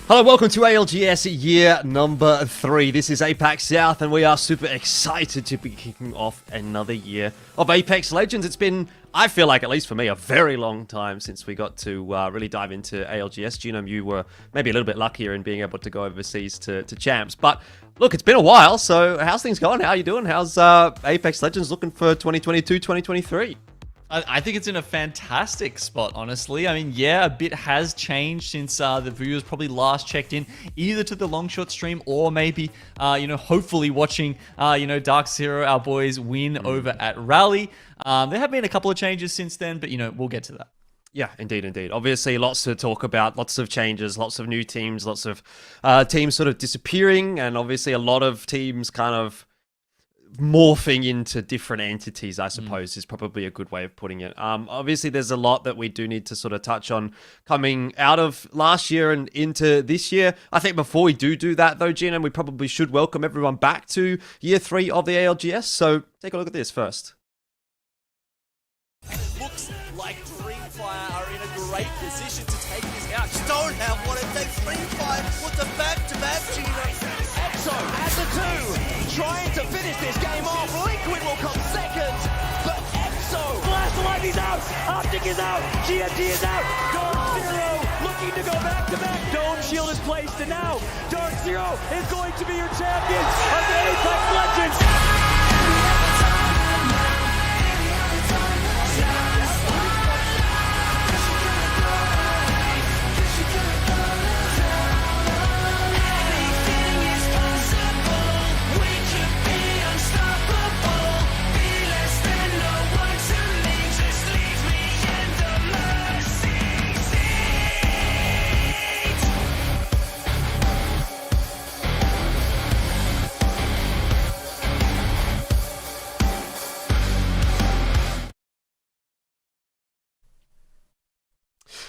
Hello, welcome to ALGS year number 3. This is APAC South, and we are super excited to be kicking off another year of Apex Legends. It's been, I feel like, at least for me, a very long time since we got to really dive into ALGS. Genome, you were maybe a little bit luckier in being able to go overseas to champs. But look, it's been a while, so how's things going? How are you doing? How's Apex Legends looking for 2022, 2023? I think it's in a fantastic spot, honestly. I mean, yeah, a bit has changed since the viewers probably last checked in, either to the Longshot stream or maybe, hopefully watching, Dark Zero, our boys, win over at Rally. There have been a couple of changes since then, but, we'll get to that. Yeah, indeed. Obviously, lots to talk about, lots of changes, lots of new teams, lots of teams sort of disappearing, and obviously a lot of teams kind of morphing into different entities, I suppose, is probably a good way of putting it. Obviously, there's a lot that we do need to sort of touch on coming out of last year and into this year. I think before we do that, though, Gina, we probably should welcome everyone back to year 3 of the ALGS. So take a look at this first. Looks like Dreamfire are in a great position to take this out. Just don't have what it takes. Dreamfire with the back-to-back, Gina. EXO has the 2, trying to finish this game off. Liquid will come second, but EXO. Blast Lightning's out, Optic is out, GMT is out. Dark Zero looking to go back-to-back. Dome Shield is placed, and now Dark Zero is going to be your champion of the Apex Legends.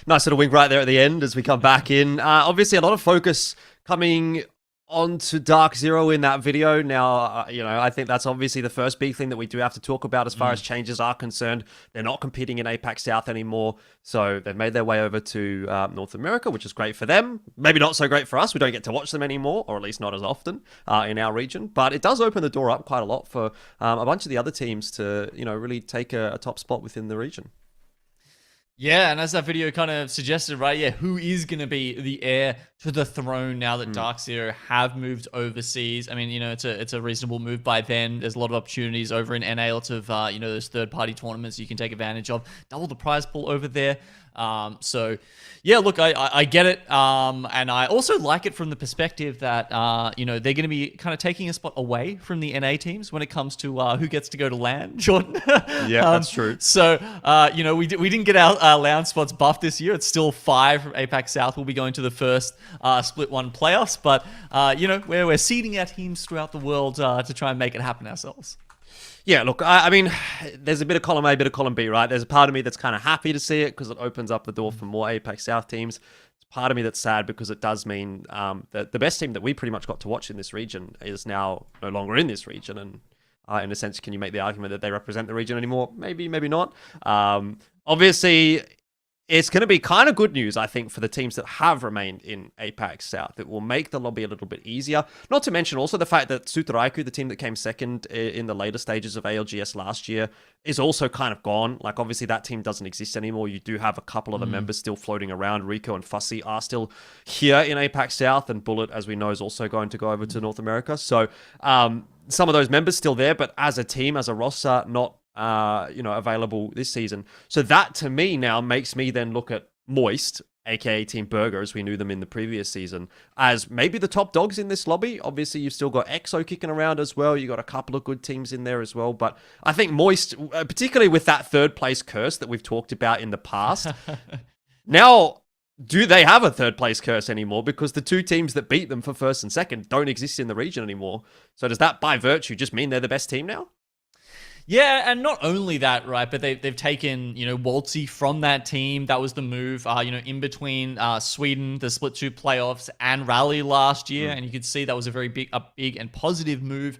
Nice little wink right there at the end as we come back in. Obviously, a lot of focus coming onto Dark Zero in that video. Now, I think that's obviously the first big thing that we do have to talk about as far as changes are concerned. They're not competing in APAC South anymore, so they've made their way over to North America, which is great for them. Maybe not so great for us. We don't get to watch them anymore, or at least not as often in our region. But it does open the door up quite a lot for a bunch of the other teams to, really take a top spot within the region. Yeah, and as that video kind of suggested, right? Yeah, who is going to be the heir to the throne now that Dark Zero have moved overseas? I mean, it's a reasonable move by then. There's a lot of opportunities over in NA, lots of those third-party tournaments you can take advantage of. Double the prize pool over there. So yeah, look, I get it. And I also like it from the perspective that, they're going to be kind of taking a spot away from the NA teams when it comes to who gets to go to LAN, Jordan. Yeah, that's true. So, we didn't get our LAN spots buffed this year. It's still 5 from APAC South. We'll be going to the first Split 1 playoffs, but, we're seeding our teams throughout the world to try and make it happen ourselves. Yeah, look, I mean, there's a bit of column A, a bit of column B, right? There's a part of me that's kind of happy to see it because it opens up the door for more APAC South teams. It's part of me that's sad because it does mean that the best team that we pretty much got to watch in this region is now no longer in this region. And in a sense, can you make the argument that they represent the region anymore? Maybe, maybe not. Obviously, it's going to be kind of good news, I think, for the teams that have remained in APAC South. It will make the lobby a little bit easier. Not to mention also the fact that Sutaraiku, the team that came second in the later stages of ALGS last year, is also kind of gone. Like, obviously, that team doesn't exist anymore. You do have a couple of the members still floating around. Rico and Fussy are still here in APAC South, and Bullet, as we know, is also going to go over to North America. So, some of those members still there, but as a team, as a roster, not available this season. So that to me now makes me then look at Moist, aka Team Burger, as we knew them in the previous season, as maybe the top dogs in this lobby. Obviously, you've still got EXO kicking around as well. You got a couple of good teams in there as well. But I think Moist, particularly with that third place curse that we've talked about in the past, now do they have a third place curse anymore? Because the 2 teams that beat them for first and second don't exist in the region anymore. So does that by virtue just mean they're the best team now? Yeah, and not only that, right, but they've taken, Waltzy from that team. That was the move, in between Sweden, the Split 2 playoffs, and Rally last year. And you could see that was a very big and positive move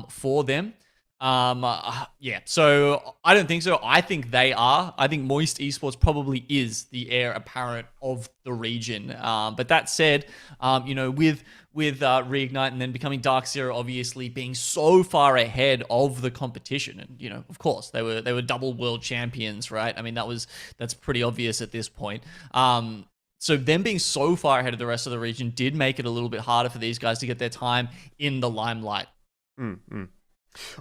for them. Yeah, so I don't think so. I think they are. I think Moist Esports probably is the heir apparent of the region. But that said, with Reignite and then becoming Dark Zero, obviously being so far ahead of the competition, and of course they were double world champions, right? I mean that's pretty obvious at this point. So them being so far ahead of the rest of the region did make it a little bit harder for these guys to get their time in the limelight.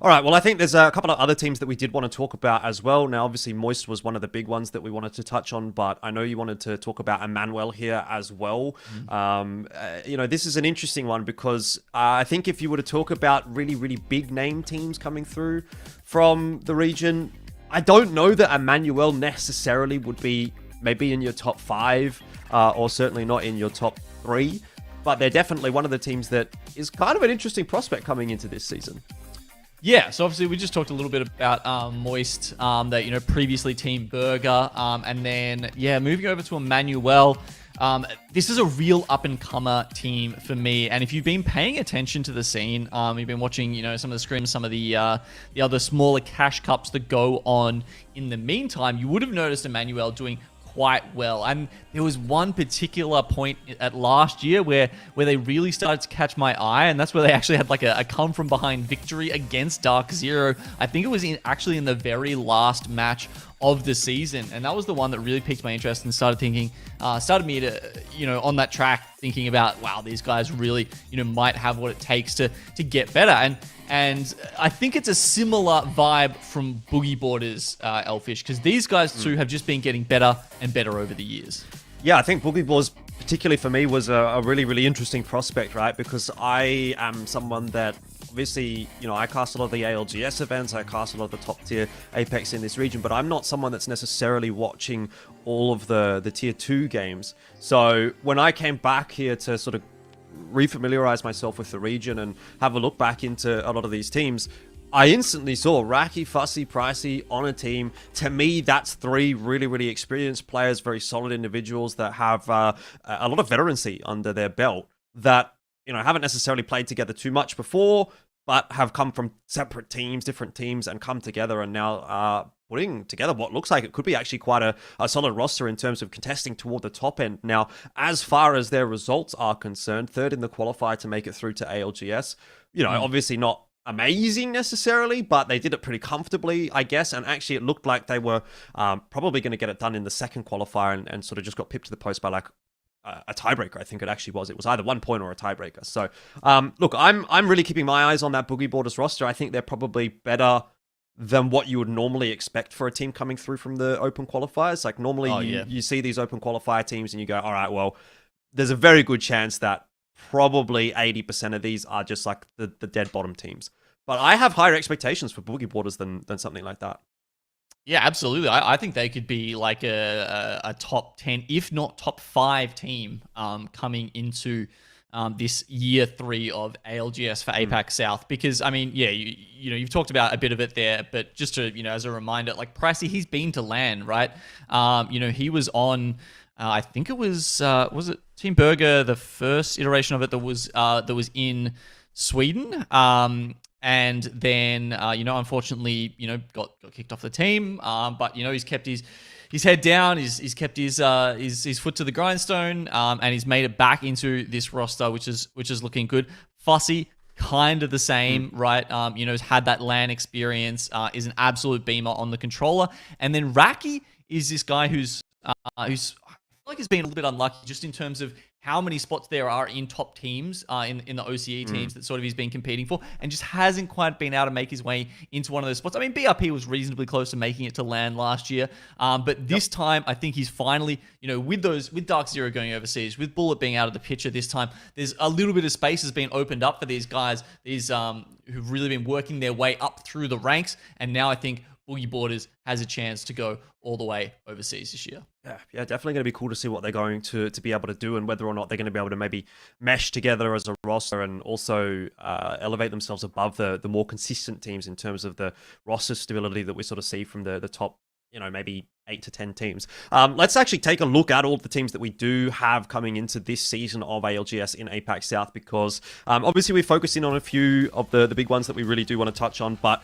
All right, well, I think there's a couple of other teams that we did want to talk about as well. Now, obviously, Moist was one of the big ones that we wanted to touch on, but I know you wanted to talk about Emmanuel here as well. This is an interesting one because I think if you were to talk about really, really big name teams coming through from the region, I don't know that Emmanuel necessarily would be maybe in your top 5 or certainly not in your top 3, but they're definitely one of the teams that is kind of an interesting prospect coming into this season. Yeah, so obviously we just talked a little bit about Moist, that previously Team Burger, and then moving over to Emmanuel. This is a real up-and-comer team for me, and if you've been paying attention to the scene, you've been watching some of the scrims, some of the other smaller cash cups that go on in the meantime, you would have noticed Emmanuel doing quite well. And there was one particular point at last year where they really started to catch my eye, and that's where they actually had like a come from behind victory against Dark Zero. I think it was actually in the very last match of the season, and that was the one that really piqued my interest and started me to on that track thinking about, wow, these guys really might have what it takes to get better. And I think it's a similar vibe from Boogie Borders, Elfish, because these guys too have just been getting better and better over the years. Yeah, I think Boogie Borders, particularly for me, was a really, really interesting prospect, right? Because I am someone that obviously, I cast a lot of the ALGS events, I cast a lot of the top tier Apex in this region, but I'm not someone that's necessarily watching all of the tier 2 games. So when I came back here to sort of refamiliarize myself with the region and have a look back into a lot of these teams, I instantly saw Raki, Fussy, Pricey on a team. To me, that's 3 really, really experienced players, very solid individuals that have a lot of veterancy under their belt that, haven't necessarily played together too much before, but have come from separate teams, different teams, and come together and now putting together what looks like it could be actually quite a solid roster in terms of contesting toward the top end. Now, as far as their results are concerned, 3rd in the qualifier to make it through to ALGS, obviously not amazing necessarily, but they did it pretty comfortably, I guess, and actually it looked like they were probably going to get it done in the 2nd qualifier and sort of just got pipped to the post by like a tiebreaker. I think it actually was. It was either 1 point or a tiebreaker. So, look, I'm really keeping my eyes on that Boogie Borders roster. I think they're probably better than what you would normally expect for a team coming through from the open qualifiers. Like normally you see these open qualifier teams and you go, all right, well, there's a very good chance that probably 80% of these are just like the dead bottom teams. But I have higher expectations for Boogie Borders than something like that. Yeah, absolutely. I think they could be like a top 10, if not top 5 team coming into this year 3 of ALGS for APAC South. Because, I mean, you've talked about a bit of it there, but just to, as a reminder, like Pricey, he's been to LAN, right? He was on, I think it was it Team Burger, the first iteration of it that was in Sweden. And then, unfortunately, got kicked off the team. But he's kept his head down. He's kept his foot to the grindstone. And he's made it back into this roster, which is looking good. Fussy, kind of the same, right? Has had that LAN experience. Is an absolute beamer on the controller. And then Raki is this guy who's I feel like he's been a little bit unlucky just in terms of how many spots there are in top teams, in the OCE teams that sort of he's been competing for, and just hasn't quite been able to make his way into one of those spots. I mean, BRP was reasonably close to making it to LAN last year, but this time I think he's finally, with Dark Zero going overseas, with Bullet being out of the picture this time, there's a little bit of space has been opened up for these guys, who've really been working their way up through the ranks, and now I think Boogie Borders has a chance to go all the way overseas this year. Yeah, definitely going to be cool to see what they're going to be able to do and whether or not they're going to be able to maybe mesh together as a roster and also elevate themselves above the more consistent teams in terms of the roster stability that we sort of see from the top, maybe 8 to 10 teams. Let's actually take a look at all the teams that we do have coming into this season of ALGS in APAC South because obviously we're focusing on a few of the big ones that we really do want to touch on, but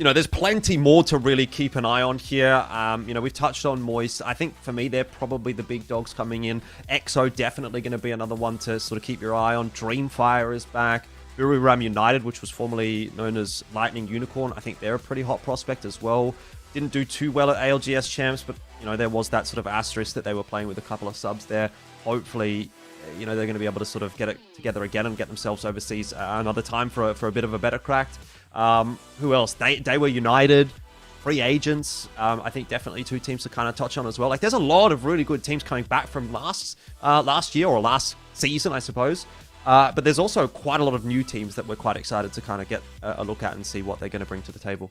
there's plenty more to really keep an eye on here. We've touched on Moist. I think for me, they're probably the big dogs coming in. EXO definitely going to be another one to sort of keep your eye on. Dreamfire is back. Buriram United, which was formerly known as Lightning Unicorn. I think they're a pretty hot prospect as well. Didn't do too well at ALGS champs, but, there was that sort of asterisk that they were playing with a couple of subs there. Hopefully, they're going to be able to sort of get it together again and get themselves overseas another time for a bit of a better cracked. Who else? They were United, free agents. I think definitely two teams to kind of touch on as well. Like, there's a lot of really good teams coming back from last year or last season, I suppose. But there's also quite a lot of new teams that we're quite excited to kind of get a look at and see what they're going to bring to the table.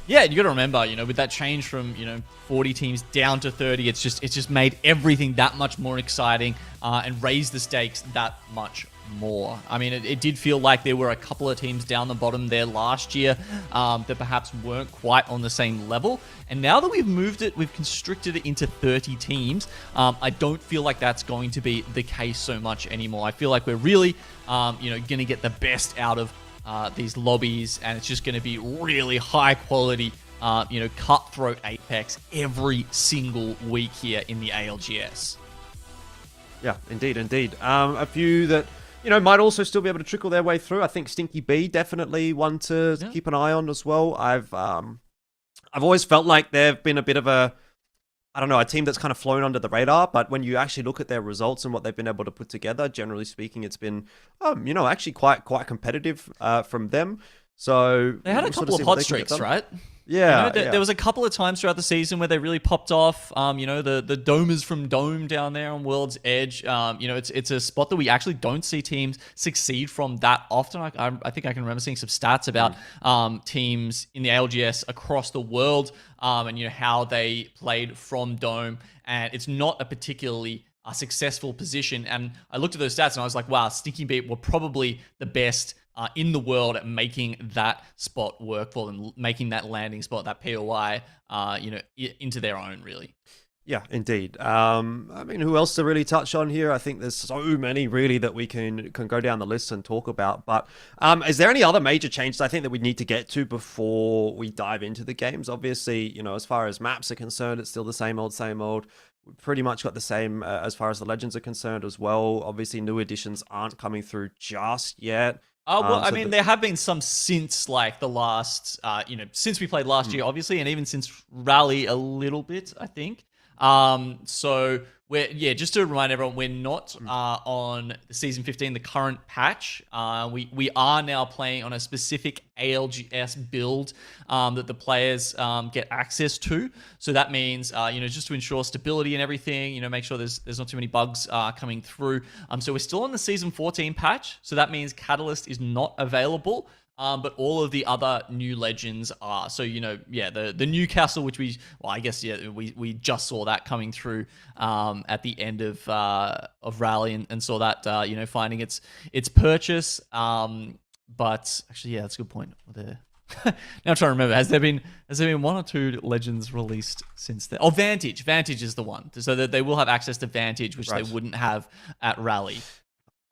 Yeah, you got to remember, with that change from 40 teams down to 30, it's just made everything that much more exciting and raised the stakes that much more. I mean, it did feel like there were a couple of teams down the bottom there last year that perhaps weren't quite on the same level. And now that we've constricted it into 30 teams, I don't feel like that's going to be the case so much anymore. I feel like we're really, going to get the best out of these lobbies, and it's just going to be really high quality, cutthroat Apex every single week here in the ALGS. Yeah, indeed. A few that might also still be able to trickle their way through. I think Stinky B definitely one to keep an eye on as well. I've always felt like they've been a bit of a team that's kind of flown under the radar, but when you actually look at their results and what they've been able to put together, generally speaking, it's been, actually quite competitive from them. So they had a couple of hot streaks, right? Yeah, there was a couple of times throughout the season where they really popped off. The domers from Dome down there on World's Edge. It's a spot that we actually don't see teams succeed from that often. I think I can remember seeing some stats about teams in the ALGS across the world, and how they played from Dome, and it's not a particularly successful position. And I looked at those stats and I was like, wow, Stinky Beat were probably the best in the world at making that spot work for them, making that landing spot, that POI, into their own, really. Yeah, indeed. Who else to really touch on here? I think there's so many really that we can go down the list and talk about. But is there any other major changes I think that we need to get to before we dive into the games? Obviously, as far as maps are concerned, it's still the same old. We've pretty much got the same as far as the legends are concerned as well. Obviously, new additions aren't coming through just yet. There have been some since like the last, since we played last year, obviously, and even since Rally a little bit, I think. So just to remind everyone, we're not on Season 15, the current patch. We are now playing on a specific ALGS build that the players get access to. So that means, just to ensure stability and everything, make sure there's not too many bugs coming through. So we're still on the Season 14 patch. So that means Catalyst is not available. But all of the other new legends are. So, the Newcastle, which we just saw that coming through at the end of Rally and saw that, finding its purchase. But actually, that's a good point. Now I'm trying to remember, has there been one or two legends released since then? Oh, Vantage is the one. So that they will have access to Vantage, which they wouldn't have at Rally.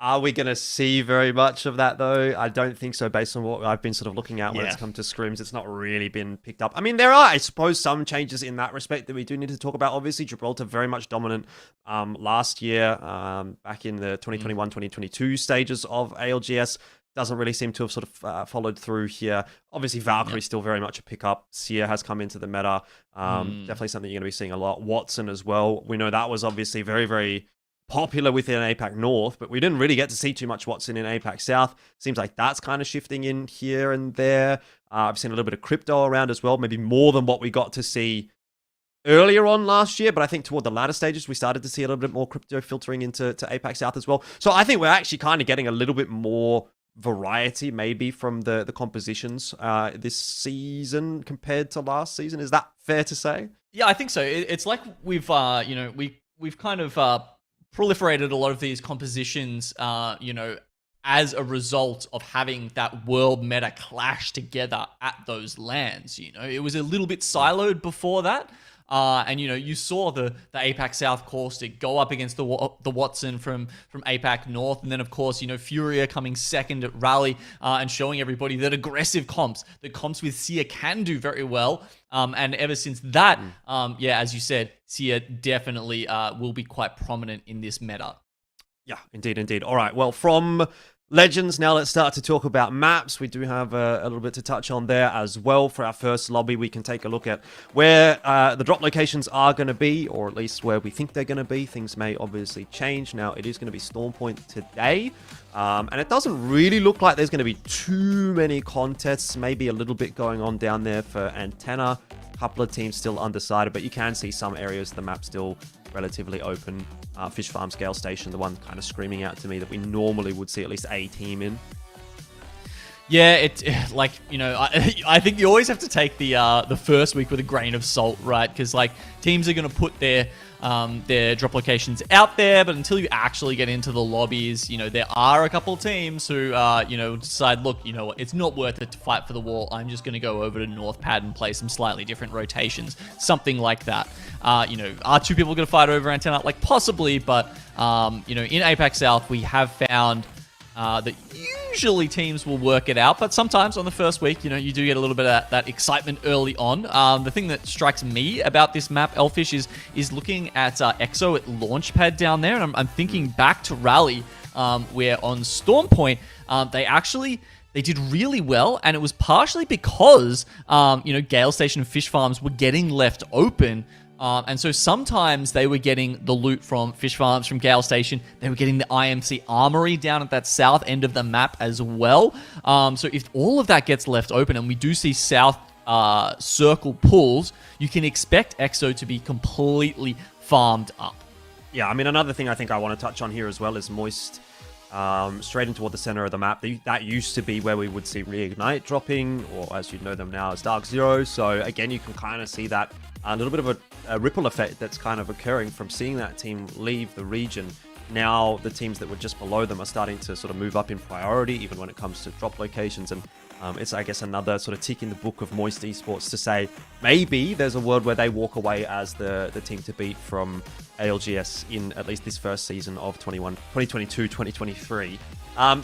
Are we going to see very much of that, though? I don't think so, based on what I've been sort of looking at when it's come to scrims. It's not really been picked up. I mean, there are, I suppose, some changes in that respect that we do need to talk about. Obviously, Gibraltar very much dominant last year, back in the 2021-2022 stages of ALGS. Doesn't really seem to have sort of followed through here. Obviously, Valkyrie's still very much a pickup. Seer has come into the meta. Definitely something you're going to be seeing a lot. Watson as well. We know that was obviously very, very popular within APAC North, but we didn't really get to see too much Watson in APAC South. Seems like that's kind of shifting in here and there. I've seen a little bit of crypto around as well, maybe more than what we got to see earlier on last year, but I think toward the latter stages, we started to see a little bit more crypto filtering into APAC South as well. So I think we're actually kind of getting a little bit more variety maybe from the compositions this season compared to last season. Is that fair to say? Yeah, I think so. It's like we've kind of proliferated a lot of these compositions, as a result of having that world meta clash together at those lands. It was a little bit siloed before that. And you saw the APAC South caustic go up against the Watson from APAC North, and then of course Furia coming second at Rally and showing everybody that aggressive comps, the comps with Sia can do very well. And ever since that, as you said, Sia definitely will be quite prominent in this meta. Yeah, indeed. All right, well, from Legends, now let's start to talk about maps. We do have a little bit to touch on there as well. For our first lobby, we can take a look at where the drop locations are going to be, or at least where we think they're going to be. Things may obviously change. Now, it is going to be Storm Point today, and it doesn't really look like there's going to be too many contests. Maybe a little bit going on down there for Antenna. A couple of teams still undecided, but you can see some areas of the map still relatively open. Fish Farm Scale Station, the one kind of screaming out to me that we normally would see at least a team in. Yeah, it's like, I think you always have to take the first week with a grain of salt, right? Because like teams are going to put their drop locations out there, but until you actually get into the lobbies, there are a couple of teams who decide, look, what, it's not worth it to fight for the wall. I'm just going to go over to North Pad and play some slightly different rotations, something like that. Are two people going to fight over Antenna? Like possibly, but in APAC South we have found that usually teams will work it out, but sometimes on the first week, you do get a little bit of that excitement early on. The thing that strikes me about this map, Elfish, is looking at EXO at Launchpad down there, and I'm thinking back to Rally, where on Storm Point, they did really well, and it was partially because, Gale Station and Fish Farms were getting left open. And so sometimes they were getting the loot from Fish Farms, from Gale Station. They were getting the IMC Armory down at that south end of the map as well. So if all of that gets left open and we do see south circle pulls, you can expect EXO to be completely farmed up. Yeah, I mean, another thing I think I want to touch on here as well is Moist. Straight in toward the center of the map. That used to be where we would see Reignite dropping, or as you know them now as Dark Zero. So again, you can kind of see that a little bit of a ripple effect that's kind of occurring from seeing that team leave the region. Now the teams that were just below them are starting to sort of move up in priority, even when it comes to drop locations. And it's, I guess, another sort of tick in the book of Moist Esports to say maybe there's a world where they walk away as the team to beat from ALGS in at least this first season of 2022-2023.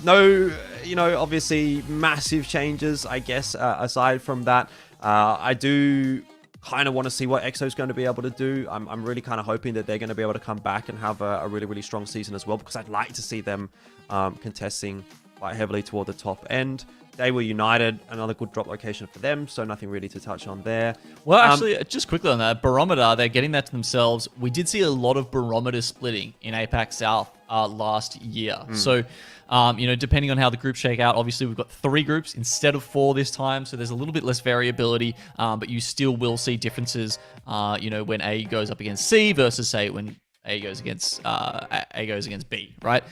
No, obviously massive changes, I guess, aside from that. I do kind of want to see what EXO's going to be able to do. I'm really kind of hoping that they're going to be able to come back and have a really, really strong season as well, because I'd like to see them contesting quite heavily toward the top end. They were United, another good drop location for them, so nothing really to touch on there. Well, actually, just quickly on that, Barometer, they're getting that to themselves. We did see a lot of Barometer splitting in APAC South last year. So, depending on how the groups shake out, obviously we've got 3 groups instead of 4 this time, so there's a little bit less variability, but you still will see differences, when A goes up against C versus, say, when A goes against B, right?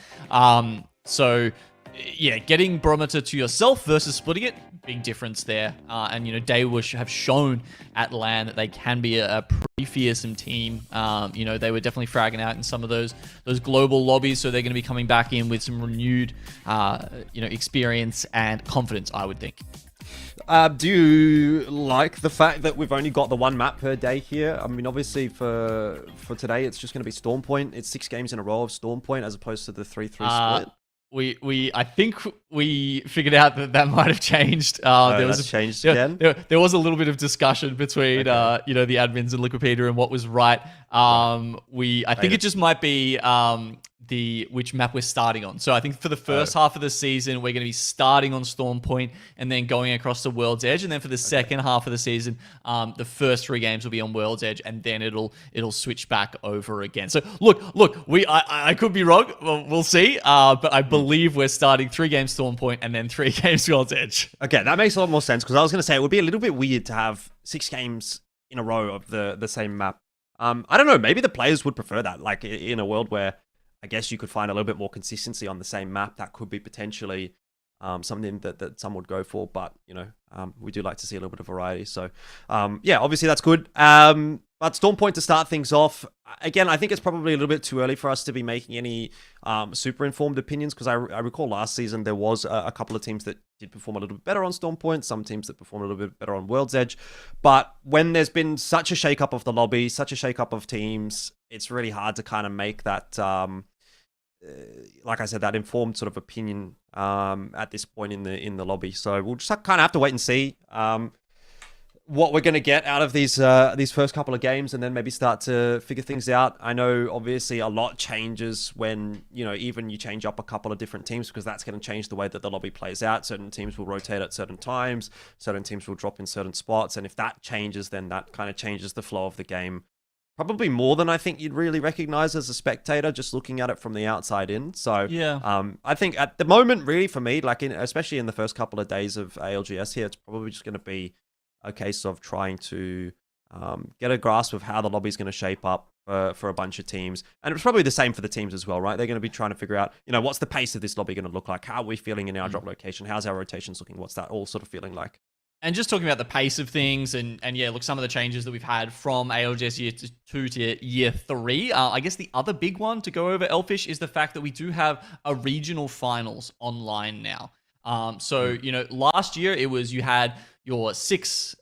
So, yeah, getting Barometer to yourself versus splitting it, big difference there. And, they have shown at LAN that they can be a pretty fearsome team. They were definitely fragging out in some of those global lobbies, so they're going to be coming back in with some renewed, experience and confidence, I would think. Do you like the fact that we've only got the 1 map per day here? I mean, obviously for today, it's just going to be Storm Point. It's 6 games in a row of Storm Point as opposed to the 3-3 split. I think we figured out that might have changed. Changed again. There was a little bit of discussion between the admins and Liquipedia and what was right. I think it just might be which map we're starting on. So I think for the first half of the season, we're going to be starting on Storm Point and then going across to World's Edge. And then for the second half of the season, the first 3 games will be on World's Edge, and then it'll switch back over again. So look, I could be wrong. We'll see. But I believe we're starting 3 games Storm Point and then 3 games World's Edge. Okay, that makes a lot more sense, because I was going to say it would be a little bit weird to have 6 games in a row of the same map. I don't know. Maybe the players would prefer that. Like in a world where I guess you could find a little bit more consistency on the same map, that could be potentially something that some would go for. But, we do like to see a little bit of variety. So, obviously that's good. But But Storm Point to start things off, again, I think it's probably a little bit too early for us to be making any super informed opinions, because I recall last season there was a couple of teams that did perform a little bit better on Storm Point, some teams that performed a little bit better on World's Edge. But when there's been such a shake-up of the lobby, such a shake-up of teams, it's really hard to kind of make that, like I said, that informed sort of opinion at this point in the lobby. So we'll just kind of have to wait and see what we're going to get out of these first couple of games, and then maybe start to figure things out. I know obviously a lot changes when, even you change up a couple of different teams, because that's going to change the way that the lobby plays out. Certain teams will rotate at certain times, certain teams will drop in certain spots, and if that changes, then that kind of changes the flow of the game. Probably more than I think you'd really recognize as a spectator, just looking at it from the outside in. So yeah, I think at the moment, really for me, like especially in the first couple of days of ALGS here, it's probably just going to be a case of trying to get a grasp of how the lobby is going to shape up for a bunch of teams. And it's probably the same for the teams as well, right? They're going to be trying to figure out, what's the pace of this lobby going to look like? How are we feeling in our drop location? How's our rotations looking? What's that all sort of feeling like? And just talking about the pace of things, and yeah, look, some of the changes that we've had from ALGS Year 2 to Year 3. I guess the other big one to go over, Elfish, is the fact that we do have a regional finals online now. So, last year it was you had your 6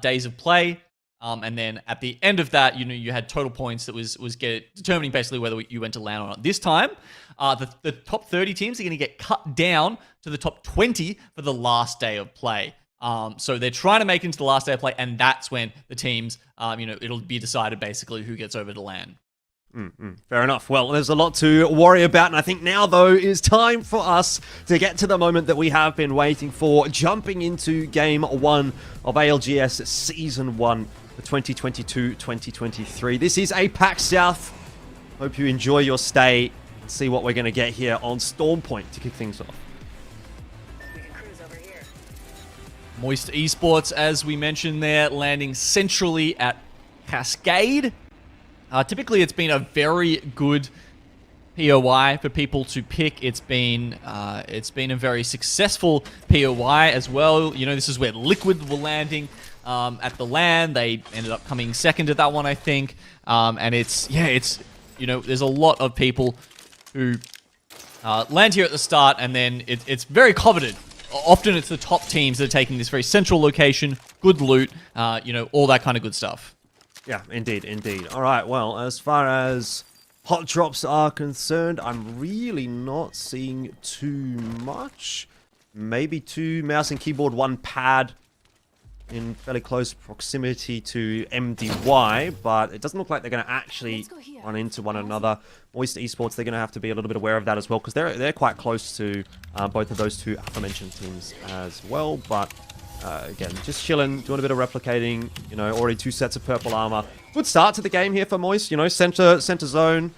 days of play, and then at the end of that, you had total points that was determining basically whether you went to LAN or not. This time, the top 30 teams are going to get cut down to the top 20 for the last day of play. So they're trying to make it into the last day of play, and that's when the teams, it'll be decided basically who gets over to LAN. Fair enough. Well, there's a lot to worry about, and I think now, though, is time for us to get to the moment that we have been waiting for, jumping into Game 1 of ALGS Season 1 for 2022-2023. This is APAC South. Hope you enjoy your stay and see what we're going to get here on Storm Point to kick things off. Moist Esports, as we mentioned there, landing centrally at Cascade. Typically, it's been a very good POI for people to pick. It's been a very successful POI as well. This is where Liquid were landing at the LAN. They ended up coming second at that one, I think. And there's a lot of people who land here at the start, and then it's very coveted. Often it's the top teams that are taking this very central location, good loot, all that kind of good stuff. Yeah, indeed. All right, well, as far as hot drops are concerned, I'm really not seeing too much. Maybe 2 mouse and keyboard, 1 pad in fairly close proximity to MDY, but it doesn't look like they're going to actually run into one another. Moist Esports, they're going to have to be a little bit aware of that as well, because they're quite close to both of those 2 aforementioned teams as well. But again, just chilling, doing a bit of replicating. Already 2 sets of purple armor. Good start to the game here for Moist. Center zone.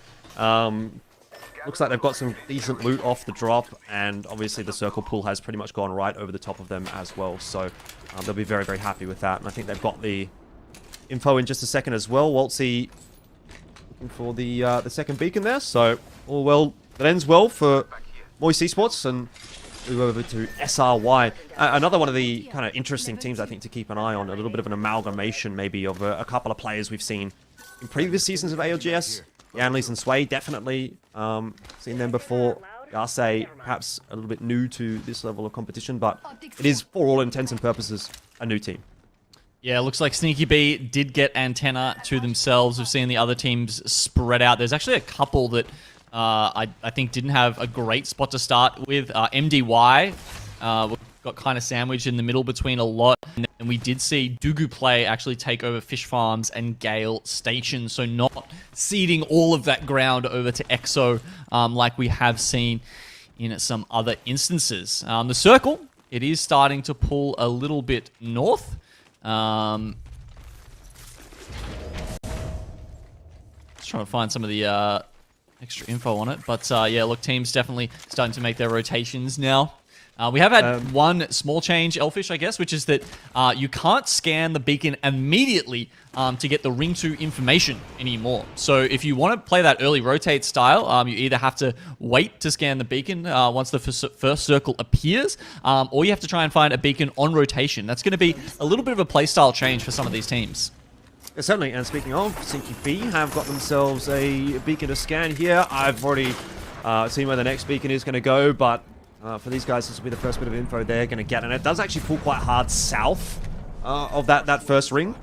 Looks like they've got some decent loot off the drop, and obviously the circle pool has pretty much gone right over the top of them as well. So they'll be very, very happy with that. And I think they've got the info in just a second as well. Waltzy looking for the second beacon there. So all well, that ends well for Moist Esports, and move over to SRY. Another one of the kind of interesting teams, I think, to keep an eye on. A little bit of an amalgamation, maybe, of a couple of players we've seen in previous seasons of ALGS. Yanleys and Sway, definitely seen them before. Garce, perhaps a little bit new to this level of competition, but it is, for all intents and purposes, a new team. Yeah, it looks like Sneaky B did get Antenna to themselves. We've seen the other teams spread out. There's actually a couple that I think didn't have a great spot to start with. MDY got kind of sandwiched in the middle between a lot. And we did see Dugu Play actually take over Fish Farms and Gale Station. So not ceding all of that ground over to EXO like we have seen in some other instances. The circle, it is starting to pull a little bit north. Just trying to find some of the extra info on it. But yeah, look, teams definitely starting to make their rotations now. We have had one small change, Elfish, I guess, which is that you can't scan the beacon immediately to get the ring 2 information anymore. So if you want to play that early rotate style, you either have to wait to scan the beacon once the first circle appears, or you have to try and find a beacon on rotation. That's going to be a little bit of a playstyle change for some of these teams. Yeah, certainly, and speaking of, Sinky B have got themselves a beacon to scan here. I've already seen where the next beacon is going to go, but for these guys, this will be the first bit of info they're going to get, and it does actually pull quite hard south of that first ring.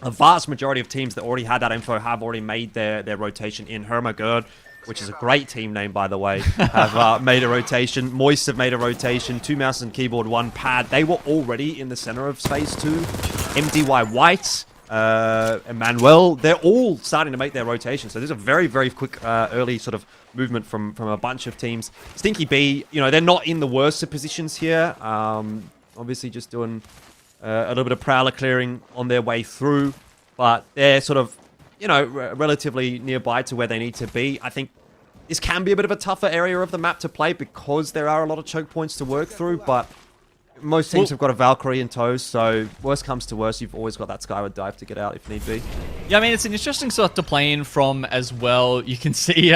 A vast majority of teams that already had that info have already made their rotation in. Hermagerd, which is a great team name, by the way, have made a rotation. Moist have made a rotation. 2 mouse and keyboard, 1 pad. They were already in the center of phase 2. MDY White, Emmanuel, they're all starting to make their rotation. So there's a very, very quick early sort of movement from a bunch of teams. Stinky B, you know, they're not in the worst of positions here. Obviously just doing a little bit of prowler clearing on their way through, but they're sort of, you know, relatively nearby to where they need to be. I think this can be a bit of a tougher area of the map to play because there are a lot of choke points to work through, but most teams have got a Valkyrie in tow, so worst comes to worst, you've always got that Skyward Dive to get out if need be. Yeah, I mean, it's an interesting spot to play in from as well. You can see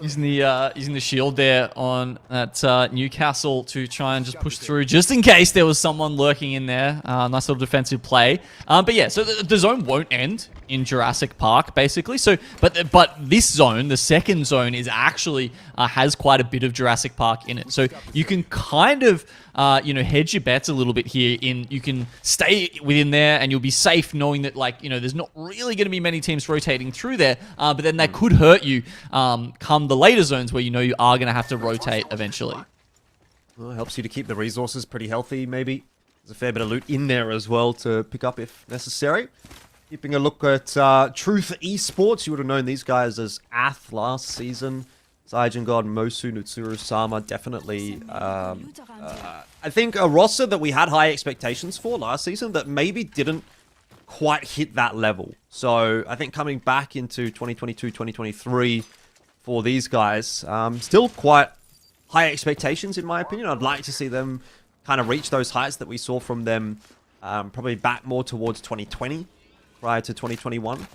using the shield there on that Newcastle to try and just push through, just in case there was someone lurking in there. Nice little defensive play. But yeah, so the zone won't end in Jurassic Park, basically. So, but this zone, the second zone, is actually has quite a bit of Jurassic Park in it. So you can kind of you know, hedge your bets a little bit here. You can stay within there and you'll be safe knowing that, like, you know, there's not really going to be many teams rotating through there. But then that could hurt you come the later zones where you know you are going to have to rotate eventually. Well, it helps you to keep the resources pretty healthy, maybe. There's a fair bit of loot in there as well to pick up if necessary. Keeping a look at Truth Esports, you would have known these guys as Ath last season. Zaijin God, Mosu, Nutsuru, Sama, definitely, I think a roster that we had high expectations for last season that maybe didn't quite hit that level. So I think coming back into 2022, 2023 for these guys, still quite high expectations in my opinion. I'd like to see them kind of reach those heights that we saw from them probably back more towards 2020 prior to 2021.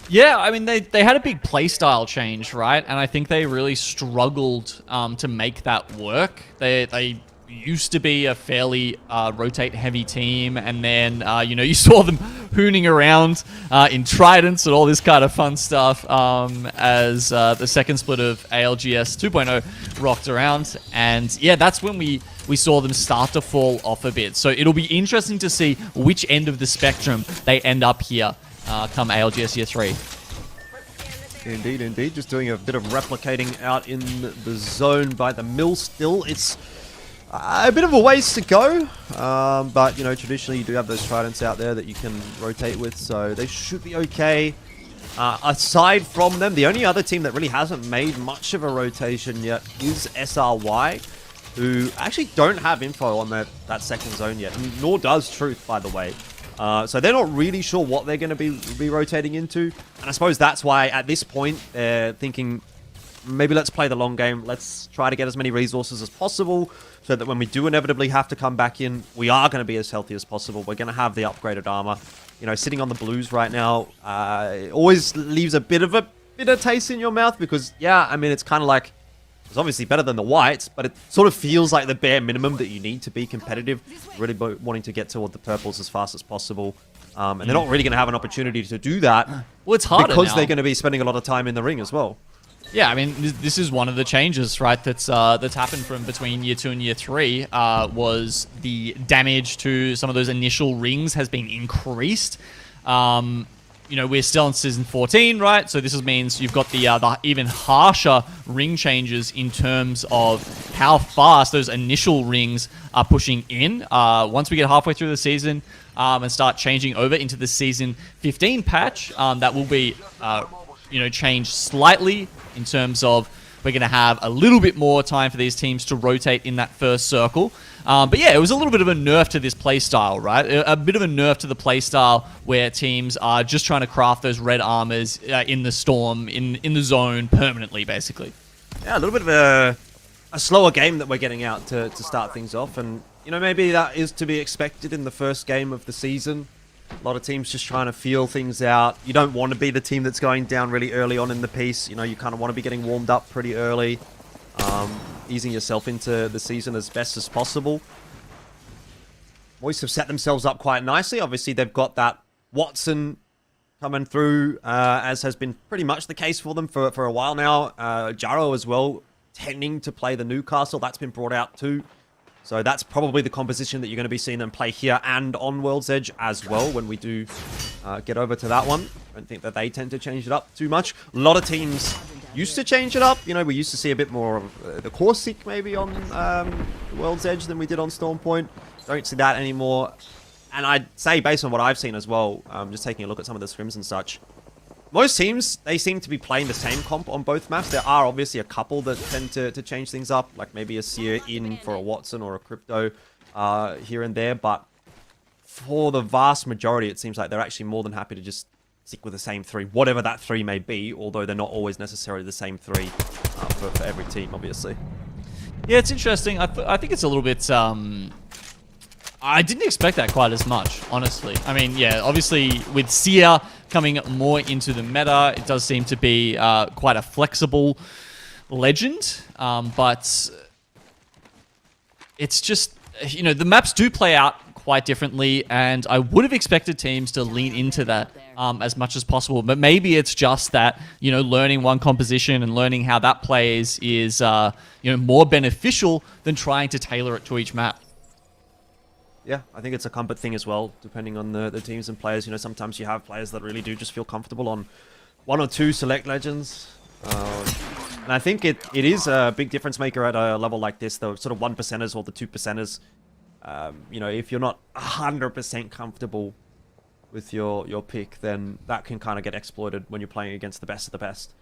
Yeah, I mean, they had a big playstyle change, right? And I think they really struggled to make that work. They used to be a fairly rotate-heavy team, and then, you know, you saw them hooning around in Tridents and all this kind of fun stuff as the second split of ALGS 2.0 rocked around. And, yeah, that's when we saw them start to fall off a bit. So it'll be interesting to see which end of the spectrum they end up here. Come ALGS Year 3. Indeed, indeed. Just doing a bit of replicating out in the zone by the mill still. It's a bit of a ways to go, but, you know, traditionally you do have those Tridents out there that you can rotate with, so they should be okay. Aside from them, the only other team that really hasn't made much of a rotation yet is SRY, who actually don't have info on that second zone yet, nor does Truth, by the way. So they're not really sure what they're going to be rotating into. And I suppose that's why at this point they're thinking, maybe let's play the long game. Let's try to get as many resources as possible so that when we do inevitably have to come back in, we are going to be as healthy as possible. We're going to have the upgraded armor. You know, sitting on the blues right now always leaves a bit of a bitter taste in your mouth because, yeah, I mean, it's kind of like, it's obviously better than the whites, but it sort of feels like the bare minimum that you need to be competitive, really wanting to get toward the purples as fast as possible. And they're not really going to have an opportunity to do that. Well, it's harder because now. They're going to be spending a lot of time in the ring as well. Yeah, I mean, this is one of the changes, right, that's happened from between Year 2 and Year 3, was the damage to some of those initial rings has been increased. You know, we're still in Season 14, right? So this means you've got the even harsher ring changes in terms of how fast those initial rings are pushing in. Once we get halfway through the season and start changing over into the Season 15 patch, that will be, you know, changed slightly in terms of we're going to have a little bit more time for these teams to rotate in that first circle. But yeah, it was a little bit of a nerf to this playstyle, right? A bit of a nerf to the playstyle where teams are just trying to craft those red armors in the storm, in the zone, permanently, basically. Yeah, a little bit of a slower game that we're getting out to start things off. And, you know, maybe that is to be expected in the first game of the season. A lot of teams just trying to feel things out. You don't want to be the team that's going down really early on in the piece. You know, you kind of want to be getting warmed up pretty early. Easing yourself into the season as best as possible. Moist have set themselves up quite nicely. Obviously, they've got that Watson coming through, as has been pretty much the case for them for a while now. Jarrow as well, tending to play the Newcastle. That's been brought out too. So that's probably the composition that you're going to be seeing them play here and on World's Edge as well when we do get over to that one. I don't think that they tend to change it up too much. A lot of teams used to change it up. You know, we used to see a bit more of the Corsic maybe on World's Edge than we did on Stormpoint. Don't see that anymore. And I'd say, based on what I've seen as well, just taking a look at some of the scrims and such, most teams, they seem to be playing the same comp on both maps. There are obviously a couple that tend to change things up, like maybe a Seer in for a Watson or a Crypto here and there. But for the vast majority, it seems like they're actually more than happy to just stick with the same three, whatever that three may be, although they're not always necessarily the same three for every team, obviously. Yeah, it's interesting. I think it's a little bit... I didn't expect that quite as much, honestly. I mean, yeah, obviously with Seer coming more into the meta, it does seem to be quite a flexible legend. But it's just, you know, the maps do play out quite differently, and I would have expected teams to lean into that as much as possible. But maybe it's just that, you know, learning one composition and learning how that plays is, you know, more beneficial than trying to tailor it to each map. Yeah, I think it's a comfort thing as well, depending on the teams and players. You know, sometimes you have players that really do just feel comfortable on one or two select legends. And I think it is a big difference maker at a level like this, the sort of 1%ers or the 2%ers. You know, if you're not 100% comfortable with your pick, then that can kind of get exploited when you're playing against the best of the best.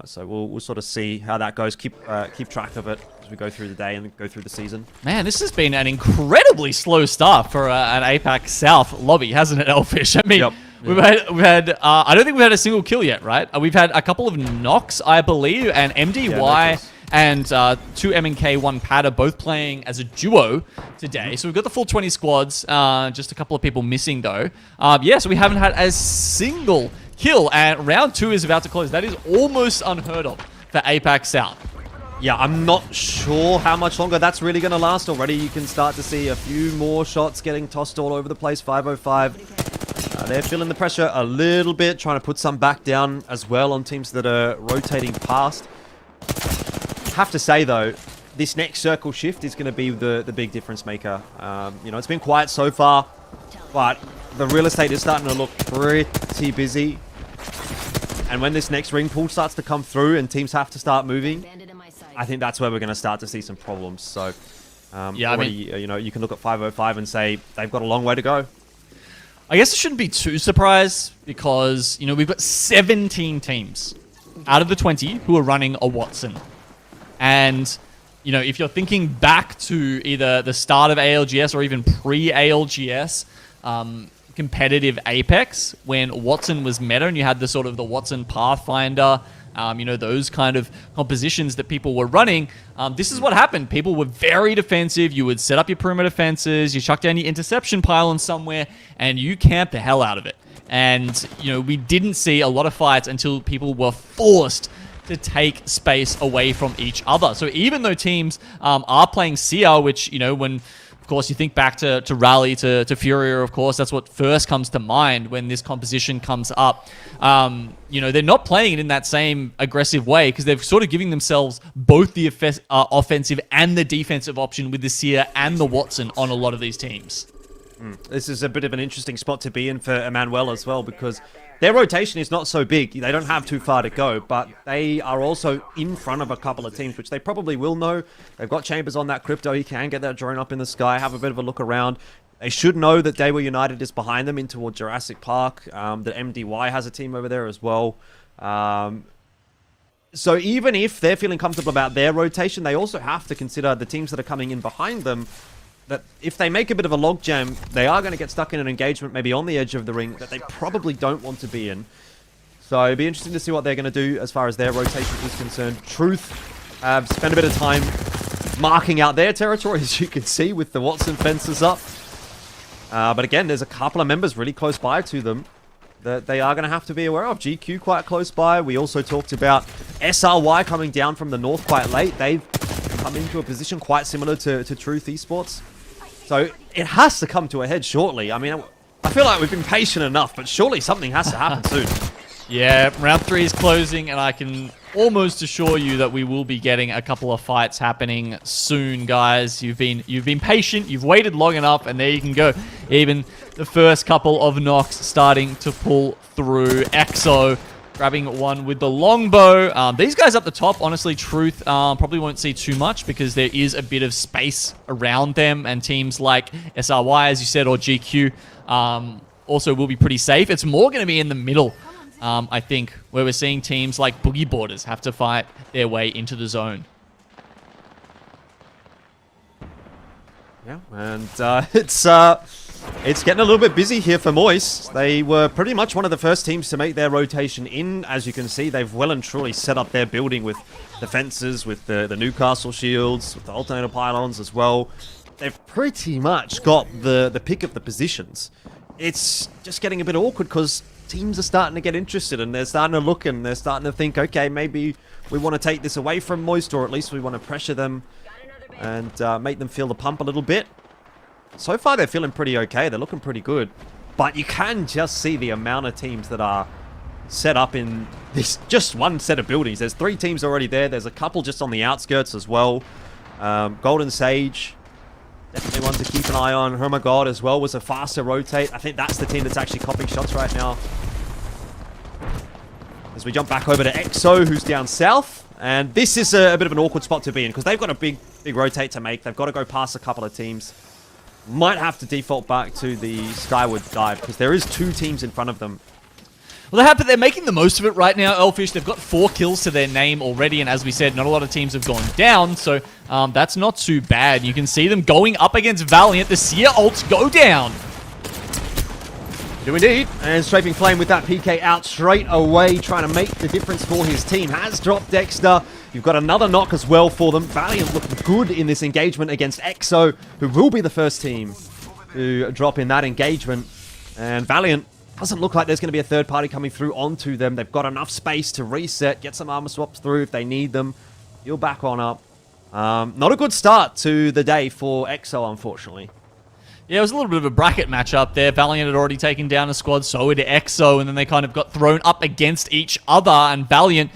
So we'll sort of see how that goes. Keep track of it as we go through the day and go through the season. Man, this has been an incredibly slow start for an APAC South lobby, hasn't it, Elfish? I mean, Yep. we've had I don't think we've had a single kill yet, right? We've had a couple of knocks, I believe, and MDY and 2 MNK, 1 Pad are both playing as a duo today. So we've got the full 20 squads, just a couple of people missing though. Yeah, so we haven't had a single kill, and round 2 is about to close. That is almost unheard of for APAC South. Yeah, I'm not sure how much longer that's really going to last. Already you can start to see a few more shots getting tossed all over the place. 505. They're feeling the pressure a little bit, trying to put some back down as well on teams that are rotating past. Have to say though, this next circle shift is going to be the big difference maker. You know, it's been quiet so far, but the real estate is starting to look pretty busy. And when this next ring pool starts to come through and teams have to start moving, I think that's where we're going to start to see some problems. So, yeah, already, you know, you can look at 505 and say they've got a long way to go. I guess I shouldn't be too surprised because, you know, we've got 17 teams out of the 20 who are running a Watson. And, you know, if you're thinking back to either the start of ALGS or even pre-ALGS, competitive Apex, when Watson was meta and you had the sort of the Watson Pathfinder, you know, those kind of compositions that people were running, this is what happened. People were very defensive. You would set up your perimeter fences, you chuck down your interception pylon somewhere, and you camp the hell out of it. And, you know, we didn't see a lot of fights until people were forced to take space away from each other. So even though teams are playing Seer, which, you know, when... Of course, you think back to Rally, to Furia, of course, that's what first comes to mind when this composition comes up. You know, they're not playing it in that same aggressive way because they're sort of giving themselves both the offensive and the defensive option with the Seer and the Watson on a lot of these teams. This is a bit of an interesting spot to be in for Emmanuel as well because their rotation is not so big. They don't have too far to go, but they are also in front of a couple of teams, which they probably will know. They've got Chambers on that Crypto. He can get that drone up in the sky, have a bit of a look around. They should know that Daewoo United is behind them in towards Jurassic Park. That MDY has a team over there as well. So even if they're feeling comfortable about their rotation, they also have to consider the teams that are coming in behind them, that if they make a bit of a logjam, they are going to get stuck in an engagement maybe on the edge of the ring that they probably don't want to be in. So it'd be interesting to see what they're going to do as far as their rotation is concerned. Truth have spent a bit of time marking out their territory, as you can see, with the Watson fences up. But again, there's a couple of members really close by to them that they are going to have to be aware of. GQ quite close by. We also talked about SRY coming down from the north quite late. They've come into a position quite similar to Truth Esports. So it has to come to a head shortly. I mean, I feel like we've been patient enough, but surely something has to happen soon. Yeah, round 3 is closing, and I can almost assure you that we will be getting a couple of fights happening soon, guys. You've been patient, you've waited long enough, and there you can go. Even the first couple of knocks starting to pull through. EXO grabbing one with the longbow. These guys up the top, honestly, Truth probably won't see too much because there is a bit of space around them, and teams like SRY, as you said, or GQ also will be pretty safe. It's more going to be in the middle, I think, where we're seeing teams like Boogie Boarders have to fight their way into the zone. Yeah, and it's getting a little bit busy here for Moist. They were pretty much one of the first teams to make their rotation in. As you can see, they've well and truly set up their building with the fences, with the Newcastle shields, with the alternator pylons as well. They've pretty much got the pick of the positions. It's just getting a bit awkward because teams are starting to get interested, and they're starting to look, and they're starting to think, okay, maybe we want to take this away from Moist, or at least we want to pressure them and make them feel the pump a little bit. So far, they're feeling pretty okay. They're looking pretty good. But you can just see the amount of teams that are set up in this just one set of buildings. There's 3 teams already there. There's a couple just on the outskirts as well. Golden Sage, definitely one to keep an eye on. Oh my god, as well, was a faster rotate. I think that's the team that's actually copying shots right now. As we jump back over to EXO, who's down south. And this is a bit of an awkward spot to be in because they've got a big rotate to make. They've got to go past a couple of teams. Might have to default back to the skyward dive because there is 2 teams in front of them. Well, they're making the most of it right now, Elfish. They've got 4 kills to their name already, and as we said, not a lot of teams have gone down, so that's not too bad. You can see them going up against Valiant. The Seer ults go down. Do indeed. And Strafing Flame with that PK out straight away, trying to make the difference for his team. Has dropped Dexter. You've got another knock as well for them. Valiant looking good in this engagement against EXO, who will be the first team to drop in that engagement. And Valiant doesn't look like there's going to be a third party coming through onto them. They've got enough space to reset, get some armor swaps through if they need them. Heal back on up. Not a good start to the day for EXO, unfortunately. Yeah, it was a little bit of a bracket matchup there. Valiant had already taken down a squad, so did EXO, and then they kind of got thrown up against each other, and Valiant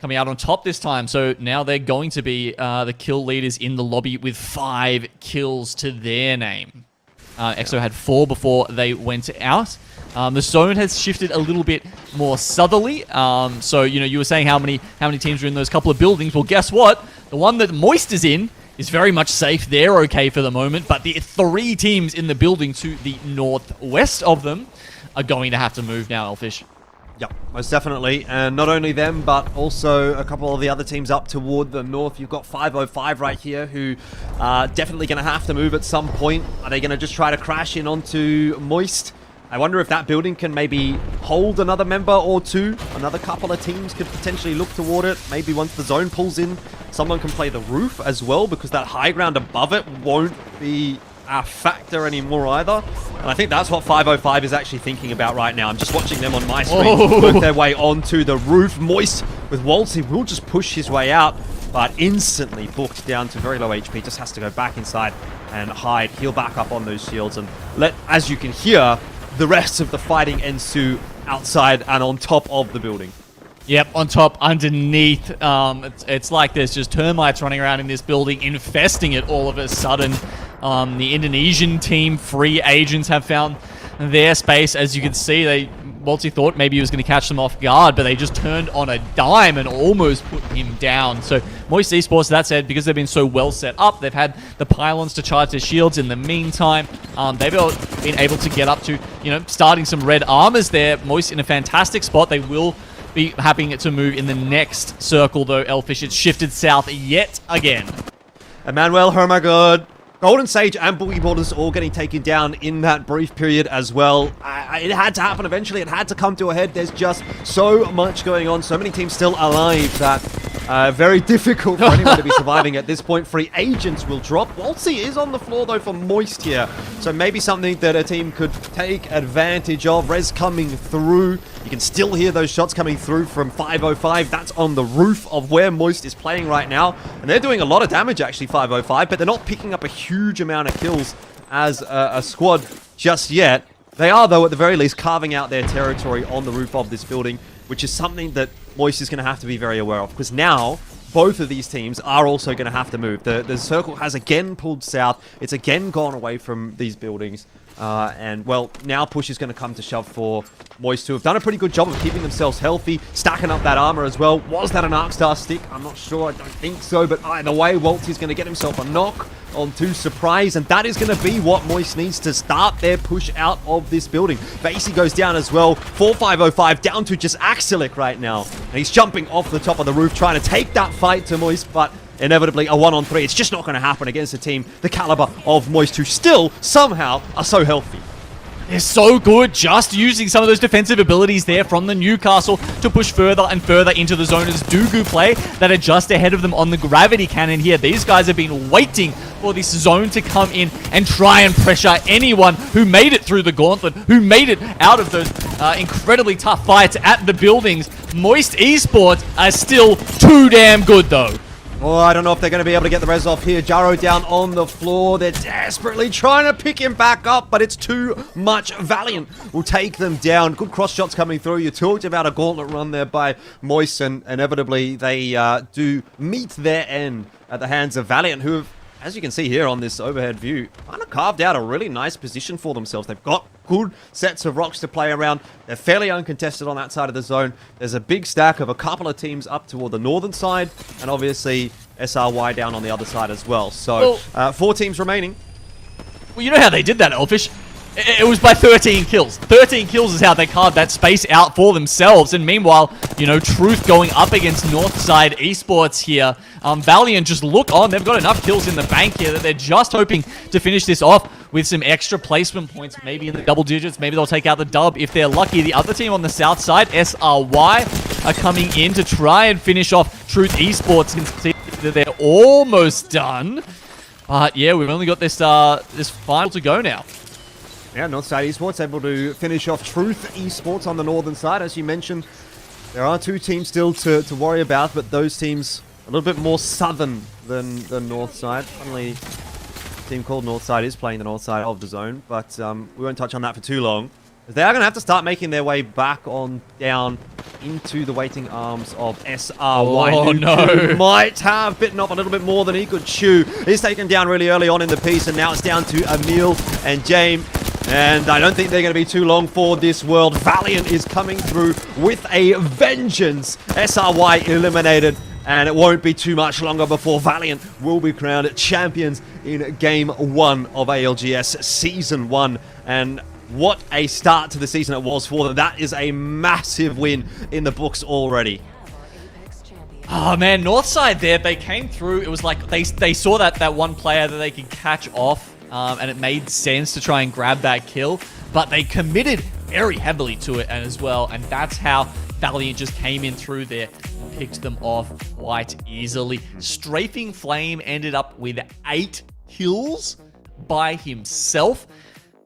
coming out on top this time. So now they're going to be the kill leaders in the lobby with 5 kills to their name. EXO had 4 before they went out. The zone has shifted a little bit more southerly. So, you know, you were saying how many teams are in those couple of buildings. Well, guess what? The one that Moist is in is very much safe. They're okay for the moment. But the 3 teams in the building to the northwest of them are going to have to move now, Elfish. Yep, most definitely. And not only them, but also a couple of the other teams up toward the north. You've got 505 right here, who are definitely going to have to move at some point. Are they going to just try to crash in onto Moist? I wonder if that building can maybe hold another member or 2. Another couple of teams could potentially look toward it. Maybe once the zone pulls in, someone can play the roof as well, because that high ground above it won't be a factor anymore either. And I think that's what 505 is actually thinking about right now. I'm just watching them on my screen work their way onto the roof. Moist with Waltz, he will just push his way out, but instantly booked down to very low HP. Just has to go back inside and hide, heal back up on those shields, and let, as you can hear, the rest of the fighting ensue outside and on top of the building. Yep, on top, underneath. It's like there's just termites running around in this building, infesting it all of a sudden. The Indonesian team, free agents, have found their space. As you can see, Waltzy thought maybe he was going to catch them off guard, but they just turned on a dime and almost put him down. So Moist Esports, that said, because they've been so well set up, they've had the pylons to charge their shields in the meantime. They've been able to get up to, you know, starting some red armors there. Moist in a fantastic spot. They will be having to move in the next circle, though, Elfish. It's shifted south yet again. Emmanuel, oh my god. Golden Sage and Boogie Boarders all getting taken down in that brief period as well. It had to happen eventually. It had to come to a head. There's just so much going on. So many teams still alive that Very difficult for anyone to be surviving at this point. Free agents will drop. Waltzy is on the floor, though, for Moist here. So maybe something that a team could take advantage of. Rez coming through. You can still hear those shots coming through from 505. That's on the roof of where Moist is playing right now. And they're doing a lot of damage, actually, 505. But they're not picking up a huge amount of kills as a squad just yet. They are, though, at the very least, carving out their territory on the roof of this building, which is something that Moist is going to have to be very aware of, because now both of these teams are also going to have to move. The circle has again pulled south. It's again gone away from these buildings. And, well, now push is going to come to shove for Moist, who have done a pretty good job of keeping themselves healthy, stacking up that armor as well. Was that an Arcstar stick? I'm not sure. I don't think so. But either way, Waltzy's going to get himself a knock onto Surprise, and that is going to be what Moist needs to start their push out of this building. Vasey goes down as well. 4505 down to just Axelic right now. And he's jumping off the top of the roof, trying to take that fight to Moist, but inevitably a 1-on-3. It's just not going to happen against a team the caliber of Moist, who still somehow are so healthy. They're so good, just using some of those defensive abilities there from the Newcastle to push further and further into the zone as Dugu play that are just ahead of them on the gravity cannon here. These guys have been waiting for this zone to come in and try and pressure anyone who made it through the gauntlet, who made it out of those incredibly tough fights at the buildings. Moist Esports are still too damn good, though. Oh, I don't know if they're going to be able to get the res off here. Jaro down on the floor. They're desperately trying to pick him back up, but it's too much. Valiant will take them down. Good cross shots coming through. You talked about a gauntlet run there by Moist, and inevitably they do meet their end at the hands of Valiant, who have, as you can see here on this overhead view, kind of carved out a really nice position for themselves. They've got good sets of rocks to play around. They're fairly uncontested on that side of the zone. There's a big stack of a couple of teams up toward the northern side, and obviously SRY down on the other side as well. So, 4 teams remaining. Well, you know how they did that, Elfish? It was by 13 kills. 13 kills is how they carved that space out for themselves. And meanwhile, you know, Truth going up against Northside Esports here. Valiant just look on. They've got enough kills in the bank here that they're just hoping to finish this off with some extra placement points, maybe in the double digits. Maybe they'll take out the dub if they're lucky. The other team on the south side, SRY, are coming in to try and finish off Truth Esports. You can see that they're almost done. But yeah, we've only got this final to go now. Yeah, Northside Esports able to finish off Truth Esports on the northern side. As you mentioned, there are 2 teams still to worry about, but those teams a little bit more southern than Northside. Funnily, a team called Northside is playing the north side of the zone, but we won't touch on that for too long. They are going to have to start making their way back on down into the waiting arms of SRY. Oh, no. Might have bitten off a little bit more than he could chew. He's taken down really early on in the piece, and now it's down to Emil and James. And I don't think they're going to be too long for this world. Valiant is coming through with a vengeance. SRY eliminated. And it won't be too much longer before Valiant will be crowned champions in Game 1 of ALGS Season 1. And what a start to the season it was for them. That is a massive win in the books already. Oh man, Northside there, they came through. It was like they saw that one player that they could catch off, and it made sense to try and grab that kill. But they committed very heavily to it as well, and that's how Valiant just came in through there and picked them off quite easily. Strafing Flame ended up with 8 kills by himself.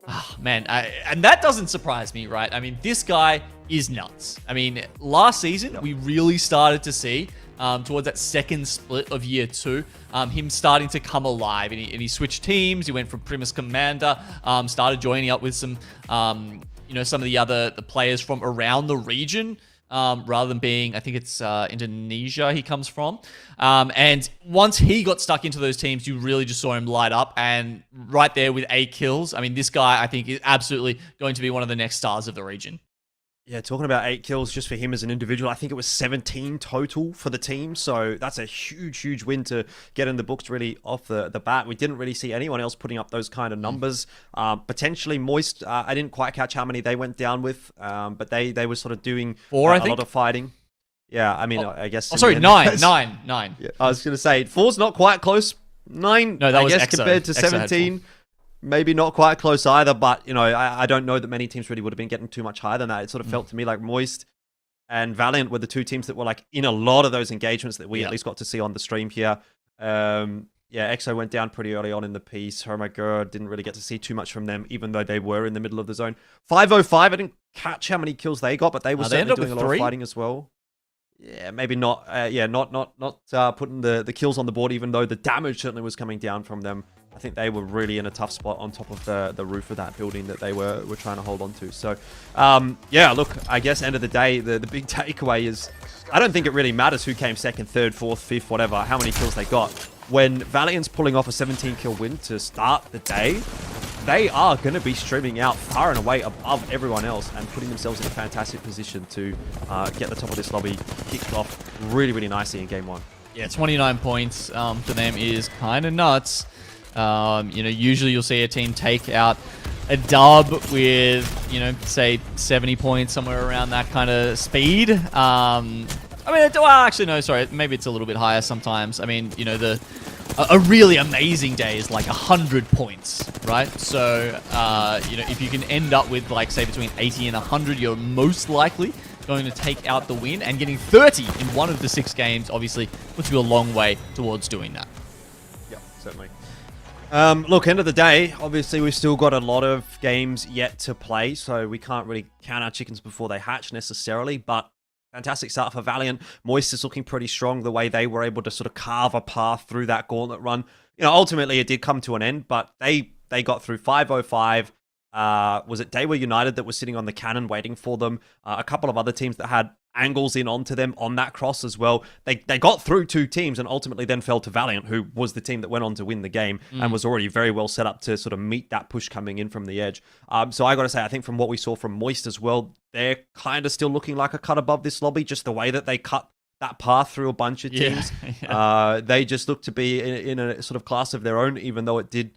Oh, man, and that doesn't surprise me, right? I mean, this guy is nuts. I mean, last season, we really started to see, towards that second split of year 2, him starting to come alive. And he switched teams. He went from Primus Commander, started joining up with some, some of the players from around the region. Rather than being, I think it's Indonesia he comes from. And once he got stuck into those teams, you really just saw him light up. And right there with 8 kills, I mean, this guy, I think, is absolutely going to be one of the next stars of the region. Yeah, talking about 8 kills just for him as an individual, I think it was 17 total for the team. So that's a huge, huge win to get in the books really off the bat. We didn't really see anyone else putting up those kind of numbers. Potentially Moist, I didn't quite catch how many they went down with, but they were sort of doing 4, a lot of fighting. Yeah, I mean, I guess... Oh, sorry, 9. Yeah, I was going to say, 4's not quite close. 9, no, that I was guess, Exo. compared to Exo 17. Maybe not quite close either, but, I don't know that many teams really would have been getting too much higher than that. It sort of felt to me like Moist and Valiant were the two teams that were like in a lot of those engagements that we at least got to see on the stream here. Yeah, EXO went down pretty early on in the piece. Hermagur didn't really get to see too much from them, even though they were in the middle of the zone. 505, I didn't catch how many kills they got, but they were certainly doing a lot of fighting as well. Yeah, maybe not. Not putting the kills on the board, even though the damage certainly was coming down from them. I think they were really in a tough spot on top of the roof of that building that they were trying to hold on to. So, yeah, look, I guess end of the day, the big takeaway is I don't think it really matters who came second, third, fourth, fifth, whatever, how many kills they got. When Valiant's pulling off a 17-kill win to start the day, they are going to be streaming out far and away above everyone else and putting themselves in a fantastic position to get the top of this lobby kicked off really, really nicely in game one. Yeah, 29 points for them is kind of nuts. Usually you'll see a team take out a dub with, say 70 points, somewhere around that kind of speed. Actually, no, sorry. Maybe it's a little bit higher sometimes. I mean, a really amazing day is like 100 points, right? So, if you can end up with, like, say, between 80 and 100, you're most likely going to take out the win. And getting 30 in one of the 6 games, obviously, puts you a long way towards doing that. Yeah, certainly. Look, end of the day, obviously we've still got a lot of games yet to play, so we can't really count our chickens before they hatch necessarily, but fantastic start for Valiant. Moist is looking pretty strong, the way they were able to sort of carve a path through that gauntlet run. Ultimately it did come to an end, but they got through 505. Was it Daewoo United that was sitting on the cannon waiting for them? A couple of other teams that had angles in onto them on that cross as well. They got through 2 teams and ultimately then fell to Valiant, who was the team that went on to win the game and was already very well set up to sort of meet that push coming in from the edge. So I got to say, I think from what we saw from Moist as well, they're kind of still looking like a cut above this lobby, just the way that they cut that path through a bunch of teams. Yeah. They just look to be in a sort of class of their own, even though it did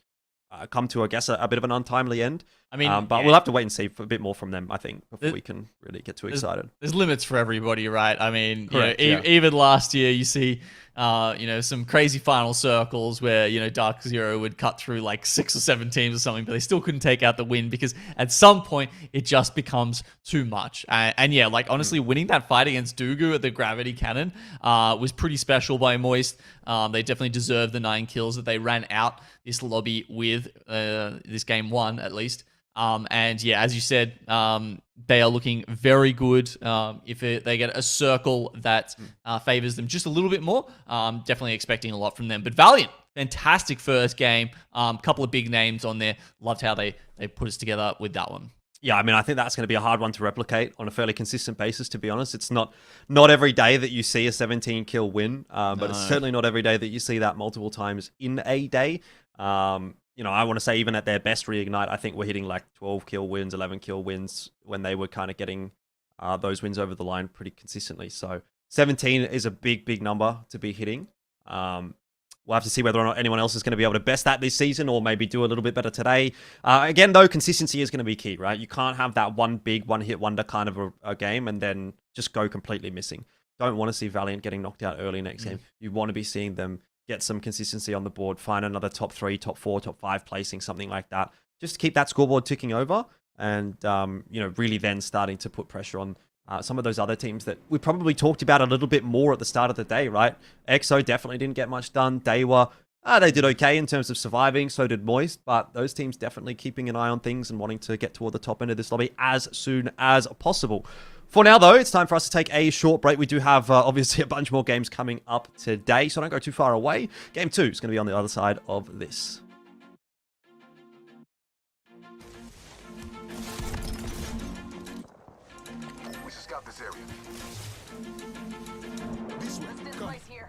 come to, I guess, a bit of an untimely end. I mean, but we'll have to wait and see a bit more from them, I think, before we can really get too excited. There's limits for everybody, right? I mean, Correct, even last year, you see, some crazy final circles where, Dark Zero would cut through like 6 or 7 teams or something, but they still couldn't take out the win because at some point it just becomes too much. And yeah, like honestly, winning that fight against Dugu at the Gravity Cannon was pretty special by Moist. They definitely deserved the 9 kills that they ran out this lobby with, this game 1 at least. And yeah, as you said, they are looking very good. If they get a circle that favors them just a little bit more, definitely expecting a lot from them. But Valiant, fantastic first game. Couple of big names on there. Loved how they put us together with that one. Yeah, I mean, I think that's going to be a hard one to replicate on a fairly consistent basis, to be honest. It's not every day that you see a 17-kill win, but it's certainly not every day that you see that multiple times in a day. I want to say even at their best Reignite, I think we're hitting like 12-kill wins, 11-kill wins when they were kind of getting those wins over the line pretty consistently. So 17 is a big, big number to be hitting. We'll have to see whether or not anyone else is going to be able to best that this season or maybe do a little bit better today. Again, though, consistency is going to be key, right? You can't have that one big one-hit wonder kind of a game and then just go completely missing. Don't want to see Valiant getting knocked out early next game. You want to be seeing them get some consistency on the board, find another top 3, top 4, top 5 placing, something like that. Just to keep that scoreboard ticking over and, really then starting to put pressure on some of those other teams that we probably talked about a little bit more at the start of the day, right? EXO definitely didn't get much done. Daewoo, they did okay in terms of surviving. So did Moist, but those teams definitely keeping an eye on things and wanting to get toward the top end of this lobby as soon as possible. For now, though, it's time for us to take a short break. We do have, obviously, a bunch more games coming up today, so don't go too far away. Game 2 is going to be on the other side of this. We should scout this area. This place here.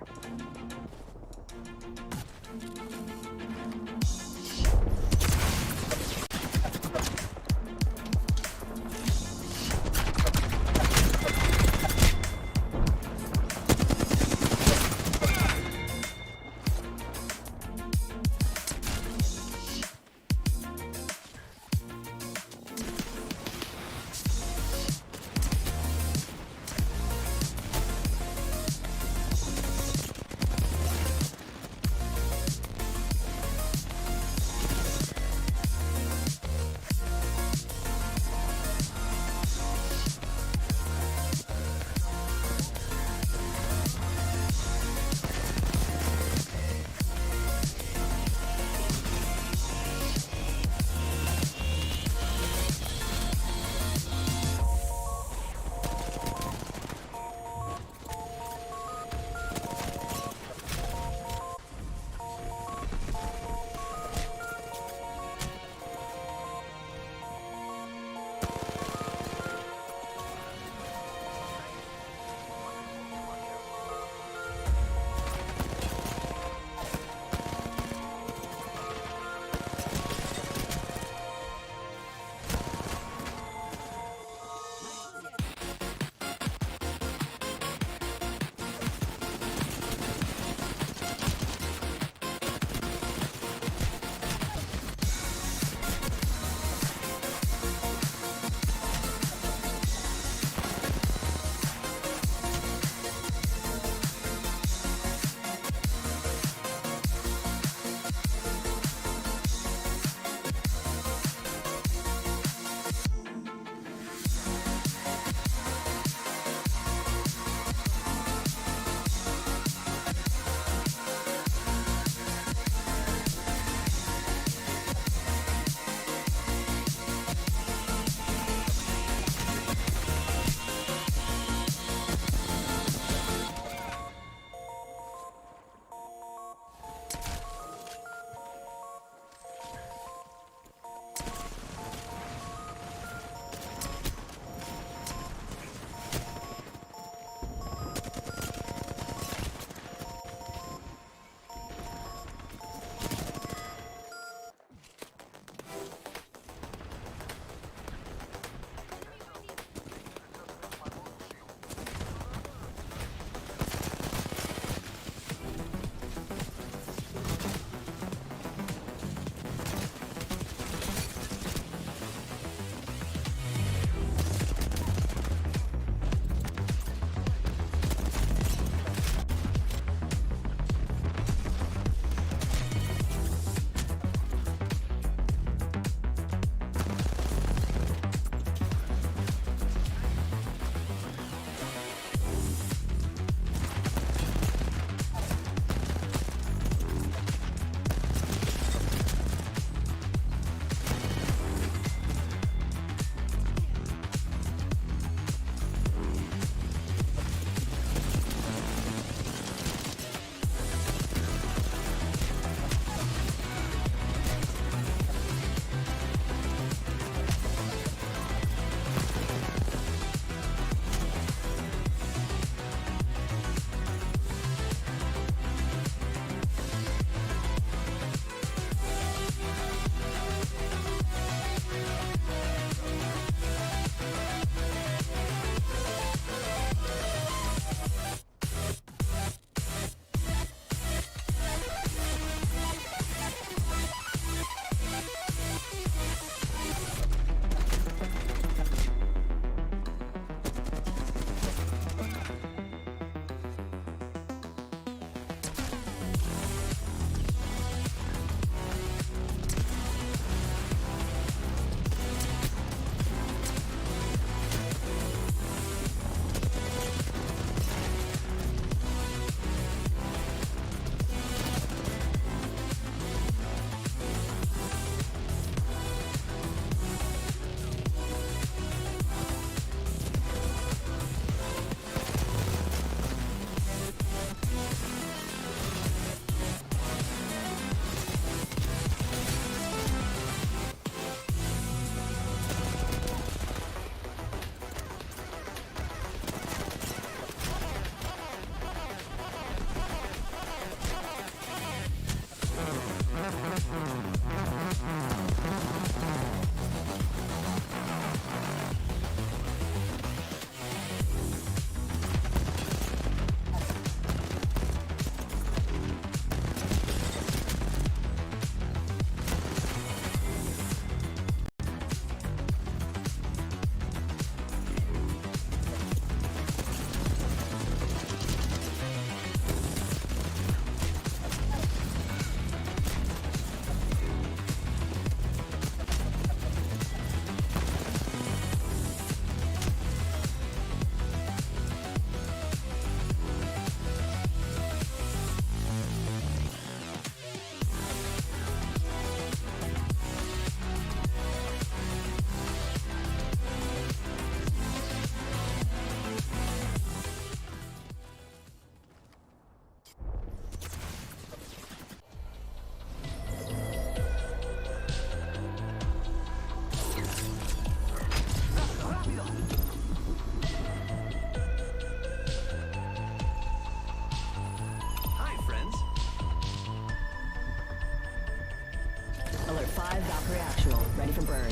5 Valkyrie actual. Ready for burn.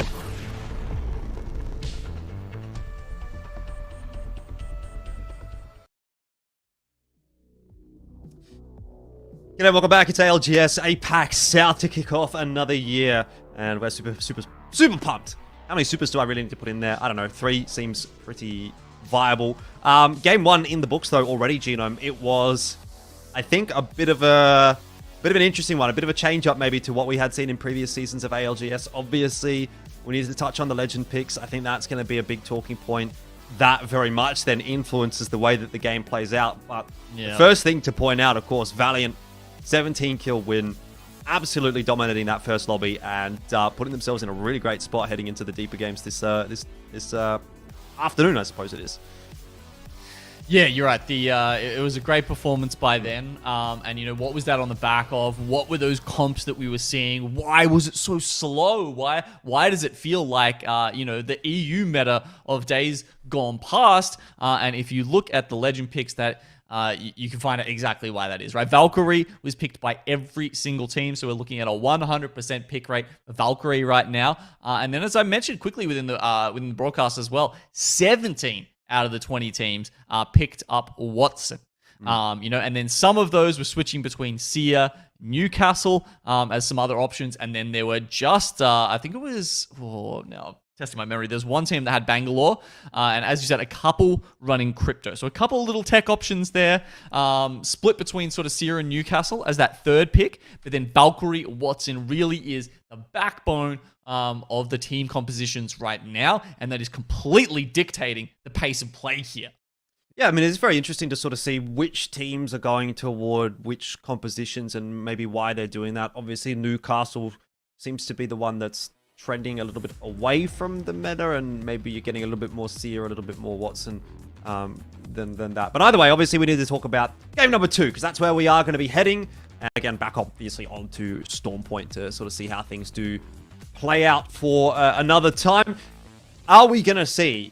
G'day, welcome back. It's ALGS APAC South to kick off another year, and we're super pumped. How many supers do I really need to put in there? I don't know. 3 seems pretty viable. Game 1 in the books though already. Genome. It was, I think, a bit of an interesting one, a bit of a change up maybe to what we had seen in previous seasons of ALGS. Obviously, we needed to touch on the legend picks. I think that's going to be a big talking point. That very much then influences the way that the game plays out. But the first thing to point out, of course, Valiant. 17 kill win, absolutely dominating that first lobby and putting themselves in a really great spot heading into the deeper games this afternoon, I suppose it is. Yeah, you're right. It was a great performance by them. And, you know, what was that on the back of? What were those comps that we were seeing? Why was it so slow? Why does it feel like, you know, the EU meta of days gone past? And if you look at the legend picks that you can find out exactly why that is, right? Valkyrie was picked by every single team, so we're looking at a 100% pick rate for Valkyrie right now. And then, as I mentioned quickly within the broadcast as well, 17 out of the 20 teams picked up Watson. You know, and then some of those were switching between Seer, Newcastle as some other options, and then there were just I think it was testing my memory. There's one team that had Bangalore, and as you said, a couple running crypto. So a couple little tech options there, split between sort of Seer and Newcastle as that third pick. But then Valkyrie Watson really is the backbone of the team compositions right now, and that is completely dictating the pace of play here. Yeah, I mean, it's very interesting to sort of see which teams are going toward which compositions and maybe why they're doing that. Obviously, Newcastle seems to be the one that's trending a little bit away from the meta, and maybe you're getting a little bit more Seer, a little bit more Watson than that. But either way, obviously we need to talk about game number 2, because that's where we are going to be heading. And again, back obviously onto Storm Point to sort of see how things do play out for another time. Are we going to see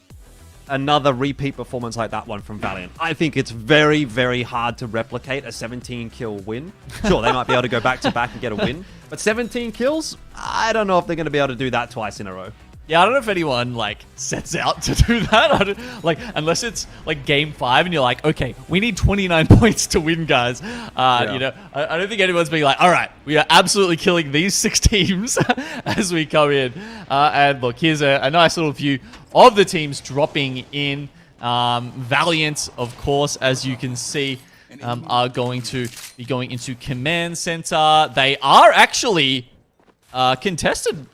another repeat performance like that one from Valiant? I think it's very, very hard to replicate a 17 kill win. Sure, they might be able to go back to back and get a win, but 17 kills, I don't know if they're going to be able to do that twice in a row. Yeah, I don't know if anyone like sets out to do that. Unless it's like game 5 and you're like, okay, we need 29 points to win, guys. You know, I don't think anyone's being like, all right, we are absolutely killing these 6 teams as we come in. And look, here's a nice little view of the teams dropping in. Valiant, of course, as you can see, are going to be going into command center. They are actually contested.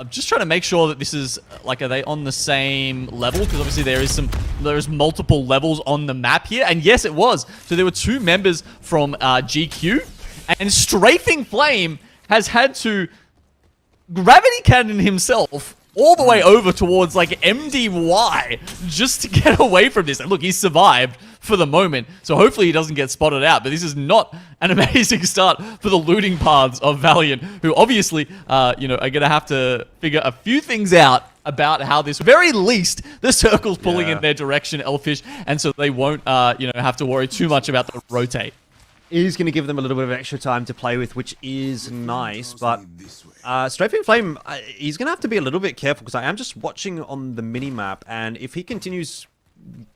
I'm just trying to make sure that this is like, are they on the same level? Because obviously there is multiple levels on the map here, and yes, it was. So there were 2 members from GQ, and Strafing Flame has had to gravity cannon himself all the way over towards like MDY just to get away from this. And look, he's survived for the moment, so hopefully he doesn't get spotted out. But this is not an amazing start for the looting paths of Valiant, who obviously, you know, are going to have to figure a few things out about how this, very least, the circle's pulling in their direction, Elfish, and so they won't, you know, have to worry too much about the rotate. Is going to give them a little bit of extra time to play with, which is nice, but Strafing Flame, he's going to have to be a little bit careful, because I am just watching on the mini-map, and if he continues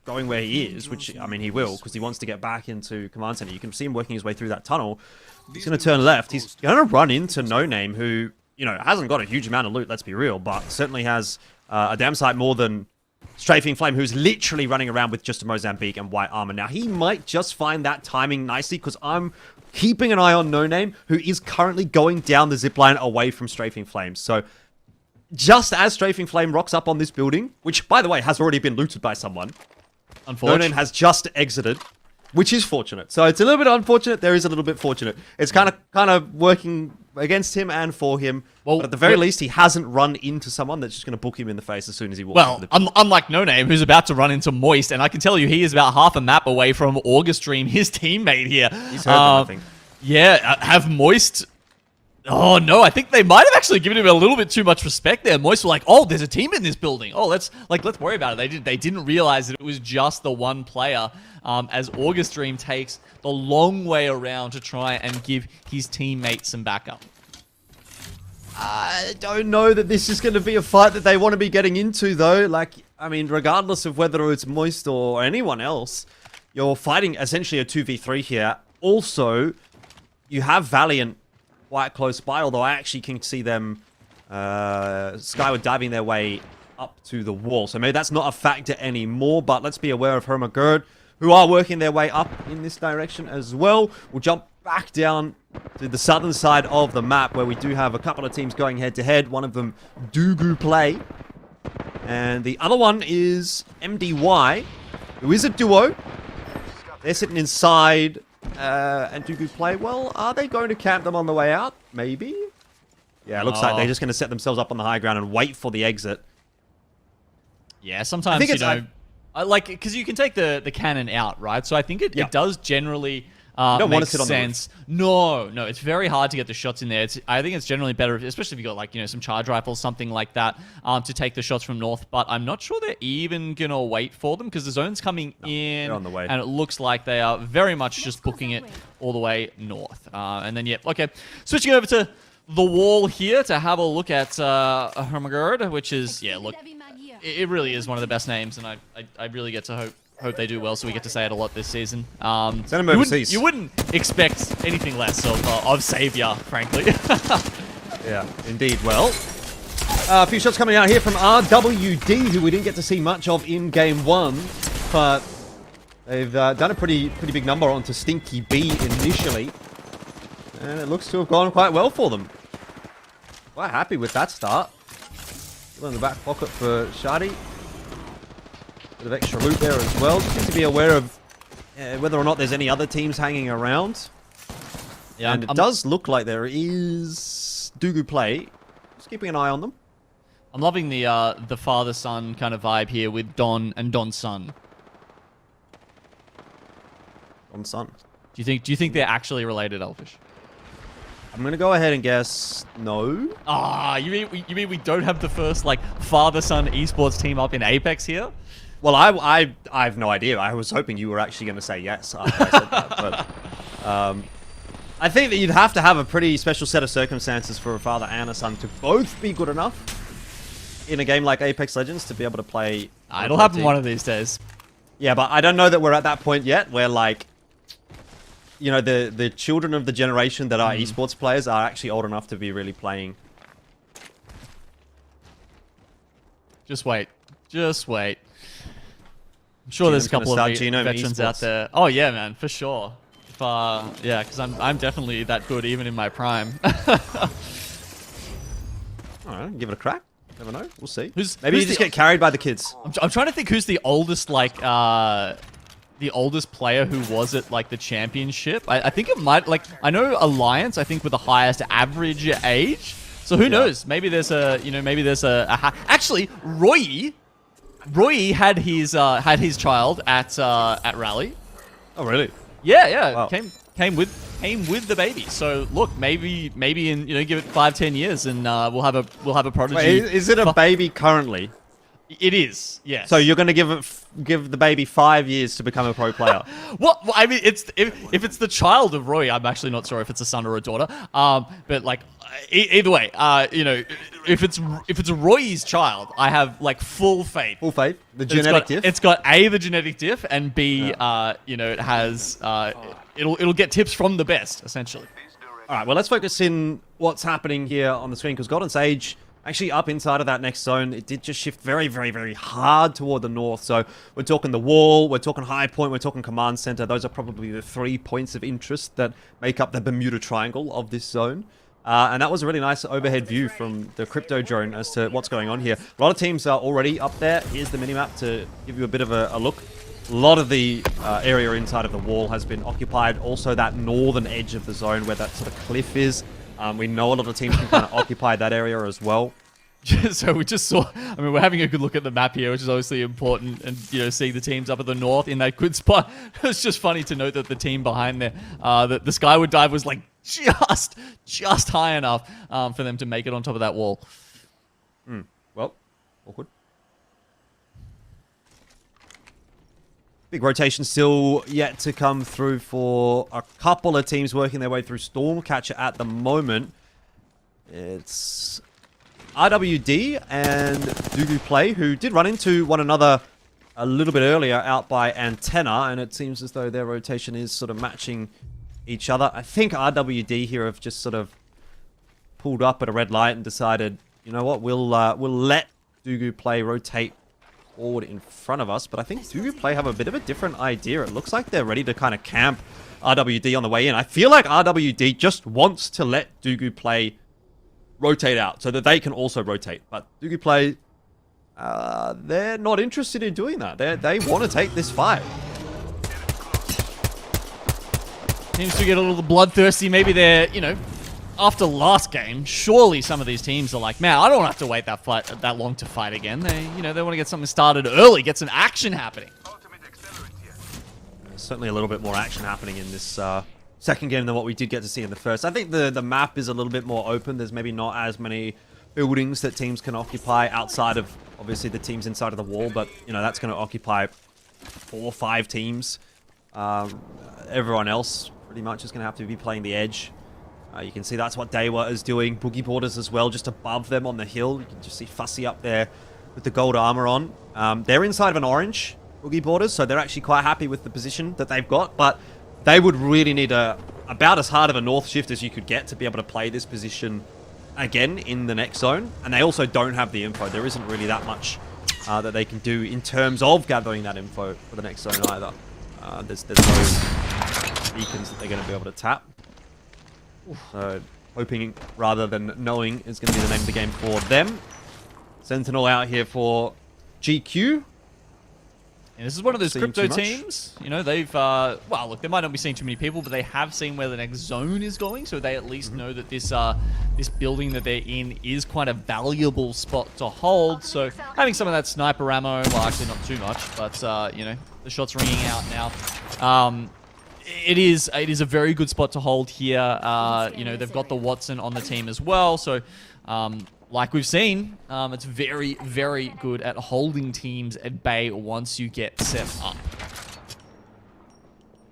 going where he is, which, I mean, he will, because he wants to get back into Command Center. You can see him working his way through that tunnel. He's going to turn left. He's going to run into No Name, who, you know, hasn't got a huge amount of loot, let's be real, but certainly has a damn sight more than Strafing Flame, who's literally running around with just a Mozambique and white armor. Now, he might just find that timing nicely, because I'm keeping an eye on No Name, who is currently going down the zipline away from Strafing Flame. So, just as Strafing Flame rocks up on this building, which, by the way, has already been looted by someone, No Name has just exited, which is fortunate. So, it's a little bit unfortunate. There is a little bit fortunate. It's kind of working against him and for him. Well, but at the very least, he hasn't run into someone that's just going to book him in the face as soon as he walks. Well, unlike No Name, who's about to run into Moist, and I can tell you he is about half a map away from Augustream, his teammate here. He's heard them, I think. Yeah, have Moist... Oh, no, I think they might have actually given him a little bit too much respect there. Moist were like, oh, there's a team in this building. Oh, let's worry about it. They didn't realize that it was just the one player, as Augustream takes the long way around to try and give his teammate some backup. I don't know that this is going to be a fight that they want to be getting into, though. Like, I mean, regardless of whether it's Moist or anyone else, you're fighting essentially a 2v3 here. Also, you have Valiant quite close by, although I actually can see them skyward diving their way up to the wall. So maybe that's not a factor anymore, but let's be aware of Hermagerd, who are working their way up in this direction as well. We'll jump back down to the southern side of the map, where we do have a couple of teams going head-to-head. One of them, Dugu Play. And the other one is MDY, who is a duo. They're sitting inside, and Dugu Play, well, are they going to camp them on the way out? Maybe? Yeah, it looks like they're just going to set themselves up on the high ground and wait for the exit. Yeah, sometimes, you know, like, because you can take the cannon out, right? So I think it does generally don't want make to sit on the sense. No, it's very hard to get the shots in there. I think it's generally better, especially if you got, like, you know, some charge rifles, something like that, to take the shots from north. But I'm not sure they're even going to wait for them, because the zone's coming in, they're on the way. And it looks like they are very much just booking it all the way north. And then, okay, switching over to the wall here to have a look at Hermagerd, which is, look, it really is one of the best names, and I really get to hope they do well, so we get to say it a lot this season. Send them overseas. You wouldn't expect anything less of Savior, frankly. Yeah, indeed. Well, a few shots coming out here from RWD, who we didn't get to see much of in Game 1, but they've done a pretty big number onto Stinky B initially, and it looks to have gone quite well for them. Quite happy with that start. Still in the back pocket for Shadi. Bit of extra loot there as well. Just need to be aware of whether or not there's any other teams hanging around. Yeah, and it does look like there is Dugu Play. Just keeping an eye on them. I'm loving the father-son kind of vibe here with Don and Don's son. Don's son. Do you think they're actually related, Elfish? I'm gonna go ahead and guess no. Ah, you mean we don't have the first, like, father-son esports team up in Apex here? Well, I have no idea. I was hoping you were actually going to say yes after I said that. But I think that you'd have to have a pretty special set of circumstances for a father and a son to both be good enough in a game like Apex Legends to be able to play. It'll happen one of these days. Yeah, but I don't know that we're at that point yet where, like, you know, the children of the generation that are esports players are actually old enough to be really playing. Just wait. I'm sure there's a couple of veterans out there. Oh yeah, man, for sure. Yeah, because I'm definitely that good even in my prime. Alright, give it a crack. Never know. We'll see. Maybe you just get carried by the kids. I'm trying to think who's the oldest, like, the oldest player who was at, like, the championship. I think it might, like, I know Alliance, I think, with the highest average age. So who knows? Maybe there's actually, Roy had his child at Rally. Oh really? Yeah. Wow. Came with the baby. So look, maybe in, you know, give it 5-10 years and we'll have a prodigy. Wait, is it a baby currently? It is. Yes. So you're going to give the baby 5 years to become a pro player? Well, I mean, if it's the child of Roy, I'm actually not sure if it's a son or a daughter. But, like, either way, you know, if it's Roy's child, I have, like, full faith. Full faith. The genetic diff. It's got A, the genetic diff, and B, you know, it has it'll get tips from the best, essentially. All right. Well, let's focus in what's happening here on the screen, because Golden Sage actually up inside of that next zone, it did just shift very, very, very hard toward the north. So we're talking the wall, we're talking high point, we're talking command center. Those are probably the 3 points of interest that make up the Bermuda Triangle of this zone. And that was a really nice overhead view from the crypto drone as to what's going on here. A lot of teams are already up there. Here's the minimap to give you a bit of a look. A lot of the area inside of the wall has been occupied. Also that northern edge of the zone where that sort of cliff is. We know a lot of teams can kind of occupy that area as well. So we just saw, I mean, we're having a good look at the map here, which is obviously important, and, you know, seeing the teams up at the north in that good spot. It's just funny to note that the team behind there, the skyward dive was, like, just high enough for them to make it on top of that wall. Well, awkward. Big rotation still yet to come through for a couple of teams working their way through Stormcatcher at the moment. It's RWD and Dugu Play, who did run into one another a little bit earlier out by Antenna, and it seems as though their rotation is sort of matching each other. I think RWD here have just sort of pulled up at a red light and decided, you know what, we'll let Dugu Play rotate forward in front of us, but I think Dugu Play have a bit of a different idea. It looks like they're ready to kind of camp RWD on the way in. I feel like RWD just wants to let Dugu Play rotate out so that they can also rotate, but Dugu Play, they're not interested in doing that. They want to take this fight. Seems to get a little bloodthirsty. Maybe they're, you know, after last game, surely some of these teams are like, man, I don't have to wait that long to fight again. They, you know, they want to get something started early, get some action happening. There's certainly a little bit more action happening in this second game than what we did get to see in the first. I think the map is a little bit more open. There's maybe not as many buildings that teams can occupy outside of, obviously, the teams inside of the wall, but, you know, that's going to occupy 4 or 5 teams. Everyone else pretty much is going to have to be playing the edge. You can see that's what Dewa is doing. Boogie Borders as well, just above them on the hill. You can just see Fussy up there with the gold armor on. They're inside of an orange Boogie Borders, so they're actually quite happy with the position that they've got, but they would really need about as hard of a north shift as you could get to be able to play this position again in the next zone. And they also don't have the info. There isn't really that much that they can do in terms of gathering that info for the next zone either. There's no beacons that they're going to be able to tap. So hoping rather than knowing is going to be the name of the game for them. Sentinel out here for GQ. And this is one of those Seeing crypto too much. teams. You know, they've, well, look, they might not be seeing too many people, but they have seen where the next zone is going, so they at least know that this this building that they're in is quite a valuable spot to hold. So having some of that sniper ammo, well, actually not too much, but, you know, the shot's ringing out now. It is a very good spot to hold here. You know, they've got the Watson on the team as well, so like we've seen, it's very, very good at holding teams at bay once you get set up.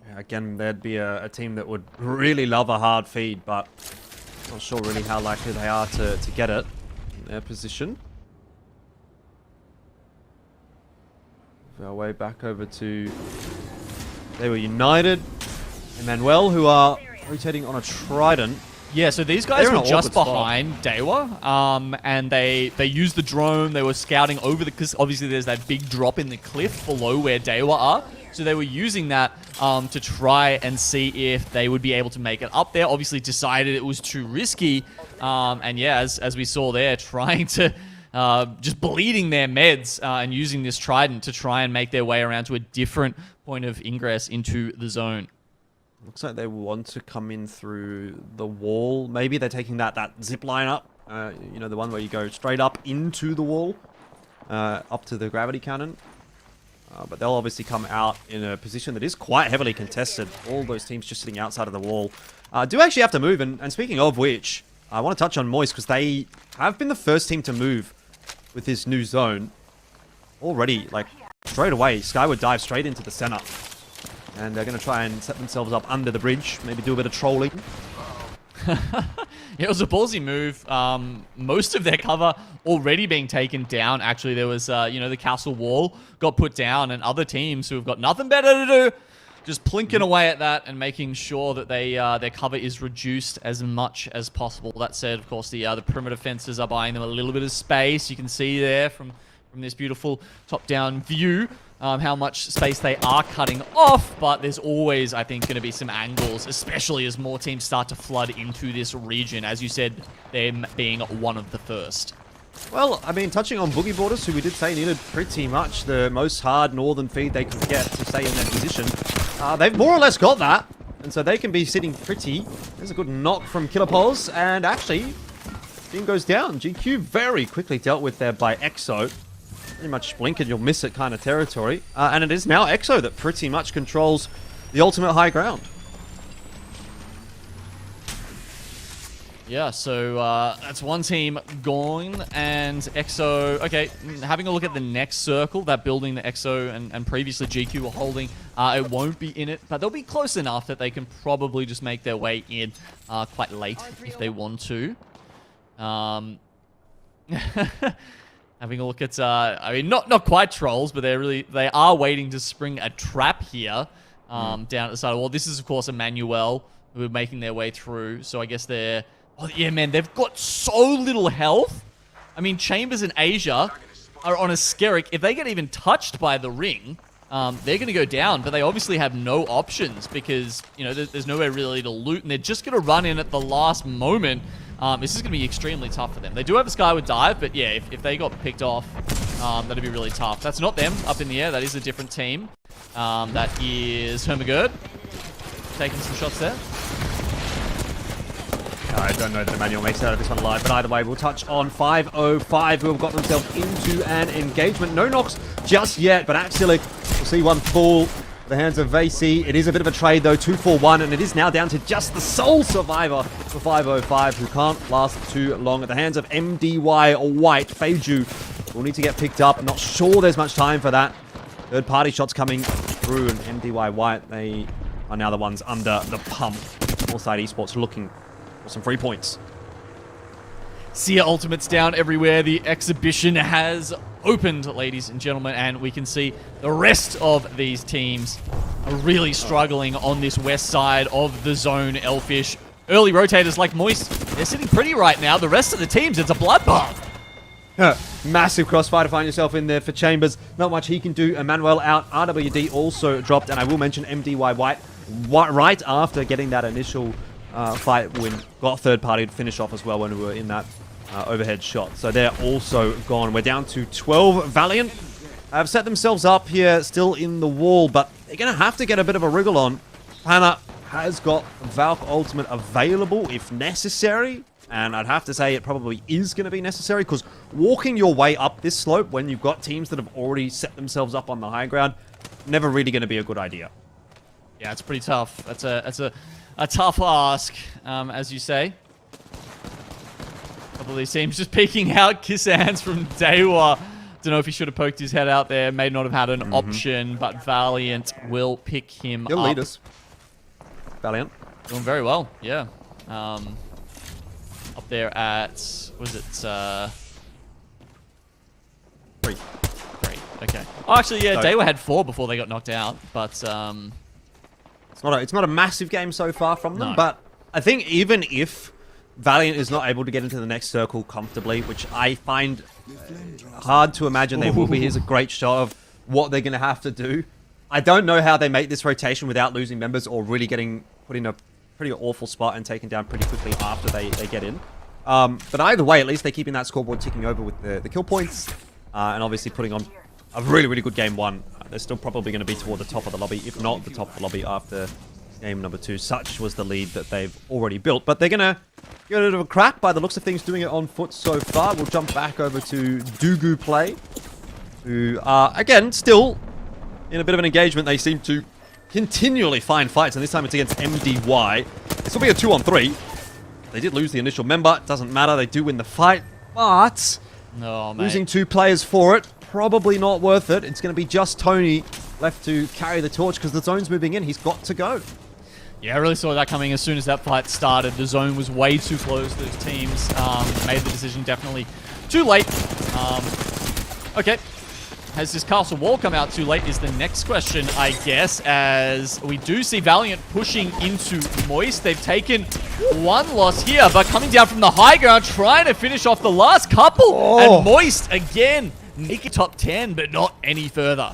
Yeah, again, there'd be a team that would really love a hard feed, but not sure really how likely they are to get it in their position. Our way back over to... They were United. Emmanuel, who are rotating on a Trident. Yeah, so these guys They're in were an just awkward spot. behind Dewa, and they used the drone. They were scouting over because obviously there's that big drop in the cliff below where Dewa are. So they were using that to try and see if they would be able to make it up there. Obviously decided it was too risky, and yeah, as we saw there, trying to just bleeding their meds and using this Trident to try and make their way around to a different point of ingress into the zone. Looks like they want to come in through the wall. Maybe they're taking that zip line up. You know, the one where you go straight up into the wall, up to the gravity cannon. But they'll obviously come out in a position that is quite heavily contested. All those teams just sitting outside of the wall do actually have to move. And speaking of which, I want to touch on Moist because they have been the first team to move with this new zone. Already, like, straight away, Skyward dive straight into the center. And they're going to try and set themselves up under the bridge. Maybe do a bit of trolling. Yeah, it was a ballsy move. Most of their cover already being taken down. Actually, there was, you know, the castle wall got put down, and other teams who have got nothing better to do, just plinking away at that and making sure that they their cover is reduced as much as possible. That said, of course, the perimeter fences are buying them a little bit of space. You can see there from this beautiful top-down view how much space they are cutting off, but there's always, I think, going to be some angles, especially as more teams start to flood into this region. As you said, them being one of the first. Well, I mean, touching on Boogie Borders, who we did say needed pretty much the most hard northern feed they could get to stay in their position. They've more or less got that, and so they can be sitting pretty. There's a good knock from Killerpulse, and actually, team goes down. GQ very quickly dealt with there by Exo. Pretty much blink and you'll miss it kind of territory. And it is now Exo that pretty much controls the ultimate high ground. Yeah, so that's one team gone, and Exo, okay, having a look at the next circle, that building that Exo and previously GQ were holding, it won't be in it, but they'll be close enough that they can probably just make their way in quite late if they want to. Having a look at, I mean, not quite trolls, but they are waiting to spring a trap here down at the side of the wall. This is, of course, Emmanuel, who are making their way through. So I guess they're... Oh, yeah, man, they've got so little health. I mean, Chambers and Asia are on a Skerrick. If they get even touched by the ring, they're going to go down. But they obviously have no options because, you know, there's nowhere really to loot. And they're just going to run in at the last moment. This is going to be extremely tough for them. They do have a Skyward Dive, but yeah, if they got picked off, that'd be really tough. That's not them up in the air. That is a different team. That is Hermagerd taking some shots there. I don't know that Emmanuel makes it out of this one alive, but either way, we'll touch on 505, who have got themselves into an engagement. No knocks just yet, but Axilic will see one fall. The hands of Vasey. It is a bit of a trade though, 2-4-1, and it is now down to just the sole survivor for 505, who can't last too long. At the hands of MDY White, Feiju will need to get picked up. I'm not sure there's much time for that. Third party shots coming through, and MDY White, they are now the ones under the pump. Northside Esports looking for some free points. Seer ultimates down everywhere. The exhibition has opened, ladies and gentlemen, and we can see the rest of these teams are really struggling on this west side of the zone. Elfish, early rotators like Moist, they're sitting pretty right now. The rest of the teams, it's a bloodbath. Massive crossfire to find yourself in there for Chambers. Not much he can do. Emmanuel out. RWD also dropped, and I will mention MDY White right after getting that initial fight win. Got third party to finish off as well when we were in that overhead shot. So they're also gone. We're down to 12. Valiant have set themselves up here, still in the wall, but they're going to have to get a bit of a wriggle on. Hannah has got Valk Ultimate available if necessary, and I'd have to say it probably is going to be necessary, because walking your way up this slope when you've got teams that have already set themselves up on the high ground, never really going to be a good idea. Yeah, it's pretty tough. That's a tough ask, as you say. A couple of these teams just peeking out. Kissans from Dewa. Don't know if he should have poked his head out there. May not have had an option, but Valiant will pick him He'll up. lead us. Valiant. Doing very well, yeah. Up there at, was it, 3. 3, okay. Oh, actually, yeah, Dewa had 4 before they got knocked out, but, It's not a massive game so far from them, No. but I think even if Valiant is not able to get into the next circle comfortably, which I find hard to imagine they will be. Here's a great shot of what they're going to have to do. I don't know how they make this rotation without losing members or really getting put in a pretty awful spot and taken down pretty quickly after they get in. But either way, at least they're keeping that scoreboard ticking over with the kill points and obviously putting on a really, really good game 1. They're still probably going to be toward the top of the lobby, if not the top of the lobby after game number 2. Such was the lead that they've already built. But they're going to get a bit of a crack by the looks of things, doing it on foot so far. We'll jump back over to Dugu Play, who are, again, still in a bit of an engagement. They seem to continually find fights, and this time it's against MDY. This will be a 2-on-3. They did lose the initial member. It doesn't matter. They do win the fight, but oh, mate. losing 2 players for it, probably not worth it. It's going to be just Tony left to carry the torch because the zone's moving in. He's got to go. Yeah, I really saw that coming as soon as that fight started. The zone was way too close. Those teams made the decision definitely too late. Okay. Has this castle wall come out too late is the next question, I guess, as we do see Valiant pushing into Moist. They've taken 1 loss here, but coming down from the high ground, trying to finish off the last couple. And Moist, again, make it top 10, but not any further.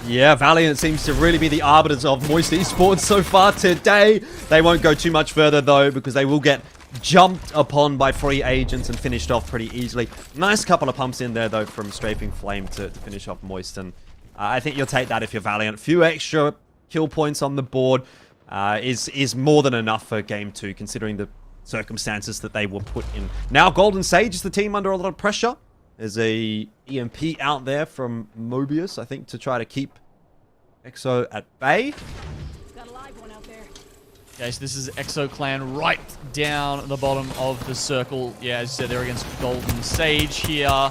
Yeah, Valiant seems to really be the arbiters of Moist Esports so far today. They won't go too much further, though, because they will get jumped upon by free agents and finished off pretty easily. Nice couple of pumps in there, though, from Strafing Flame to finish off Moist. And I think you'll take that if you're Valiant. A few extra kill points on the board is more than enough for Game 2, considering the circumstances that they were put in. Now, Golden Sage is the team under a lot of pressure. There's a EMP out there from Mobius, I think, to try to keep EXO at bay. Got a live one out there. Okay, so this is Exo Clan right down the bottom of the circle. Yeah, as you said, they're against Golden Sage here.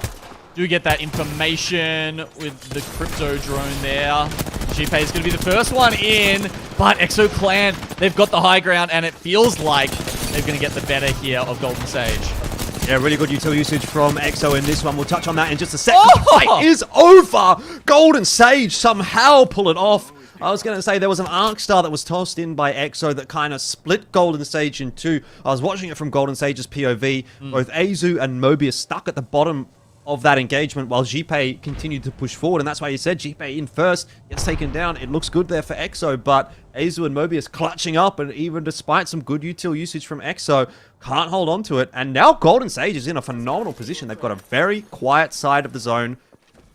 Do get that information with the crypto drone there. G-Pay is going to be the first one in, but Exo Clan, they've got the high ground, and it feels like they're going to get the better here of Golden Sage. Yeah, really good util usage from EXO in this one. We'll touch on that in just a second. Oh! The fight is over. Golden Sage somehow pull it off. I was going to say there was an Arc Star that was tossed in by EXO that kind of split Golden Sage in two. I was watching it from Golden Sage's POV. Both Azu and Mobius stuck at the bottom of that engagement while Jipe continued to push forward, and that's why you said Jipe in first, gets taken down. It looks good there for EXO, but Azu and Mobius clutching up, and even despite some good util usage from EXO, can't hold on to it. And now Golden Sage is in a phenomenal position. They've got a very quiet side of the zone,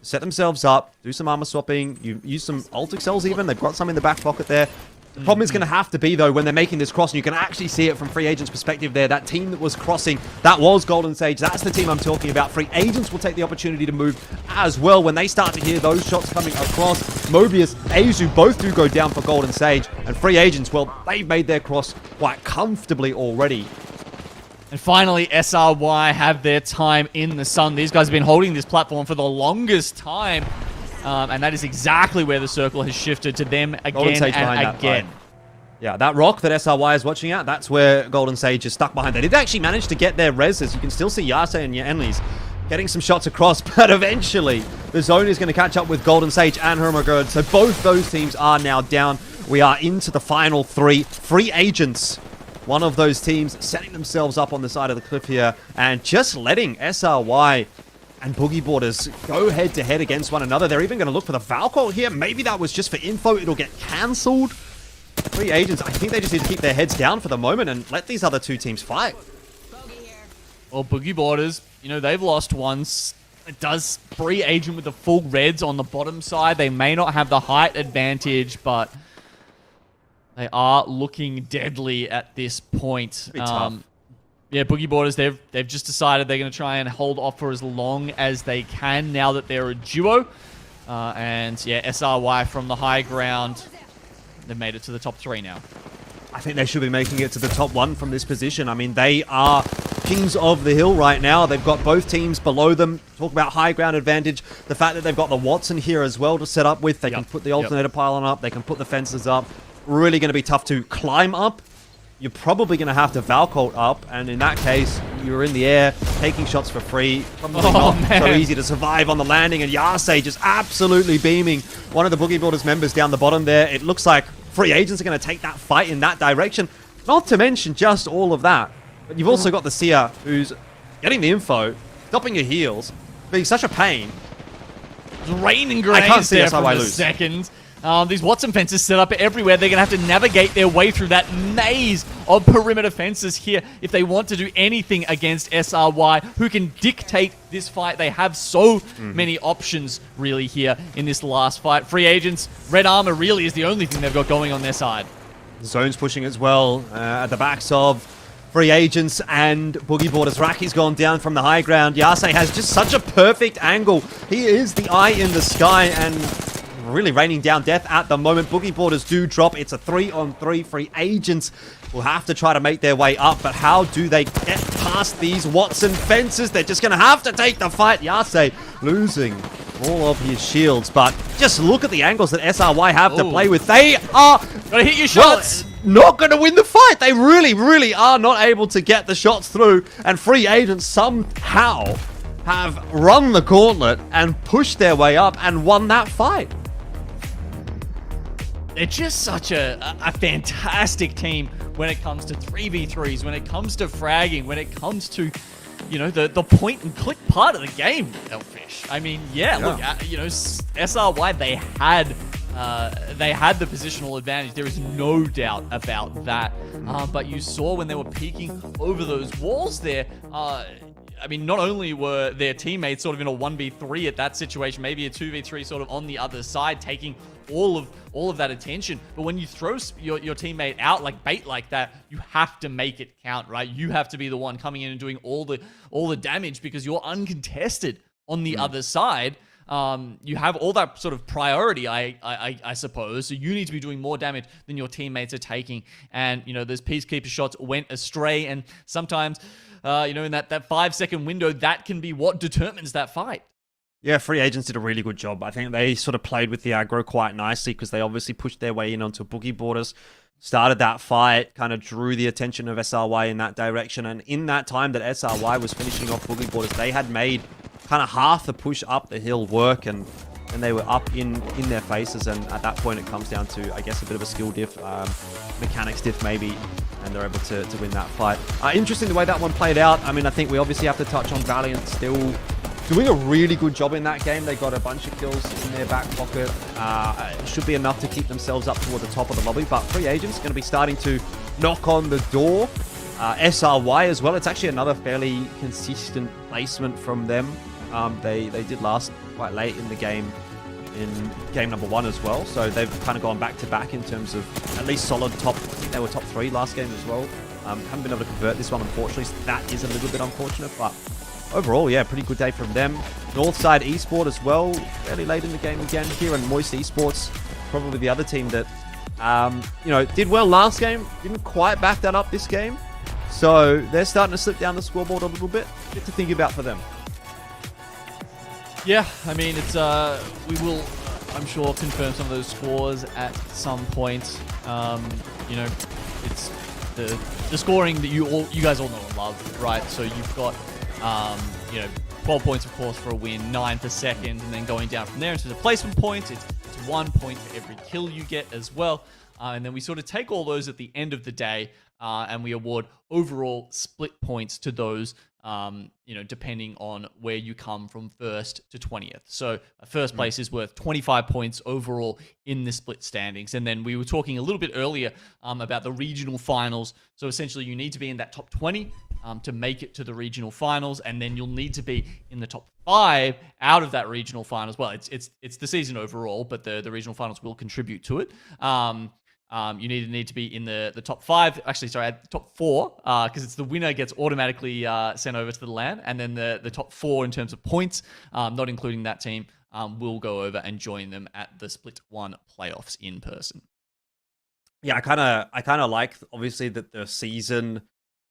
set themselves up, do some armor swapping, you use some ult excels even. They've got some in the back pocket there. The problem is going to have to be, though, when they're making this cross, and you can actually see it from Free Agent's perspective there. That team that was crossing, that was Golden Sage. That's the team I'm talking about. Free Agents will take the opportunity to move as well when they start to hear those shots coming across. Mobius, Azu both do go down for Golden Sage, and Free Agents, well, they've made their cross quite comfortably already. And finally, SRY have their time in the sun. These guys have been holding this platform for the longest time. And that is exactly where the circle has shifted to them again and again. Yeah, that rock that SRY is watching at, that's where Golden Sage is stuck behind. They did actually manage to get their reses. You can still see Yase and Yenlis getting some shots across, but eventually the zone is going to catch up with Golden Sage and Hermagerd. So both those teams are now down. We are into the final three. Free Agents, one of those teams, setting themselves up on the side of the cliff here and just letting SRY and Boogie Boarders go head-to-head against one another. They're even going to look for the Valkyrie here. Maybe that was just for info. It'll get cancelled. Free Agents, I think they just need to keep their heads down for the moment and let these other two teams fight. Well, Boogie Boarders, you know, they've lost once. It does Free Agent with the full reds on the bottom side. They may not have the height advantage, but they are looking deadly at this point. Yeah, Boogie Boarders, they've just decided they're going to try and hold off for as long as they can now that they're a duo. And yeah, SRY from the high ground, they've made it to the top three now. I think they should be making it to the top one from this position. I mean, they are kings of the hill right now. They've got both teams below them. Talk about high ground advantage. The fact that they've got the Watson here as well to set up with. They can put the alternator pylon up. They can put the fences up. Really going to be tough to climb up. You're probably going to have to Valcult up, and in that case, you're in the air, taking shots for free. Probably not so easy to survive on the landing, and Yase just absolutely beaming one of the Boogie Boarders members down the bottom there. It looks like Free Agents are going to take that fight in that direction. Not to mention just all of that, but you've also got the Seer, who's getting the info, stopping your heals, being such a pain. It's raining grenades there for a second. These Watson fences set up everywhere. They're going to have to navigate their way through that maze of perimeter fences here if they want to do anything against SRY, who can dictate this fight. They have so many options, really, here in this last fight. Free Agents, red armor really is the only thing they've got going on their side. Zone's pushing as well at the backs of Free Agents and Boogie Boarders. Raki's gone down from the high ground. Yase has just such a perfect angle. He is the eye in the sky and really raining down death at the moment. Boogie Boarders do drop. It's a 3-on-3. Free Agents will have to try to make their way up, but how do they get past these Watson fences? They're just going to have to take the fight. Yase losing all of his shields, but just look at the angles that SRY have to play with. They are gotta hit your shots. Not going to win the fight. They really, really are not able to get the shots through, and Free Agents somehow have run the gauntlet and pushed their way up and won that fight. They're just such a fantastic team when it comes to 3v3s, when it comes to fragging, when it comes to, you know, the point and click part of the game, Elfish. I mean, look, you know, SRY, they had the positional advantage. There is no doubt about that. But you saw when they were peeking over those walls there, I mean, not only were their teammates sort of in a 1v3 at that situation, maybe a 2v3 sort of on the other side, taking all of that attention. But when you throw your teammate out like bait like that, you have to make it count, right? You have to be the one coming in and doing all the damage because you're uncontested on the other side. You have all that sort of priority, I suppose. So you need to be doing more damage than your teammates are taking. And, you know, those Peacekeeper shots went astray. And sometimes, you know, in that 5-second window, that can be what determines that fight. Yeah, free agents did a really good job. I think they sort of played with the aggro quite nicely because they obviously pushed their way in onto Boogie Borders, started that fight, kind of drew the attention of SRY in that direction. And in that time that SRY was finishing off Boogie Borders, they had made kind of half the push up the hill work, and they were up in their faces. And at that point, it comes down to, I guess, a bit of a skill diff, mechanics diff maybe, and they're able to win that fight. Interesting the way that one played out. I mean, I think we obviously have to touch on Valiant still doing a really good job in that game. They got a bunch of kills in their back pocket. It should be enough to keep themselves up toward the top of the lobby, but free agents going to be starting to knock on the door. SRY as well. It's actually another fairly consistent placement from them. They did last quite late in the game, in game number 1 as well. So they've kind of gone back to back in terms of at least solid top. I think they were top 3 last game as well. Haven't been able to convert this one, unfortunately. So that is a little bit unfortunate, but overall, yeah, pretty good day from them. Northside Esport as well, fairly late in the game again here, and Moist Esports, probably the other team that, did well last game, didn't quite back that up this game. So they're starting to slip down the scoreboard a little bit. Bit to think about for them. Yeah, I mean, it's we will, I'm sure, confirm some of those scores at some point. It's the scoring that you guys all know and love, right? So you've got 12 points, of course, for a win, 9 for second, and then going down from there into the placement points, it's 1 point for every kill you get as well. And then we sort of take all those at the end of the day, and we award overall split points to those, depending on where you come from 1st to 20th. So first place is worth 25 points overall in the split standings. And then we were talking a little bit earlier about the regional finals. So essentially you need to be in that top 20 to make it to the regional finals, and then you'll need to be in the top 5 out of that regional finals. Well, it's the season overall, but the regional finals will contribute to it. You need to be in the top 5. Actually, sorry, top 4, because it's the winner gets automatically sent over to the LAN, and then the top 4 in terms of points, not including that team, will go over and join them at the Split 1 playoffs in person. Yeah, I kind of like, obviously, that the season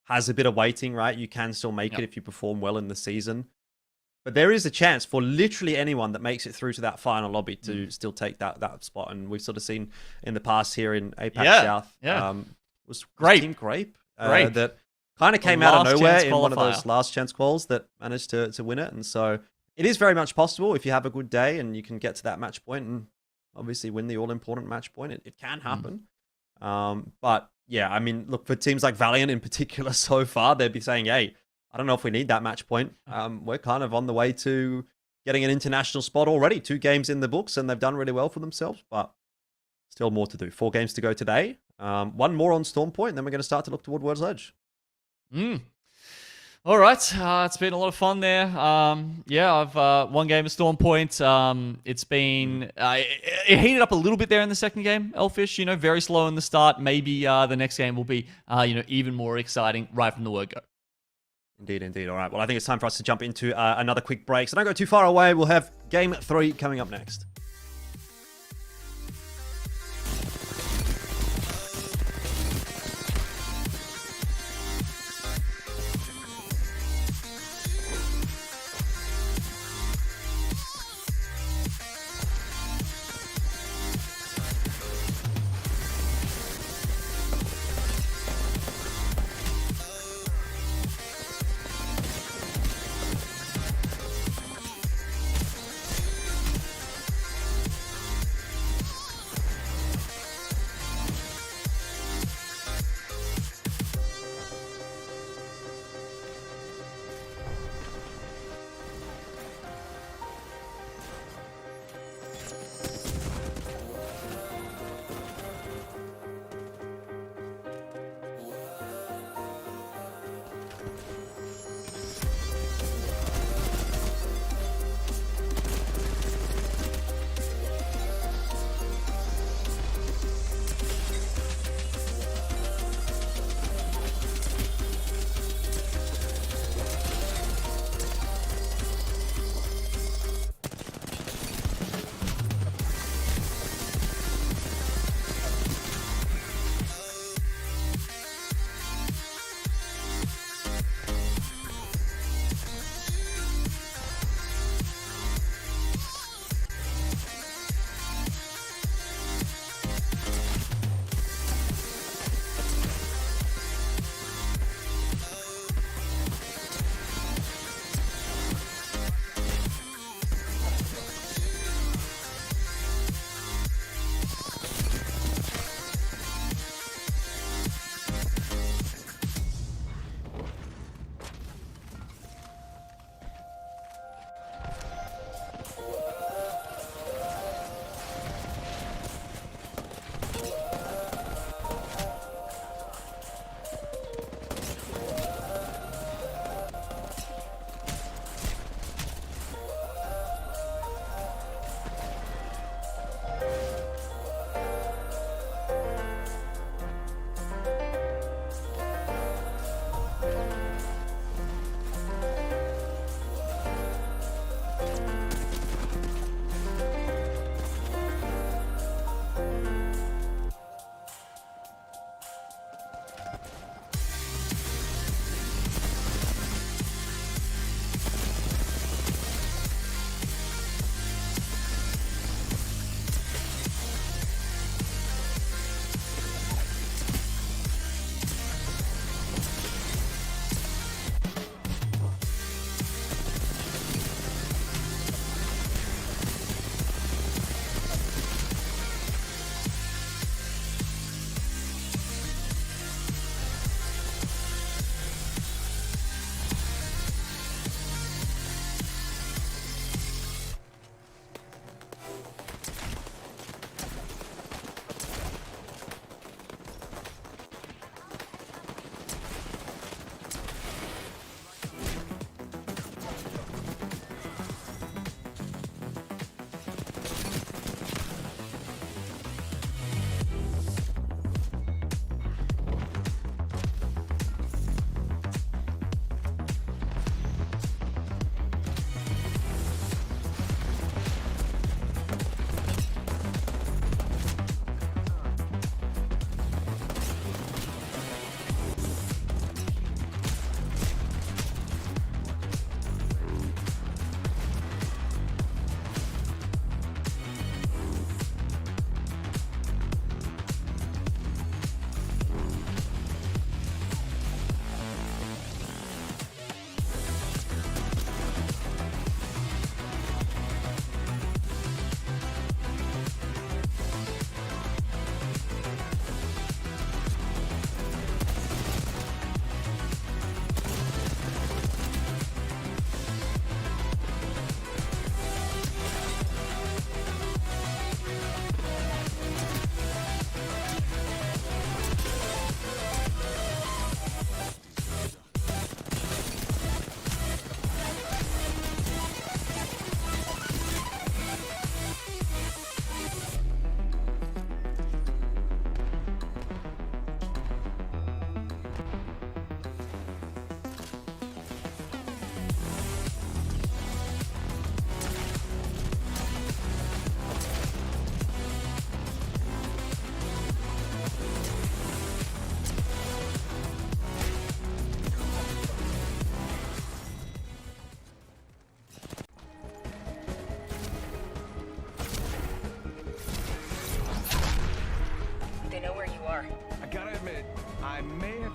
has a bit of weighting, right? You can still make it if you perform well in the season. But there is a chance for literally anyone that makes it through to that final lobby to still take that spot. And we've sort of seen in the past here in APAC South, was Team Grape that kind of came out of nowhere in one of those last chance quals that managed to win it. And so it is very much possible if you have a good day and you can get to that match point and obviously win the all-important match point. It can happen. But yeah, I mean, look, for teams like Valiant in particular so far, they'd be saying, hey, I don't know if we need that match point. We're kind of on the way to getting an international spot already. 2 games in the books, and they've done really well for themselves, but still more to do. 4 games to go today. 1 more on Storm Point, and then we're going to start to look toward World's Edge. All right. It's been a lot of fun there. I've 1 game of Storm Point. It's been... it heated up a little bit there in the second game, Elfish. Very slow in the start. Maybe the next game will be, even more exciting right from the word go. Indeed. All right. Well, I think it's time for us to jump into another quick break. So don't go too far away. We'll have Game 3 coming up next.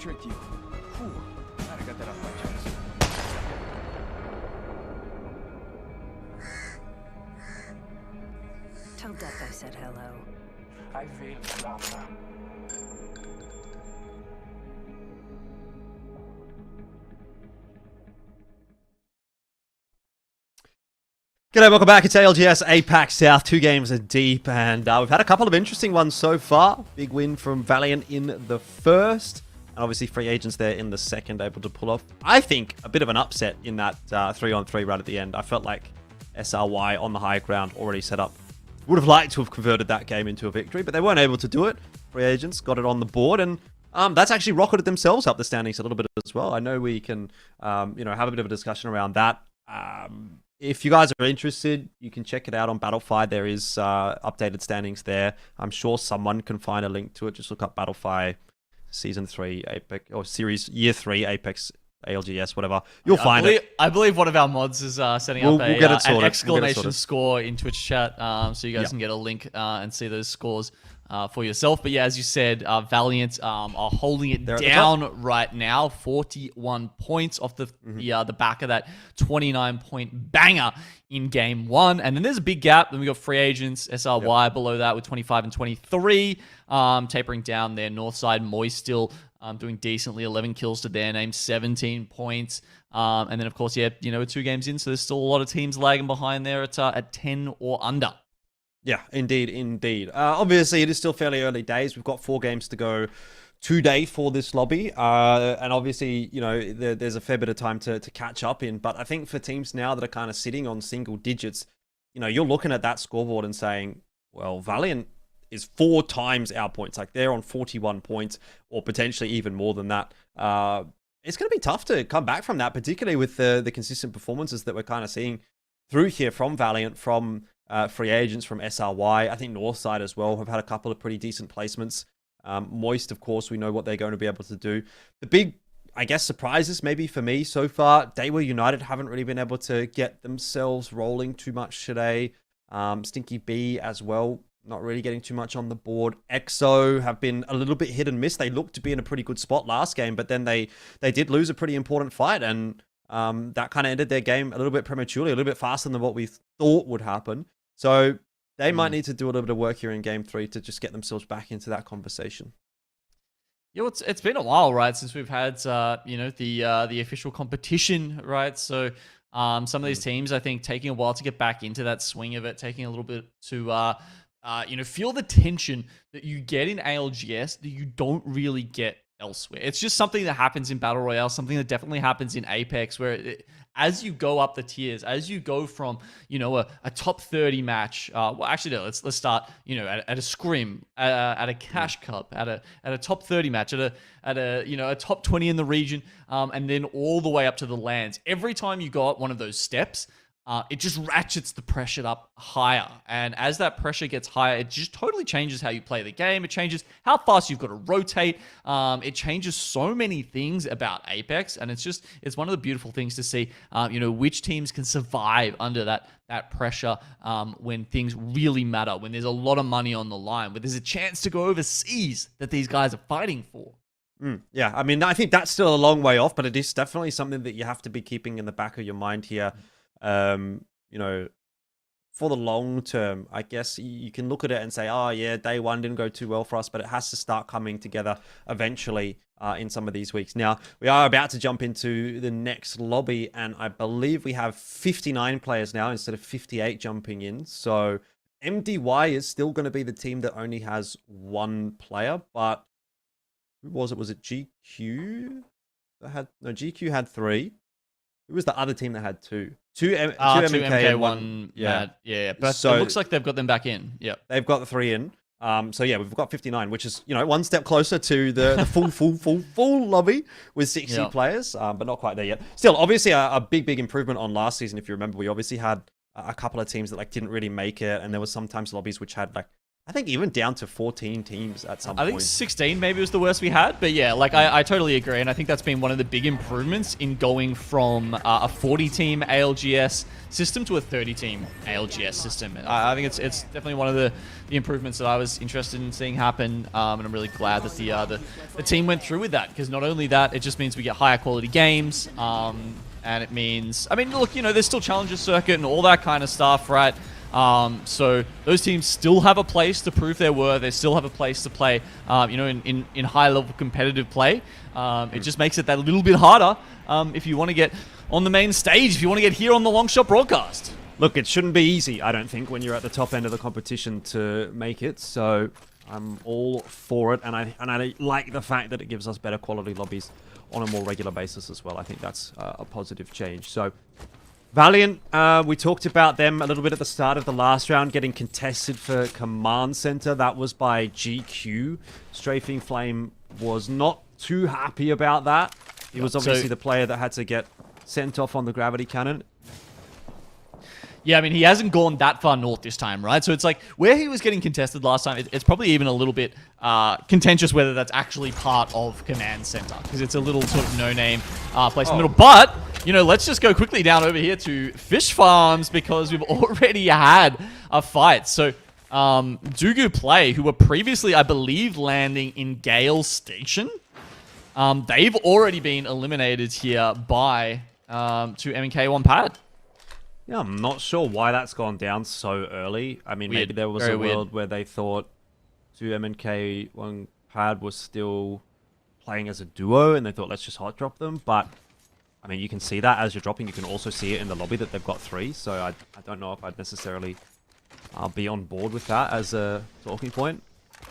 tricked you. Whew. Glad I got that off my chest. Tell Death I said hello. I will, Lama. G'day, welcome back. It's ALGS APAC South, 2 games are deep, and we've had a couple of interesting ones so far. Big win from Valiant in the first, and obviously free agents there in the second, able to pull off, I think, a bit of an upset in that 3-on-3 right at the end. I felt like SRY on the high ground already set up. Would have liked to have converted that game into a victory, but they weren't able to do it. Free agents got it on the board, and that's actually rocketed themselves up the standings a little bit as well. I know we can, have a bit of a discussion around that. If you guys are interested, you can check it out on Battlefy. There is updated standings there. I'm sure someone can find a link to it. Just look up Battlefy Season 3 APEC, or Series Year 3 Apex ALGS, whatever. You'll find it. I believe one of our mods is setting up an exclamation score in Twitch chat, so you guys can get a link and see those scores for yourself. But yeah, as you said, Valiant are holding it down right now. 41 points off the back of that 29-point banger in game 1. And then there's a big gap. Then we got free agents, SRY below that with 25 and 23, tapering down there. Northside, Moist still doing decently, 11 kills to their name, 17 points. And then, of course, we're 2 games in, so there's still a lot of teams lagging behind there at 10 or under. Yeah, indeed. Obviously, it is still fairly early days. We've got 4 games to go today for this lobby. And obviously, there's a fair bit of time to catch up in. But I think for teams now that are kind of sitting on single digits, you're looking at that scoreboard and saying, well, Valiant is 4 times our points. Like, they're on 41 points, or potentially even more than that. It's going to be tough to come back from that, particularly with the consistent performances that we're kind of seeing through here from Valiant, from free agents, from SRY. I think Northside as well have had a couple of pretty decent placements. Moist, of course, we know what they're going to be able to do. The big, I guess, surprises maybe for me so far, Daywell United haven't really been able to get themselves rolling too much today. Stinky B as well, not really getting too much on the board. EXO have been a little bit hit and miss. They looked to be in a pretty good spot last game, but then they did lose a pretty important fight, and that kind of ended their game a little bit prematurely, a little bit faster than what we thought would happen. So they might need to do a little bit of work here in game 3 to just get themselves back into that conversation. Yeah, it's been a while, right, since we've had the official competition, right? So some of these teams, I think, taking a while to get back into that swing of it, taking a little bit to feel the tension that you get in ALGS that you don't really get elsewhere. It's just something that happens in Battle Royale, something that definitely happens in Apex, where as you go up the tiers, as you go from, a top 30 match, let's start, at a scrim, at a cash cup, at a top 30 match, at a top 20 in the region, and then all the way up to the lands. Every time you go up one of those steps, it just ratchets the pressure up higher. And as that pressure gets higher, it just totally changes how you play the game. It changes how fast you've got to rotate. It changes so many things about Apex. And it's one of the beautiful things to see, which teams can survive under that pressure when things really matter, when there's a lot of money on the line, when there's a chance to go overseas that these guys are fighting for. Yeah, I mean, I think that's still a long way off, but it is definitely something that you have to be keeping in the back of your mind here. For the long term, I guess you can look at it and say, oh yeah, day 1 didn't go too well for us, but it has to start coming together eventually in some of these weeks. Now, we are about to jump into the next lobby, and I believe we have 59 players now instead of 58 jumping in. So MDY is still going to be the team that only has 1 player, but who was it? Was it GQ? GQ had 3. Who was the other team that had 2? Two MK, 1. Yeah. But so it looks like they've got them back in. Yeah. They've got the 3 in. So yeah, we've got 59, which is, one step closer to the full lobby with 60 players, but not quite there yet. Still, obviously a big improvement on last season. If you remember, we obviously had a couple of teams that didn't really make it, and there was sometimes lobbies which had I think even down to 14 teams at some point. I think 16 maybe was the worst we had, but yeah, like I totally agree, and I think that's been one of the big improvements in going from a 40-team ALGS system to a 30-team ALGS system. I think it's definitely one of the improvements that I was interested in seeing happen, and I'm really glad that the team went through with that, because not only that, it just means we get higher quality games, and it means, I mean, look, you know, there's still Challenger Circuit and all that kind of stuff, right? So those teams still have a place to prove their worth. They still have a place to play, you know, in high-level competitive play. It just makes it that little bit harder if you want to get on the main stage, if you want to get here on the Long Shot broadcast. Look, it shouldn't be easy, I don't think, when you're at the top end of the competition to make it. So I'm all for it, and I like the fact that it gives us better quality lobbies on a more regular basis as well. I think that's a positive change. So Valiant, we talked about them a little bit at the start of the last round, getting contested for Command Center. That was by GQ. Strafing Flame was not too happy about that. He was obviously the player that had to get sent off on the gravity cannon. Yeah, I mean, he hasn't gone that far north this time, right? So it's like, where he was getting contested last time, it's probably even a little bit contentious whether that's actually part of Command Center, because it's a little sort of no-name place in the middle. But, you know, let's just go quickly down over here to Fish Farms, because we've already had a fight. So, Dugu Play, who were previously, I believe, landing in Gale Station, they've already been eliminated here by 2MK1 Pad. Yeah, I'm not sure why that's gone down so early. I mean, maybe there was a world where they thought 2MK1 Pad was still playing as a duo, and they thought, let's just hot drop them. But, I mean, you can see that as you're dropping. You can also see it in the lobby that they've got 3. So I don't know if I'd necessarily be on board with that as a talking point.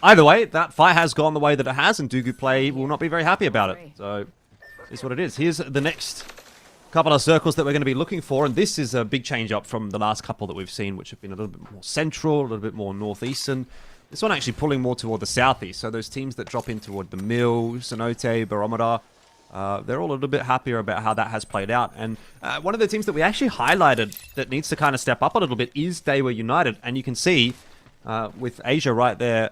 Either way, that fight has gone the way that it has, and Dugu Play will not be very happy about it. So, it's what it is. Here's the next couple of circles that we're going to be looking for, and this is a big change up from the last couple that we've seen, which have been a little bit more central, a little bit more northeastern. This one actually pulling more toward the southeast, so those teams that drop in toward the Mill, Cenote, Barometer, they're all a little bit happier about how that has played out. And one of the teams that we actually highlighted that needs to kind of step up a little bit is Daewoo United, and you can see with Asia right there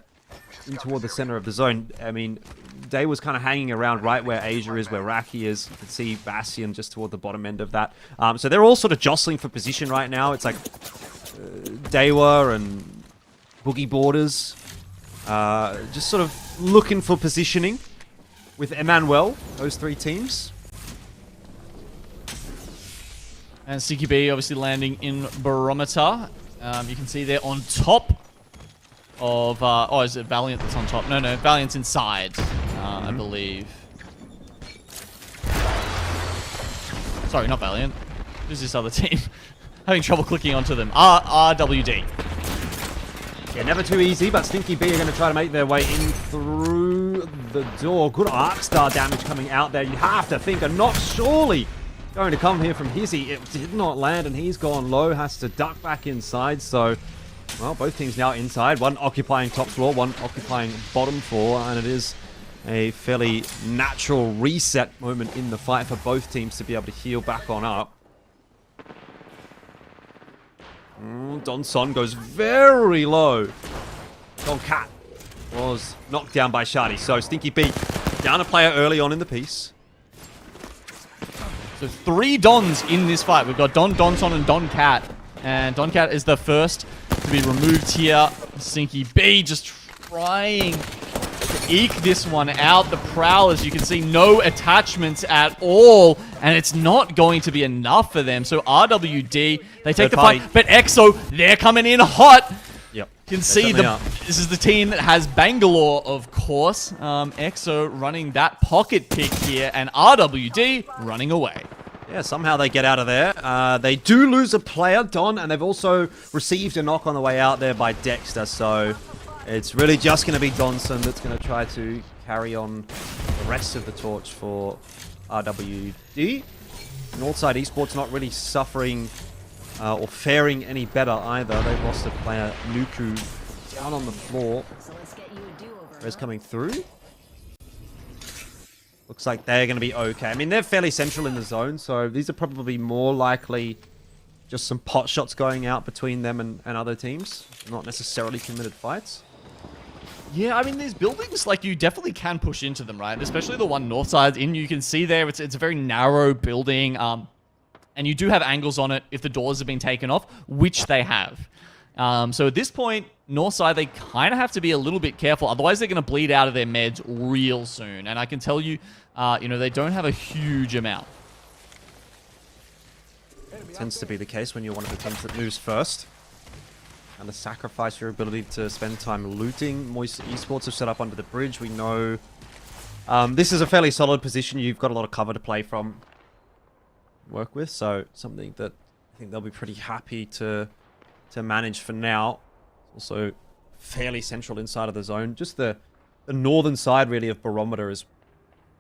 in toward the center of the zone. I mean, Day was kind of hanging around right where Asia is, where Raki is. You can see Bastion just toward the bottom end of that. So they're all sort of jostling for position right now. It's like Daewoo and Boogie Borders just sort of looking for positioning with Emmanuel, those 3 teams. And Sticky B obviously landing in Barometer. You can see they're on top of... oh, is it Valiant that's on top? No, Valiant's inside, I believe. Sorry, not Valiant. Who's this other team? Having trouble clicking onto them. RWD. Yeah, never too easy, but Stinky B are going to try to make their way in through the door. Good Arc Star damage coming out there. You have to think, and not surely going to come here from Hizzy. It did not land, and he's gone low. Has to duck back inside, so... Well, both teams now inside. One occupying top floor, one occupying bottom floor, and it is a fairly natural reset moment in the fight for both teams to be able to heal back on up. Don Son goes very low. Don Cat was knocked down by Shadi. So Stinky B down a player early on in the piece. So 3 Dons in this fight. We've got Don Son, and Don Cat. And Don Cat is the first to be removed here. Stinky B just trying to eke this one out. The Prowlers, you can see no attachments at all. And it's not going to be enough for them. So RWD, they take the fight. But EXO, they're coming in hot. Yep. You can see this is the team that has Bangalore, of course. EXO running that pocket pick here. And RWD running away. Yeah, somehow they get out of there. They do lose a player, Don, and they've also received a knock on the way out there by Dexter. So it's really just going to be Donson that's going to try to carry on the rest of the torch for RWD. Northside Esports not really suffering or faring any better either. They've lost a player, Nuku, down on the floor. So let's get you a do-over. Rez coming through. Looks like they're going to be okay. I mean, they're fairly central in the zone, so these are probably more likely just some pot shots going out between them and other teams. Not necessarily committed fights. Yeah, I mean, these buildings, like, you definitely can push into them, right? Especially the one north side in, you can see there, it's a very narrow building, and you do have angles on it if the doors have been taken off, which they have. So at this point, north side, they kind of have to be a little bit careful, otherwise they're going to bleed out of their meds real soon. And I can tell you, you know, they don't have a huge amount. Tends to be the case when you're one of the teams that moves first. And to sacrifice your ability to spend time looting. Moist Esports have set up under the bridge. We know this is a fairly solid position. You've got a lot of cover to play from, work with. So something that I think they'll be pretty happy to manage for now. Also fairly central inside of the zone. Just the northern side really of Barometer is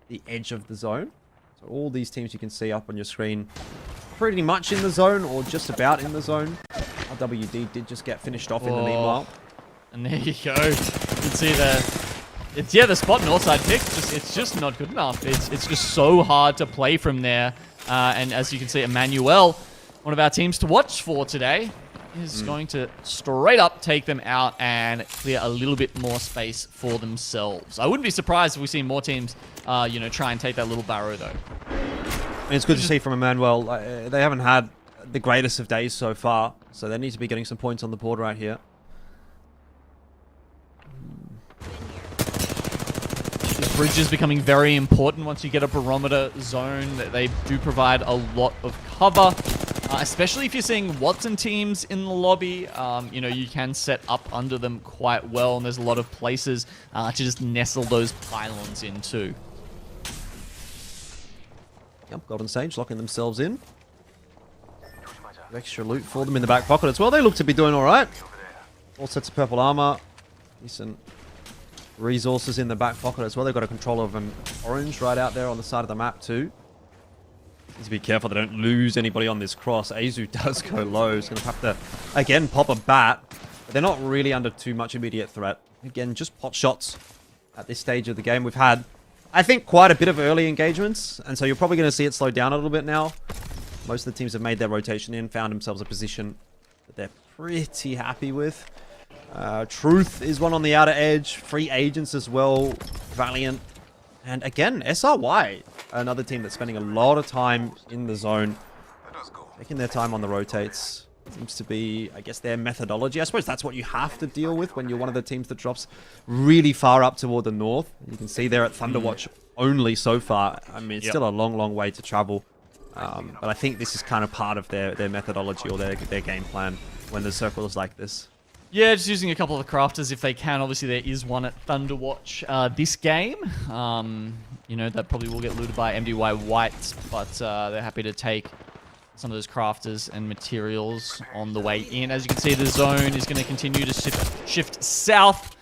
the edge of the zone. So all these teams you can see up on your screen pretty much in the zone or just about in the zone. RWD did just get finished off in the meanwhile. And there you go. You can see the spot northside pick. It's just not good enough. It's just so hard to play from there. And as you can see, Emmanuel, one of our teams to watch for today, is going to straight up take them out and clear a little bit more space for themselves. I wouldn't be surprised if we see more teams, you know, try and take that little barrow though. I mean, it's good to see from Emmanuel. They haven't had the greatest of days so far, so they need to be getting some points on the board right here. This bridge is becoming very important once you get a barometer zone. They do provide a lot of cover, especially if you're seeing Watson teams in the lobby. You know, you can set up under them quite well, and there's a lot of places to just nestle those pylons into. Yep, Golden Sage locking themselves in. Extra loot for them in the back pocket as well. They look to be doing all right. All sets of purple armor. Decent resources in the back pocket as well. They've got a control of an orange right out there on the side of the map too. Need to be careful they don't lose anybody on this cross. Azu does go low. He's going to have to, again, pop a bat. But they're not really under too much immediate threat. Again, just pot shots at this stage of the game. We've had, I think, quite a bit of early engagements. And so you're probably going to see it slow down a little bit now. Most of the teams have made their rotation in, found themselves a position that they're pretty happy with. Truth is one on the outer edge. Free Agents as well. Valiant. And again, SRY, another team that's spending a lot of time in the zone. Taking their time on the rotates. Seems to be, I guess, their methodology. I suppose that's what you have to deal with when you're one of the teams that drops really far up toward the north. You can see there at Thunderwatch only so far. I mean, it's still a long, long way to travel. But I think this is kind of part of their methodology or their game plan when there's circles like this. Yeah, just using a couple of the crafters if they can. Obviously, there is one at Thunderwatch this game. You know, that probably will get looted by MDY White, but they're happy to take some of those crafters and materials on the way in. As you can see, the zone is going to continue to shift south.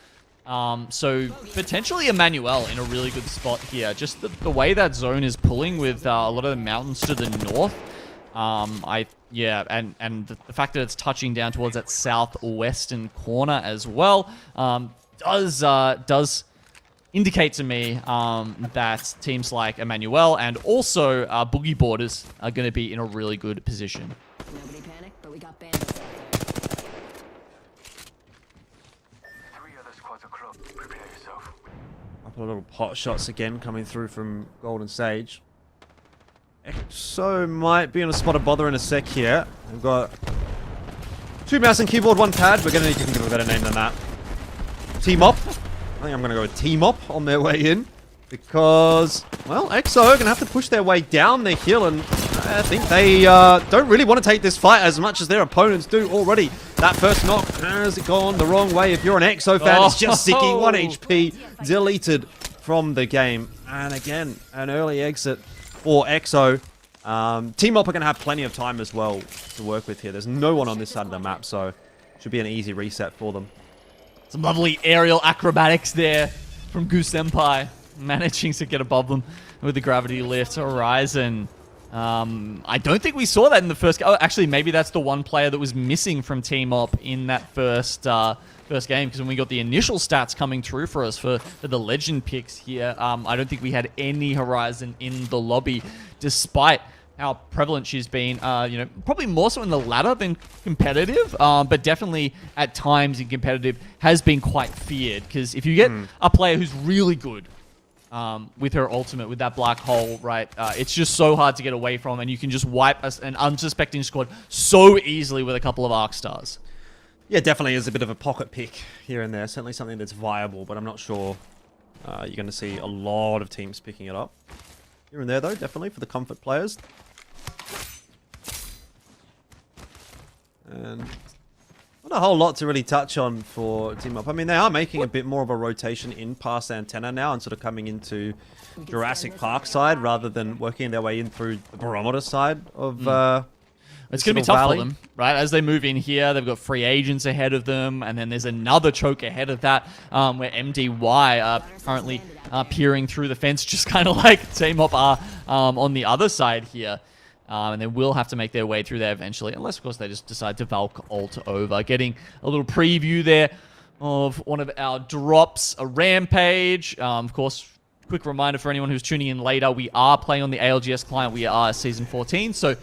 So potentially Emmanuel in a really good spot here. Just the way that zone is pulling with a lot of the mountains to the north. Yeah, and the fact that it's touching down towards that southwestern corner as well does indicate to me that teams like Emmanuel and also Boogie Borders are going to be in a really good position. Nobody panic, but we got bandits out there. Couple of little pot shots again coming through from Golden Sage. EXO might be on a spot of bother in a sec here. We've got 2 mouse and keyboard, 1 pad. We're going to need to think of a better name than that. Team-Op. I think I'm going to go with Team-Op on their way in. Because, well, EXO are going to have to push their way down the hill. And I think they don't really want to take this fight as much as their opponents do already. That first knock has gone the wrong way. If you're an EXO fan, it's just Ziki, 1 HP, deleted from the game. And again, an early exit for EXO. Team-Op are going to have plenty of time as well to work with here. There's no one on this side of the map, so should be an easy reset for them. Some lovely aerial acrobatics there from Goose Senpai, managing to get above them with the gravity lift. Horizon. I don't think we saw that in the first game. Oh, actually, maybe that's the one player that was missing from Team-Op in that first game, because when we got the initial stats coming through for us for the legend picks here, I don't think we had any Horizon in the lobby, despite how prevalent she's been, you know, probably more so in the latter than competitive, but definitely at times in competitive has been quite feared. Because if you get a player who's really good with her ultimate, with that black hole, right, it's just so hard to get away from, and you can just wipe an unsuspecting squad so easily with a couple of arc stars. Yeah, definitely is a bit of a pocket pick here and there. Certainly something that's viable, but I'm not sure you're going to see a lot of teams picking it up. Here and there, though, definitely for the comfort players. And not a whole lot to really touch on for Team Up. I mean, they are making a bit more of a rotation in past Antenna now and sort of coming into Jurassic Park side rather than working their way in through the Barometer side of... It's going to be tough for them, right? As they move in here, they've got free agents ahead of them, and then there's another choke ahead of that where MDY are currently peering through the fence, just kind of like Team Up are on the other side here. And they will have to make their way through there eventually, unless, of course, they just decide to Valk ult over. Getting a little preview there of one of our drops, a Rampage. Of course, quick reminder for anyone who's tuning in later, we are playing on the ALGS client. We are Season 14, so...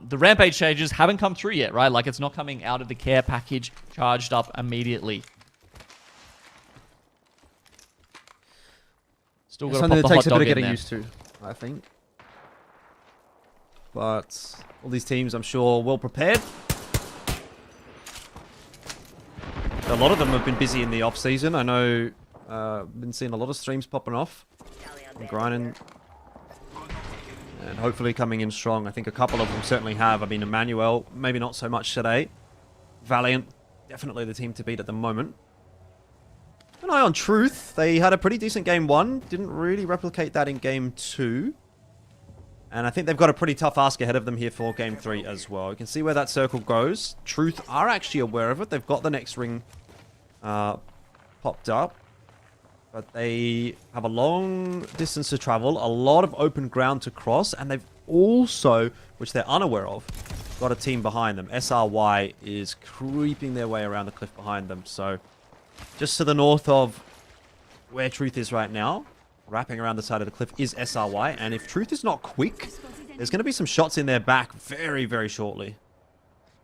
the Rampage changes haven't come through yet, right? Like, it's not coming out of the care package charged up immediately. Still got to pop the hot dog in there. Something that takes a bit of getting used to, I think. But all these teams, I'm sure, well prepared. A lot of them have been busy in the off-season. I know I've been seeing a lot of streams popping off. I'm grinding... and hopefully coming in strong. I think a couple of them certainly have. I mean, Emmanuel, maybe not so much today. Valiant, definitely the team to beat at the moment. An eye on Truth. They had a pretty decent game 1. Didn't really replicate that in game 2. And I think they've got a pretty tough ask ahead of them here for game 3 as well. You can see where that circle goes. Truth are actually aware of it. They've got the next ring popped up. But they have a long distance to travel, a lot of open ground to cross, and they've also, which they're unaware of, got a team behind them. SRY is creeping their way around the cliff behind them. So just to the north of where Truth is right now, wrapping around the side of the cliff, is SRY. And if Truth is not quick, there's going to be some shots in their back very, very shortly.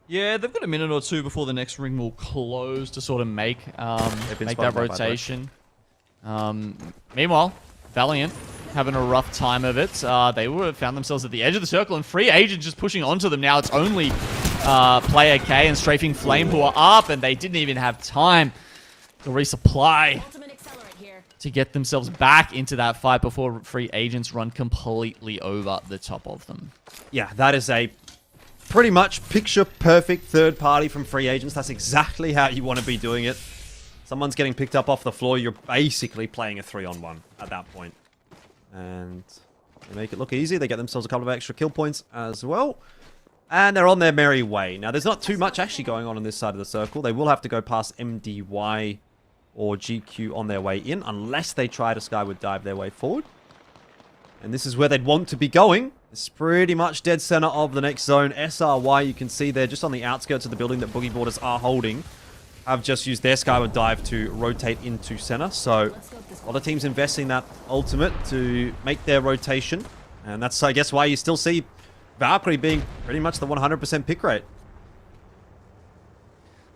Yeah, they've got a minute or two before the next ring will close to sort of make that rotation. Meanwhile, Valiant having a rough time of it. They found themselves at the edge of the circle, and Free Agent just pushing onto them now. It's only Player K and Strafing Flame who are up, and they didn't even have time to resupply to get themselves back into that fight before Free Agents run completely over the top of them. Yeah, that is a pretty much picture-perfect third party from Free Agents. That's exactly how you want to be doing it. Someone's getting picked up off the floor. You're basically playing a 3-on-1 at that point. And they make it look easy. They get themselves a couple of extra kill points as well. And they're on their merry way. Now, there's not too much actually going on this side of the circle. They will have to go past MDY or GQ on their way in, unless they try to skyward dive their way forward. And this is where they'd want to be going. It's pretty much dead center of the next zone. SRY, you can see they're just on the outskirts of the building that Boogie Boarders are holding. Have just used their skyward dive to rotate into center. So a lot of teams investing that ultimate to make their rotation. And that's, I guess, why you still see Valkyrie being pretty much the 100% pick rate.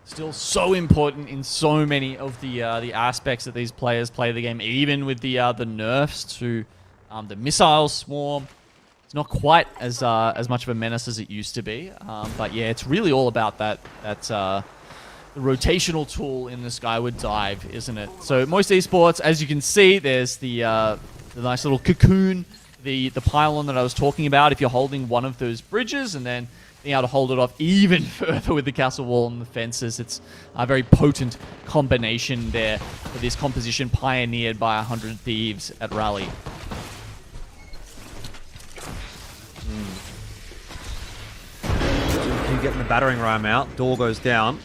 Still so important in so many of the aspects that these players play the game, even with the nerfs to the missile swarm. It's not quite as much of a menace as it used to be. But yeah, it's really all about that the rotational tool in the skyward dive, isn't it? So most esports, as you can see, there's the nice little cocoon, the pylon that I was talking about. If you're holding one of those bridges and then being able to hold it off even further with the castle wall and the fences, it's a very potent combination there for this composition pioneered by 100 Thieves at Rally. You getting the battering ram out. Door goes down.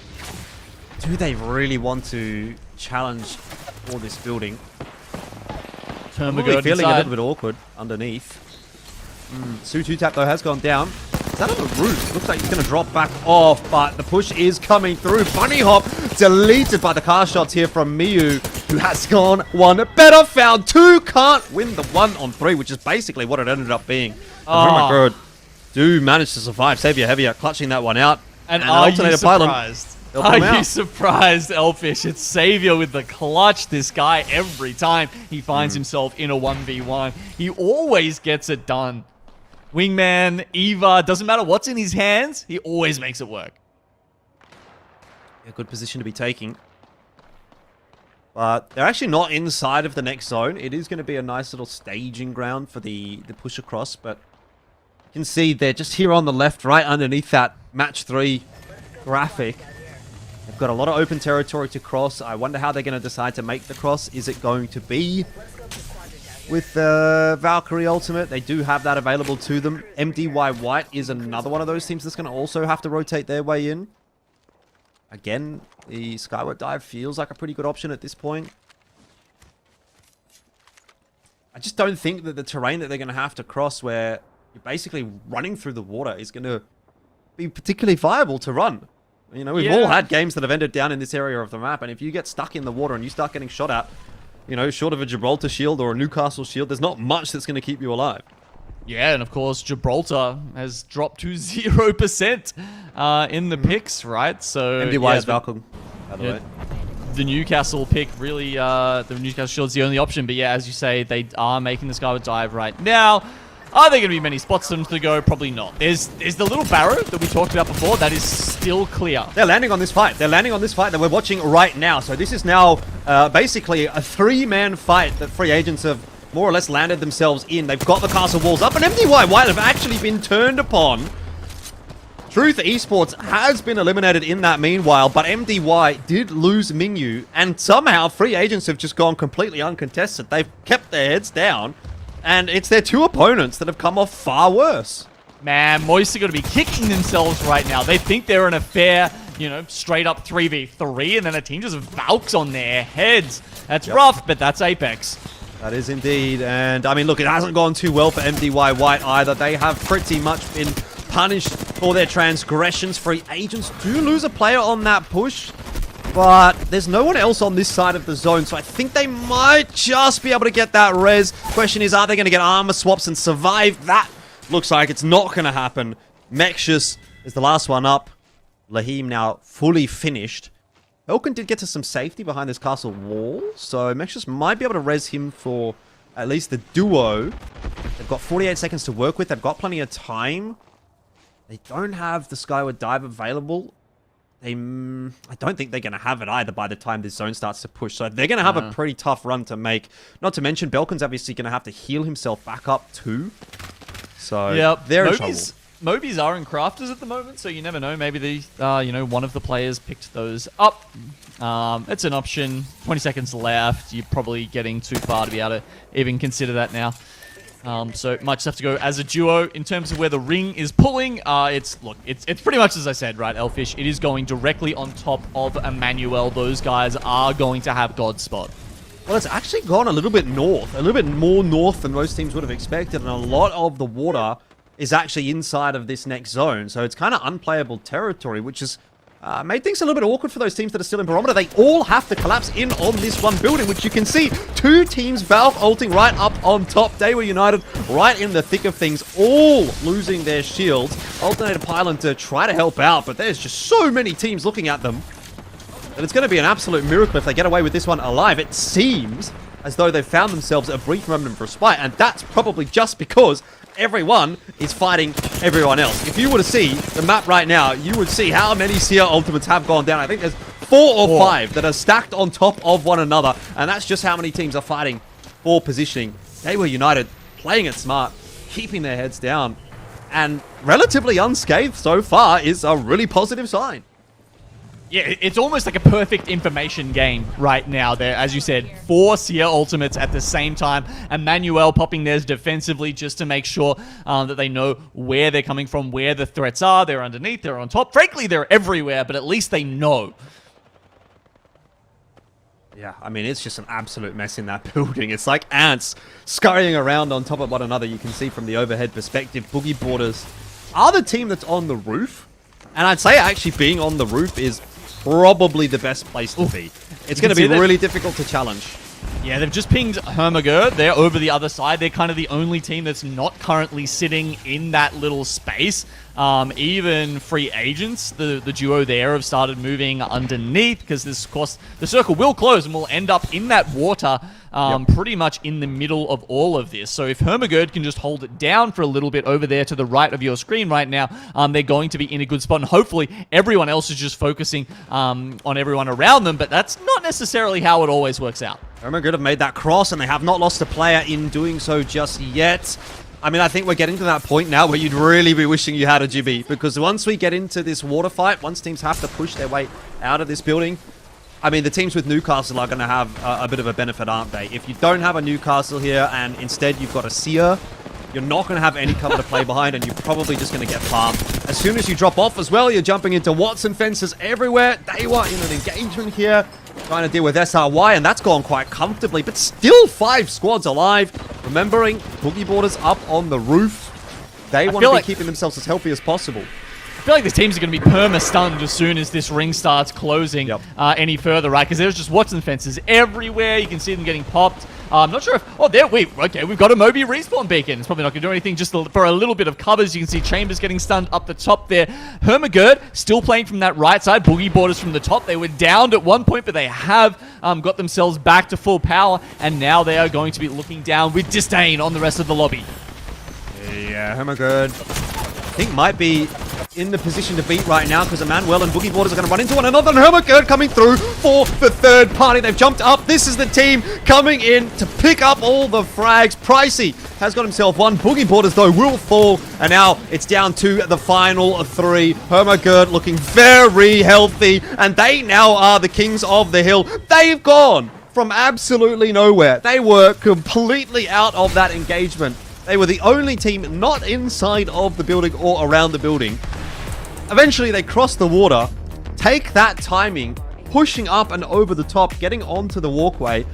Do they really want to challenge for this building? I'm really feeling a little bit awkward underneath. Su 2-tap though has gone down. Is that on the roof? Looks like he's going to drop back off, but the push is coming through. Bunny hop deleted by the car shots here from Miyu, who has gone one better. Found two, can't win the 1-on-3, which is basically what it ended up being. Oh my god. do manage to survive. Savior Heavier clutching that one out. And an are you alternator pylon. surprised? They'll put Are him you out. surprised, Elfish? It's Savior with the clutch. This guy, every time he finds himself in a 1v1, he always gets it done. Wingman, Eva, doesn't matter what's in his hands, he always makes it work. A good position to be taking. But they're actually not inside of the next zone. It is going to be a nice little staging ground for the push across, but you can see they're just here on the left, right underneath that match 3 graphic. They've got a lot of open territory to cross. I wonder how they're going to decide to make the cross. Is it going to be with the Valkyrie ultimate? They do have that available to them. MDY White is another one of those teams that's going to also have to rotate their way in. Again, the Skyward Dive feels like a pretty good option at this point. I just don't think that the terrain that they're going to have to cross, where you're basically running through the water, is going to be particularly viable to run. You know, we've all had games that have ended down in this area of the map, and if you get stuck in the water and you start getting shot at, you know, short of a Gibraltar shield or a Newcastle shield, there's not much that's going to keep you alive. Yeah, and of course, Gibraltar has dropped to 0% in the picks, right? So MDY is Valkyrie, by the way. The Newcastle pick really, the Newcastle shield's the only option. But yeah, as you say, they are making the Skyward Dive right now. Are there going to be many spots for them to go? Probably not. There's the little barrow that we talked about before. That is still clear. They're landing on this fight. They're landing on this fight that we're watching right now. So this is now basically a 3-man fight that free agents have more or less landed themselves in. They've got the castle walls up, and MDY White have actually been turned upon. Truth Esports has been eliminated in that meanwhile, but MDY did lose Mingyu, and somehow free agents have just gone completely uncontested. They've kept their heads down, and it's their 2 opponents that have come off far worse. Man, Moist are going to be kicking themselves right now. They think they're in a fair, you know, straight up 3v3, and then a team just Valks on their heads. That's rough, but that's Apex. That is indeed, and I mean, look, it hasn't gone too well for MDY White either. They have pretty much been punished for their transgressions. Free agents do lose a player on that push, but there's no one else on this side of the zone, so I think they might just be able to get that res. Question is, are they going to get armor swaps and survive? That looks like it's not going to happen. Mexus is the last one up. Lahim now fully finished. Elkin did get to some safety behind this castle wall, so Mexus might be able to res him for at least the duo. They've got 48 seconds to work with. They've got plenty of time. They don't have the Skyward Dive available. I don't think they're going to have it either by the time this zone starts to push. So they're going to have a pretty tough run to make. Not to mention, Belkin's obviously going to have to heal himself back up too. So they're in trouble. Mobies are in crafters at the moment, so you never know. Maybe the you know, one of the players picked those up. It's an option. 20 seconds left. You're probably getting too far to be able to even consider that now. So might just have to go as a duo. In terms of where the ring is pulling, it's pretty much as I said, right, Elfish? It is going directly on top of Emmanuel. Those guys are going to have God spot. Well, it's actually gone a little bit north, a little bit more north than most teams would have expected, and a lot of the water is actually inside of this next zone. So it's kind of unplayable territory, which has made things a little bit awkward for those teams that are still in barometer. They all have to collapse in on this one building, which you can see 2 teams Valve ulting right up on top. They were united right in the thick of things, all losing their shields. Alternator Pylon to try to help out, but there's just so many teams looking at them that it's going to be an absolute miracle if they get away with this one alive. It seems as though they've found themselves a brief moment of respite, and that's probably just because everyone is fighting everyone else. If you were to see the map right now, you would see how many Seer ultimates have gone down. I think there's 4 or 5 that are stacked on top of one another, and that's just how many teams are fighting for positioning. They were united, playing it smart, keeping their heads down, and relatively unscathed so far is a really positive sign. Yeah, it's almost like a perfect information game right now. There, as you said, 4 Seer ultimates at the same time. Emmanuel popping theirs defensively just to make sure that they know where they're coming from, where the threats are. They're underneath, they're on top. Frankly, they're everywhere, but at least they know. Yeah, I mean, it's just an absolute mess in that building. It's like ants scurrying around on top of one another. You can see from the overhead perspective, Boogie Boarders are the team that's on the roof. And I'd say actually being on the roof is probably the best place to be. It's going to be really difficult to challenge. Yeah, they've just pinged Hermagerd. They're over the other side. They're kind of the only team that's not currently sitting in that little space. Even free agents, the duo there have started moving underneath because this, of course, the circle will close and will end up in that water pretty much in the middle of all of this. So if Hermagerd can just hold it down for a little bit over there to the right of your screen right now, they're going to be in a good spot. And hopefully everyone else is just focusing on everyone around them. But that's not necessarily how it always works out. Hermagerd have made that cross, and they have not lost a player in doing so just yet. I mean, I think we're getting to that point now where you'd really be wishing you had a Jibby, because once we get into this water fight, once teams have to push their way out of this building, I mean, the teams with Newcastle are going to have a bit of a benefit, aren't they? If you don't have a Newcastle here and instead you've got a Seer, you're not going to have any cover to play behind, and you're probably just going to get farmed. As soon as you drop off as well, you're jumping into Watson fences everywhere. They were in an engagement here, trying to deal with SRY, and that's gone quite comfortably, but still 5 squads alive. Remembering, Boogie Boarders up on the roof. They want to be keeping themselves as healthy as possible. I feel like the teams are going to be perma-stunned as soon as this ring starts closing any further, right? Because there's just Watson fences everywhere. You can see them getting popped. I'm not sure if... Oh, there... Okay, we've got a Moby respawn beacon. It's probably not going to do anything just for a little bit of cover. As you can see, Chambers getting stunned up the top there. Hermagerd still playing from that right side. Boogie Boarders from the top. They were downed at one point, but they have got themselves back to full power. And now they are going to be looking down with disdain on the rest of the lobby. Yeah, Hermagerd, I think, might be in the position to beat right now, because Emmanuel and Boogie Boarders are going to run into one another, and Hermagerd coming through for the third party. They've jumped up. This is the team coming in to pick up all the frags. Pricey has got himself one. Boogie Boarders, though, will fall, and now it's down to the final 3. Hermagerd looking very healthy, and they now are the kings of the hill. They've gone from absolutely nowhere. They were completely out of that engagement. They were the only team not inside of the building or around the building. Eventually, they cross the water, take that timing, pushing up and over the top, getting onto the walkway.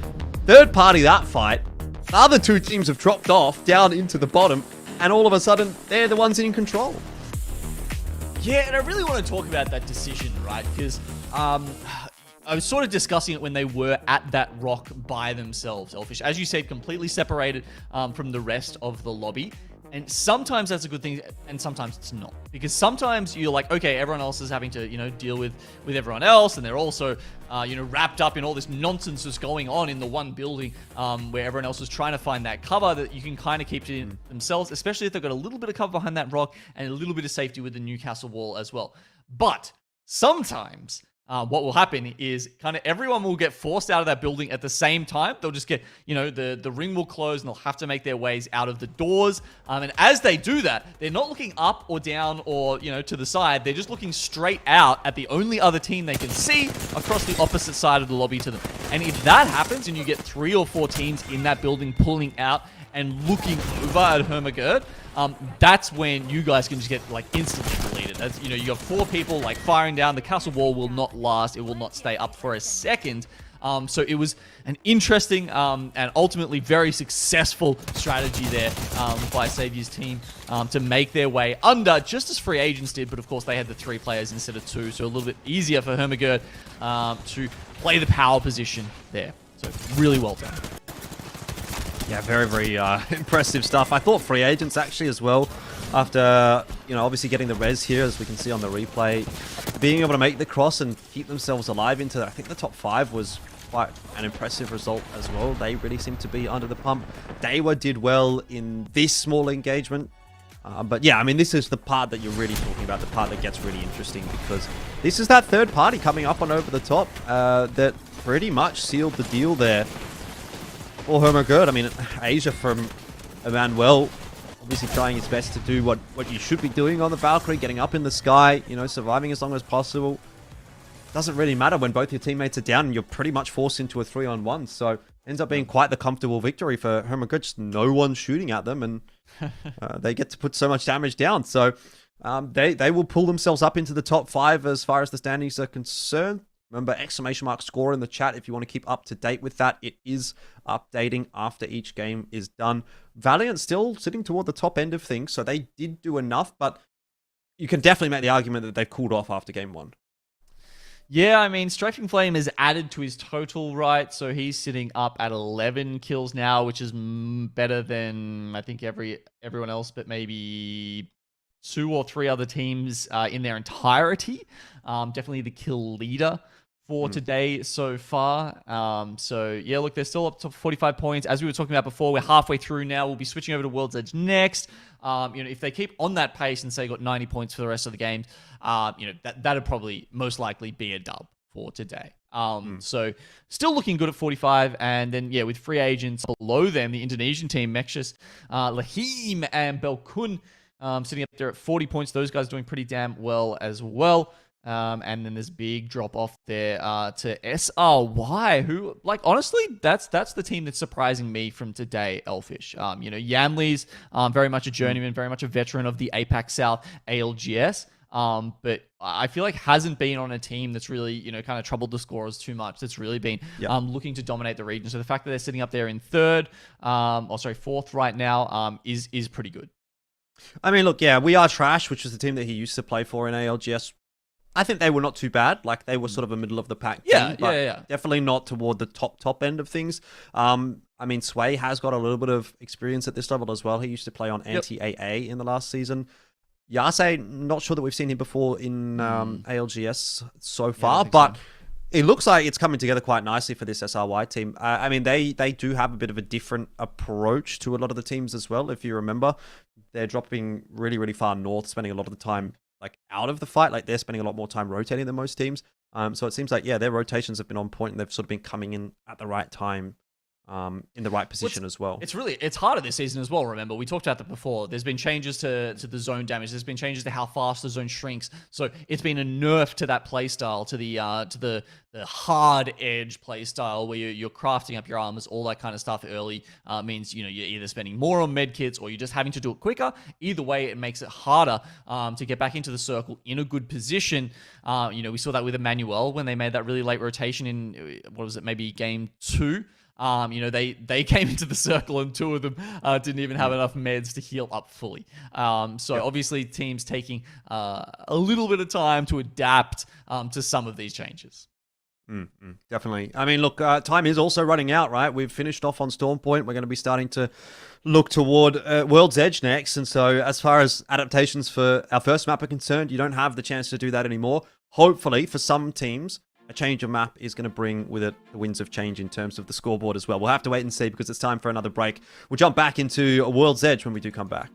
Third party that fight. The other 2 teams have dropped off down into the bottom, and all of a sudden, they're the ones in control. Yeah, and I really want to talk about that decision, right? Because I was sort of discussing it when they were at that rock by themselves, Elfish. As you said, completely separated from the rest of the lobby. And sometimes that's a good thing, and sometimes it's not. Because sometimes you're like, okay, everyone else is having to, deal with everyone else, and they're also, wrapped up in all this nonsense that's going on in the one building where everyone else is trying to find that cover that you can kind of keep to themselves, especially if they've got a little bit of cover behind that rock and a little bit of safety with the Newcastle wall as well. But sometimes... what will happen is kind of everyone will get forced out of that building at the same time. They'll just get, the ring will close and they'll have to make their ways out of the doors. And as they do that, they're not looking up or down or, to the side. They're just looking straight out at the only other team they can see across the opposite side of the lobby to them. And if that happens and you get 3 or 4 teams in that building pulling out and looking over at Hermagerd, that's when you guys can just get instantly deleted. That's, you got 4 people firing down. The castle wall will not last. It will not stay up for a second. So it was an interesting and ultimately very successful strategy there by Saviour's team to make their way under, just as free agents did. But of course, they had the 3 players instead of 2, so a little bit easier for Hermagerd to play the power position there. So really well done. Yeah, very, very impressive stuff. I thought free agents actually as well, after, obviously getting the res here, as we can see on the replay, being able to make the cross and keep themselves alive into, I think the top 5 was quite an impressive result as well. They really seemed to be under the pump. Daewoo did well in this small engagement. But yeah, I mean, this is the part that you're really talking about, the part that gets really interesting, because this is that third party coming up on over the top that pretty much sealed the deal there. For Hermagerd, I mean, Asia from Emmanuel, obviously trying his best to do what you should be doing on the Valkyrie, getting up in the sky, surviving as long as possible. Doesn't really matter when both your teammates are down and you're pretty much forced into a 3-on-1. So ends up being quite the comfortable victory for Hermagerd. Just no one's shooting at them, and they get to put so much damage down. So they will pull themselves up into the top 5 as far as the standings are concerned. Remember, ! score in the chat if you want to keep up to date with that. It is updating after each game is done. Valiant still sitting toward the top end of things, so they did do enough, but you can definitely make the argument that they've cooled off after game 1. Yeah, I mean, Strafing Flame is added to his total, right? So he's sitting up at 11 kills now, which is better than I think everyone else, but maybe 2 or 3 other teams in their entirety. Definitely the kill leader for today so far. So yeah, look, they're still up to 45 points. As we were talking about before, we're halfway through now. We'll be switching over to World's Edge next. If they keep on that pace and say got 90 points for the rest of the game, that'd probably most likely be a dub for today. So still looking good at 45. And then, yeah, with free agents below them, the Indonesian team, Mekshus, Lahim, and Belkun sitting up there at 40 points. Those guys doing pretty damn well as well. And then there's big drop off there to SRY, who, like, honestly, that's the team that's surprising me from today, Elfish. Yamli's very much a journeyman, very much a veteran of the APAC South ALGS. But I feel like hasn't been on a team that's really, kind of troubled the scorers too much. That's really been looking to dominate the region. So the fact that they're sitting up there in fourth right now is pretty good. I mean, look, yeah, We Are Trash, which was the team that he used to play for in ALGS. I think they were not too bad. Like, they were sort of a middle of the pack team, but definitely not toward the top end of things. I mean, Sway has got a little bit of experience at this level as well. He used to play on anti-AA in the last season. Yase, not sure that we've seen him before in ALGS so far, but it looks like it's coming together quite nicely for this SRY team. I mean, they do have a bit of a different approach to a lot of the teams as well. If you remember, they're dropping really, really far north, spending a lot of the time like out of the fight. Like, they're spending a lot more time rotating than most teams. So it seems like, their rotations have been on point and they've sort of been coming in at the right time. In the right position as well. It's harder this season as well. Remember, we talked about that before. There's been changes to the zone damage. There's been changes to how fast the zone shrinks. So it's been a nerf to that playstyle, to the hard edge playstyle where you're crafting up your armors, all that kind of stuff early. Means you're either spending more on med kits or you're just having to do it quicker. Either way, it makes it harder to get back into the circle in a good position. We saw that with Emmanuel when they made that really late rotation in maybe game 2. They came into the circle and 2 of them didn't even have enough meds to heal up fully. Obviously teams taking a little bit of time to adapt to some of these changes. Definitely. I mean, look, time is also running out, right? We've finished off on Storm Point. We're going to be starting to look toward World's Edge next. And so as far as adaptations for our first map are concerned, you don't have the chance to do that anymore. Hopefully, for some teams, a change of map is going to bring with it the winds of change in terms of the scoreboard as well. We'll have to wait and see because it's time for another break. We'll jump back into a World's Edge when we do come back.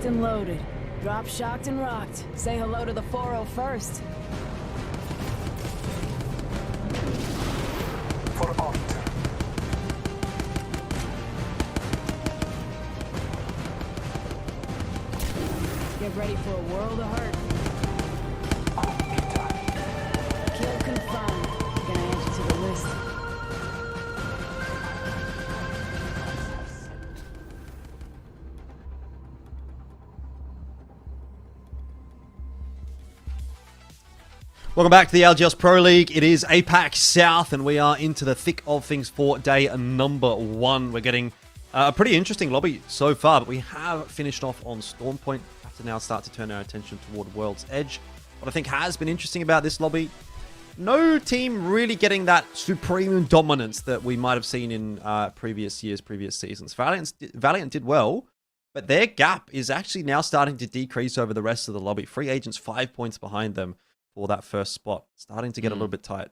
locked and loaded. Drop shocked and rocked. Say hello to the 401st. For Alt. Get ready for a world of hurt. Kill confirmed. Gonna add you to the list. Welcome back to the ALGS Pro League. It is APAC South, and we are into the thick of things for day number 1. We're getting a pretty interesting lobby so far, but we have finished off on Storm Point. Have to now start to turn our attention toward World's Edge. What I think has been interesting about this lobby, no team really getting that supreme dominance that we might have seen in previous years, previous seasons. Valiant did well, but their gap is actually now starting to decrease over the rest of the lobby. Free Agents 5 points behind them for that first spot, starting to get a little bit tight.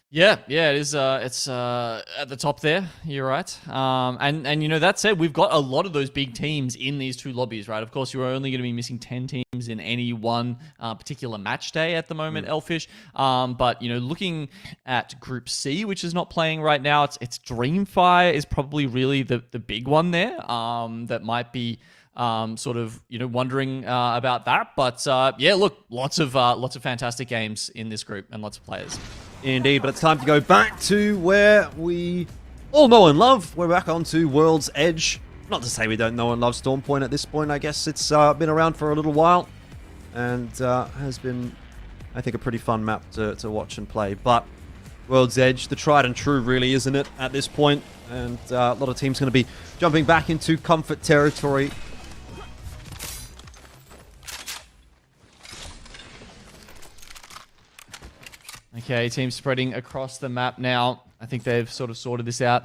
Yeah, it is. It's at the top there. You're right. And you know, that said, we've got a lot of those big teams in these two lobbies, right? Of course, you're only going to be missing 10 teams in any one particular match day at the moment, Elfish. But you know, looking at Group C, which is not playing right now, it's Dreamfire is probably really the big one there. That might be sort of, you know, wondering about that. But yeah, look, lots of fantastic games in this group and lots of players. Indeed, but it's time to go back to where we all know and love. We're back onto World's Edge. Not to say we don't know and love Storm Point at this point. I guess it's been around for a little while and has been, I think, a pretty fun map to watch and play. But World's Edge, the tried and true, really, isn't it, at this point? And a lot of teams going to be jumping back into comfort territory. Okay, team spreading across the map now. I think they've sort of sorted this out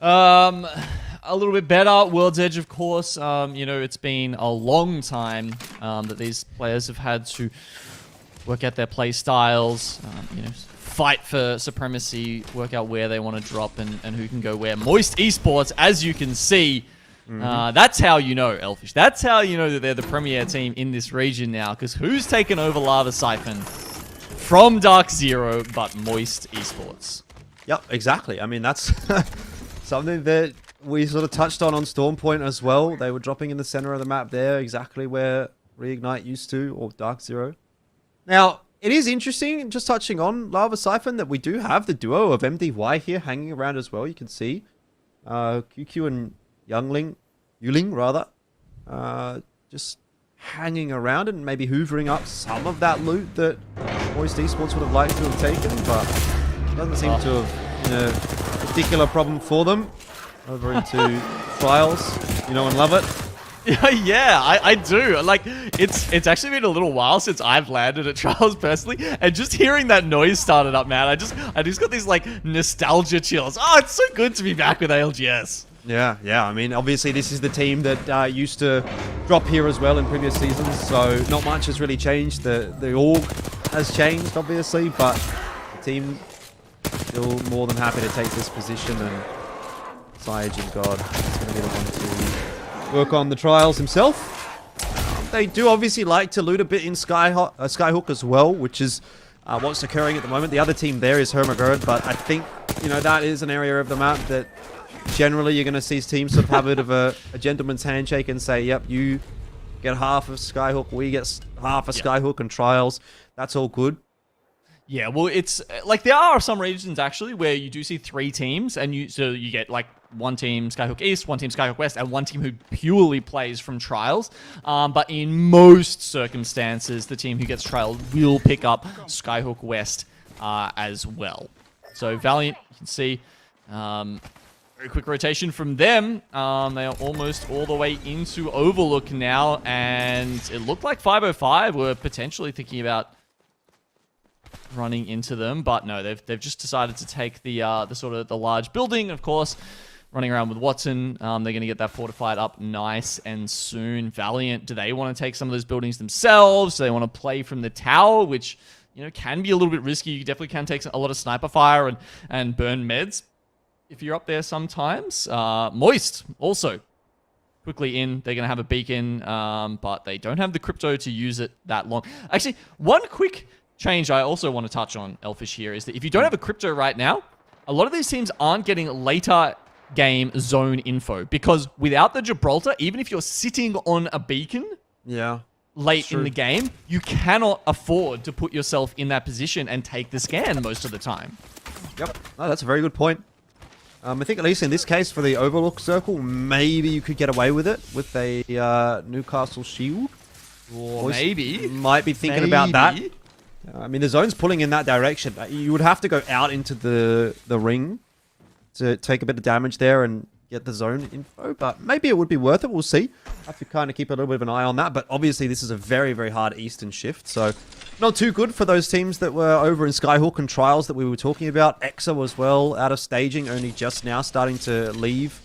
a little bit better. World's Edge, of course, you know, it's been a long time that these players have had to work out their play styles, you know, fight for supremacy, work out where they want to drop and who can go where. Moist Esports, as you can see, that's how you know, Elfish. That's how you know that they're the premier team in this region now, because who's taken over Lava Siphon? From Dark Zero, but Moist Esports. Yep, exactly. I mean, that's something that we sort of touched on Storm Point as well. They were dropping in the center of the map there, exactly where Reignite used to, or Dark Zero. Now, it is interesting, just touching on Lava Siphon, that we do have the duo of MDY here hanging around as well. You can see QQ and Yuling rather, just hanging around and maybe hoovering up some of that loot that Moist Esports would have liked to have taken, but it doesn't seem to have been a particular problem for them. Over into Trials, you know and love it. Yeah, I do. Like, it's actually been a little while since I've landed at Trials personally, and just hearing that noise started up, man, I just got these like nostalgia chills. Oh, it's so good to be back with ALGS. Yeah. I mean, obviously this is the team that used to drop here as well in previous seasons, so not much has really changed. The org has changed, obviously, but the team still more than happy to take this position, and Cyagin God is going to be the one to work on the Trials himself. They do obviously like to loot a bit in Skyhook as well, which is what's occurring at the moment. The other team there is Hermagerd, but I think, you know, that is an area of the map that generally you're going to see teams sort of have a bit of a gentleman's handshake and say, yep, you get half of Skyhook, we get half of Skyhook and Trials. That's all good. Yeah, well, it's like there are some regions actually where you do see 3 teams, and you get like one team Skyhook East, one team Skyhook West, and one team who purely plays from Trials. But in most circumstances, the team who gets Trials will pick up Skyhook West as well. So Valiant, you can see, very quick rotation from them. They are almost all the way into Overlook now, and it looked like 505 were potentially thinking about running into them, but no, they've just decided to take the sort of the large building, of course, running around with Watson. They're going to get that fortified up nice and soon. Valiant, do they want to take some of those buildings themselves? Do they want to play from the tower, which, you know, can be a little bit risky? You definitely can take a lot of sniper fire and burn meds if you're up there sometimes. Moist also quickly in. They're going to have a beacon, but they don't have the crypto to use it that long. Actually, one quick change I also want to touch on, Elfish, here is that if you don't have a crypto right now, a lot of these teams aren't getting later game zone info, because without the Gibraltar, even if you're sitting on a beacon late in the game, you cannot afford to put yourself in that position and take the scan most of the time. Yep. Oh, that's a very good point. I think at least in this case for the Overlook Circle, maybe you could get away with it with a Newcastle Shield. Or maybe. Might be thinking about that. I mean, the zone's pulling in that direction. You would have to go out into the ring to take a bit of damage there and get the zone info, but maybe it would be worth it. We'll see. Have to kind of keep a little bit of an eye on that, but obviously this is a very, very hard Eastern shift, so not too good for those teams that were over in Skyhook and Trials that we were talking about. EXO as well, out of staging, only just now starting to leave.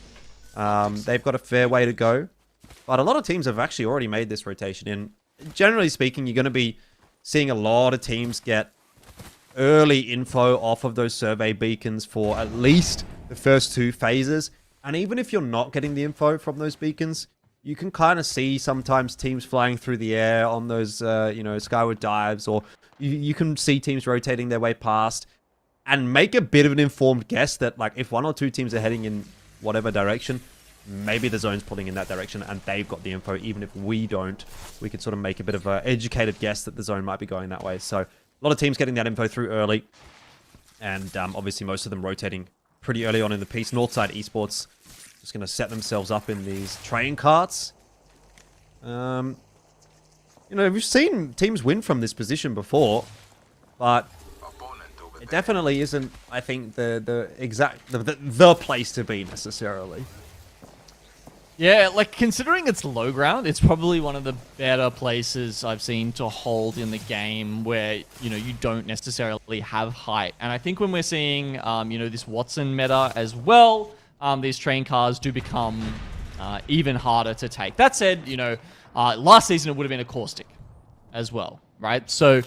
They've got a fair way to go, but a lot of teams have actually already made this rotation in. Generally speaking, you're going to be seeing a lot of teams get early info off of those survey beacons for at least the first 2 phases. And even if you're not getting the info from those beacons, you can kind of see sometimes teams flying through the air on those, skyward dives, or you can see teams rotating their way past and make a bit of an informed guess that, like, if 1 or 2 teams are heading in whatever direction, maybe the zone's pulling in that direction and they've got the info. Even if we don't, we could sort of make a bit of an educated guess that the zone might be going that way. So a lot of teams getting that info through early, and obviously most of them rotating pretty early on in the piece. Northside Esports just going to set themselves up in these train carts. We've seen teams win from this position before, but it definitely isn't, I think, the place to be necessarily. Yeah, like, considering it's low ground, it's probably one of the better places I've seen to hold in the game where, you don't necessarily have height. And I think when we're seeing, this Watson meta as well, these train cars do become even harder to take. That said, last season it would have been a caustic as well, right? So,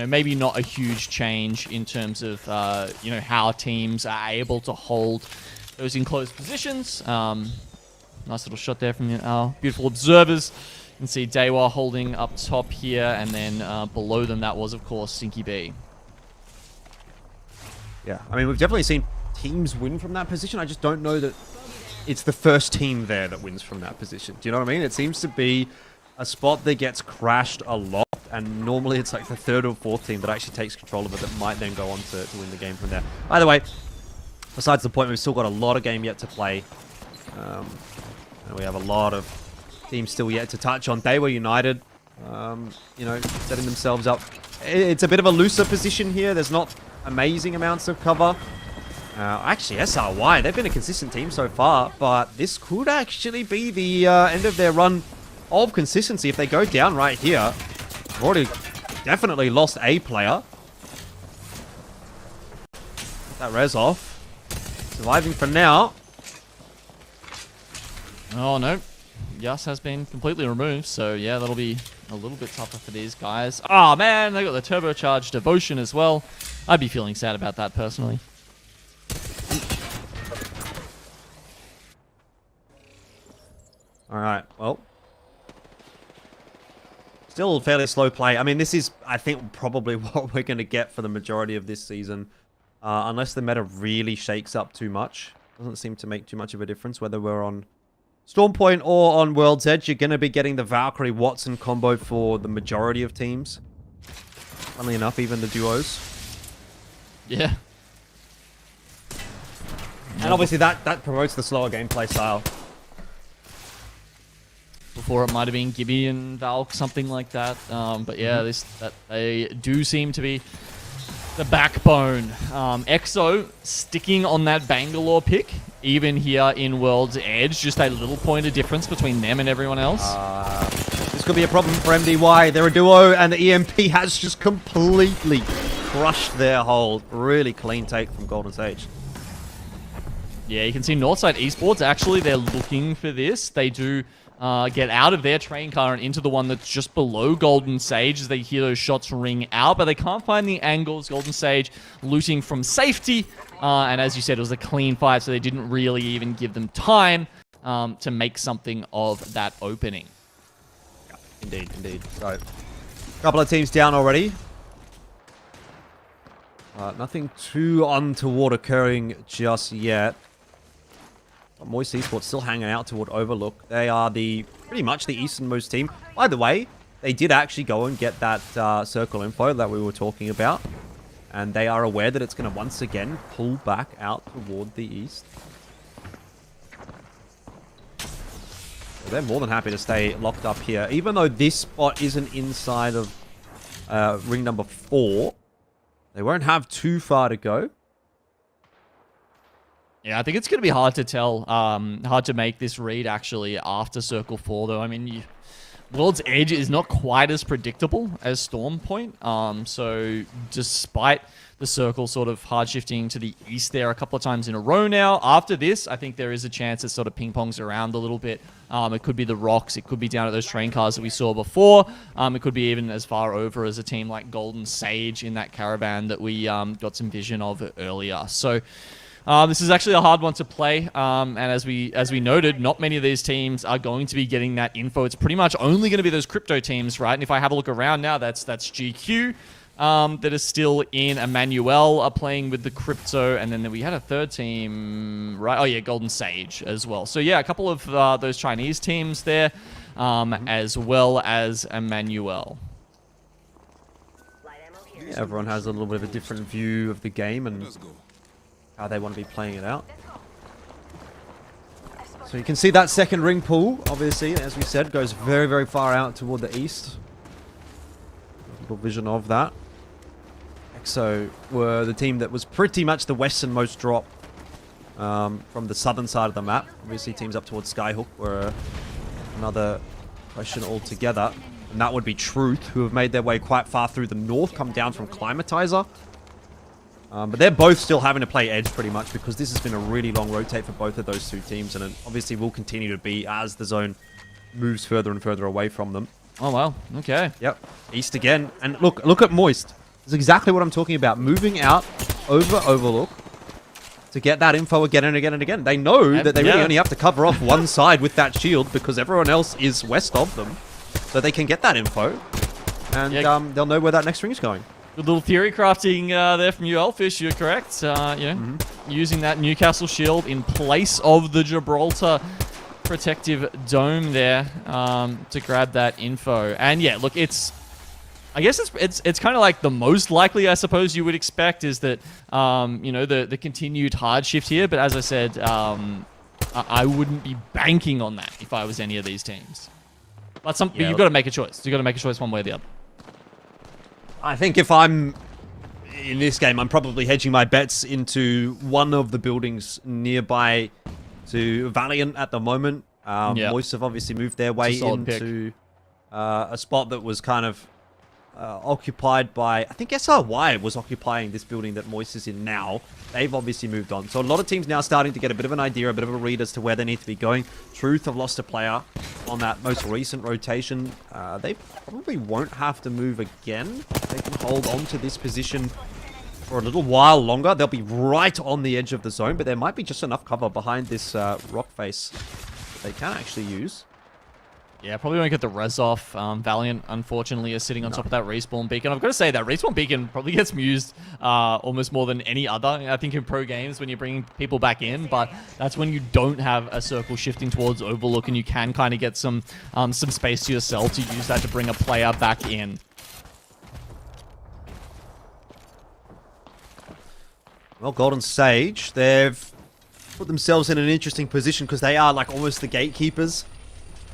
maybe not a huge change in terms of, how teams are able to hold those enclosed positions. Nice little shot there from our beautiful observers. You can see Dewa holding up top here, and then below them, that was, of course, Sinky B. Yeah, I mean, we've definitely seen teams win from that position. I just don't know that it's the first team there that wins from that position. Do you know what I mean? It seems to be a spot that gets crashed a lot, and normally it's like the 3rd or 4th team that actually takes control of it that might then go on to win the game from there. Either way, besides the point, we've still got a lot of game yet to play. And we have a lot of teams still yet to touch on. They were United, setting themselves up. It's a bit of a looser position here. There's not amazing amounts of cover. Actually, SRY, they've been a consistent team so far, but this could actually be the end of their run of consistency. If they go down right here, they've already definitely lost a player. Get that res off. Surviving for now. Oh, no. Yas has been completely removed, so yeah, that'll be a little bit tougher for these guys. Oh, man, they got the turbocharged devotion as well. I'd be feeling sad about that, personally. All right, well. Still fairly slow play. I mean, this is, I think, probably what we're going to get for the majority of this season. Unless the meta really shakes up too much. Doesn't seem to make too much of a difference whether we're on Storm Point or on World's Edge. You're going to be getting the Valkyrie-Watson combo for the majority of teams. Funnily enough, even the duos. Yeah. And obviously that promotes the slower gameplay style. Before it might have been Gibby and Valk, something like that. But yeah, they do seem to be the backbone. EXO sticking on that Bangalore pick, even here in World's Edge. Just a little point of difference between them and everyone else. This could be a problem for MDY. They're a duo, and the EMP has just completely crushed their hold. Really clean take from Golden Sage. Yeah, you can see Northside Esports, actually, they're looking for this. They do get out of their train car and into the one that's just below Golden Sage as they hear those shots ring out, but they can't find the angles. Golden Sage looting from safety, and as you said, it was a clean fight, so they didn't really even give them time to make something of that opening. Indeed, indeed. So, a couple of teams down already. Nothing too untoward occurring just yet. Moist Esports still hanging out toward Overlook. They are pretty much the easternmost team. By the way, they did actually go and get that circle info that we were talking about. And they are aware that it's going to once again pull back out toward the east. So they're more than happy to stay locked up here. Even though this spot isn't inside of ring number 4, they won't have too far to go. Yeah, I think it's going to be hard to tell, hard to make this read actually after Circle 4, though. I mean, World's Edge is not quite as predictable as Storm Point. So despite the circle sort of hard shifting to the east there a couple of times in a row now, after this, I think there is a chance it sort of ping-pongs around a little bit. It could be the rocks. It could be down at those train cars that we saw before. It could be even as far over as a team like Golden Sage in that caravan that we got some vision of earlier. So this is actually a hard one to play, and as we noted, not many of these teams are going to be getting that info. It's pretty much only going to be those crypto teams, right? And if I have a look around now, that's GQ that is still in. Emmanuel are playing with the crypto, and then we had a third team, right? Oh yeah, Golden Sage as well. So yeah, a couple of those Chinese teams there, as well as Emmanuel. Yeah, everyone has a little bit of a different view of the game and how they want to be playing it out. So you can see that second ring pull, obviously, as we said, goes very, very far out toward the east. A little vision of that. EXO were the team that was pretty much the westernmost drop from the southern side of the map. Obviously, teams up towards Skyhook were another question altogether. And that would be Truth, who have made their way quite far through the north, come down from Climatizer. But they're both still having to play edge pretty much because this has been a really long rotate for both of those two teams, and it obviously will continue to be as the zone moves further and further away from them. Oh, wow. Okay. Yep. East again. And look at Moist. This is exactly what I'm talking about. Moving out over Overlook to get that info again and again and again. They know that they really only have to cover off one side with that shield because everyone else is west of them. So they can get that info. And they'll know where that next ring is going. Good little theory crafting there from you, Elfish. You're correct. Using that Newcastle shield in place of the Gibraltar protective dome there to grab that info. And yeah, look, I guess it's kind of like the most likely, I suppose, you would expect is that the continued hard shift here. But as I said, I wouldn't be banking on that if I was any of these teams. But you've got to make a choice. You've got to make a choice one way or the other. I think if I'm in this game, I'm probably hedging my bets into one of the buildings nearby to Valiant at the moment. Moist have obviously moved their way into a spot that was kind of occupied by, I think SRY was occupying this building that Moist is in now. They've obviously moved on. So a lot of teams now starting to get a bit of an idea, a bit of a read as to where they need to be going. Truth have lost a player on that most recent rotation. They probably won't have to move again. They can hold on to this position for a little while longer. They'll be right on the edge of the zone, but there might be just enough cover behind this rock face that they can actually use. Yeah, probably won't get the res off. Valiant, unfortunately, is sitting on top of that respawn beacon. I've got to say, that respawn beacon probably gets used almost more than any other. I think in pro games when you're bringing people back in, but that's when you don't have a circle shifting towards Overlook and you can kind of get some space to yourself to use that to bring a player back in. Well, Golden Sage, they've put themselves in an interesting position because they are like almost the gatekeepers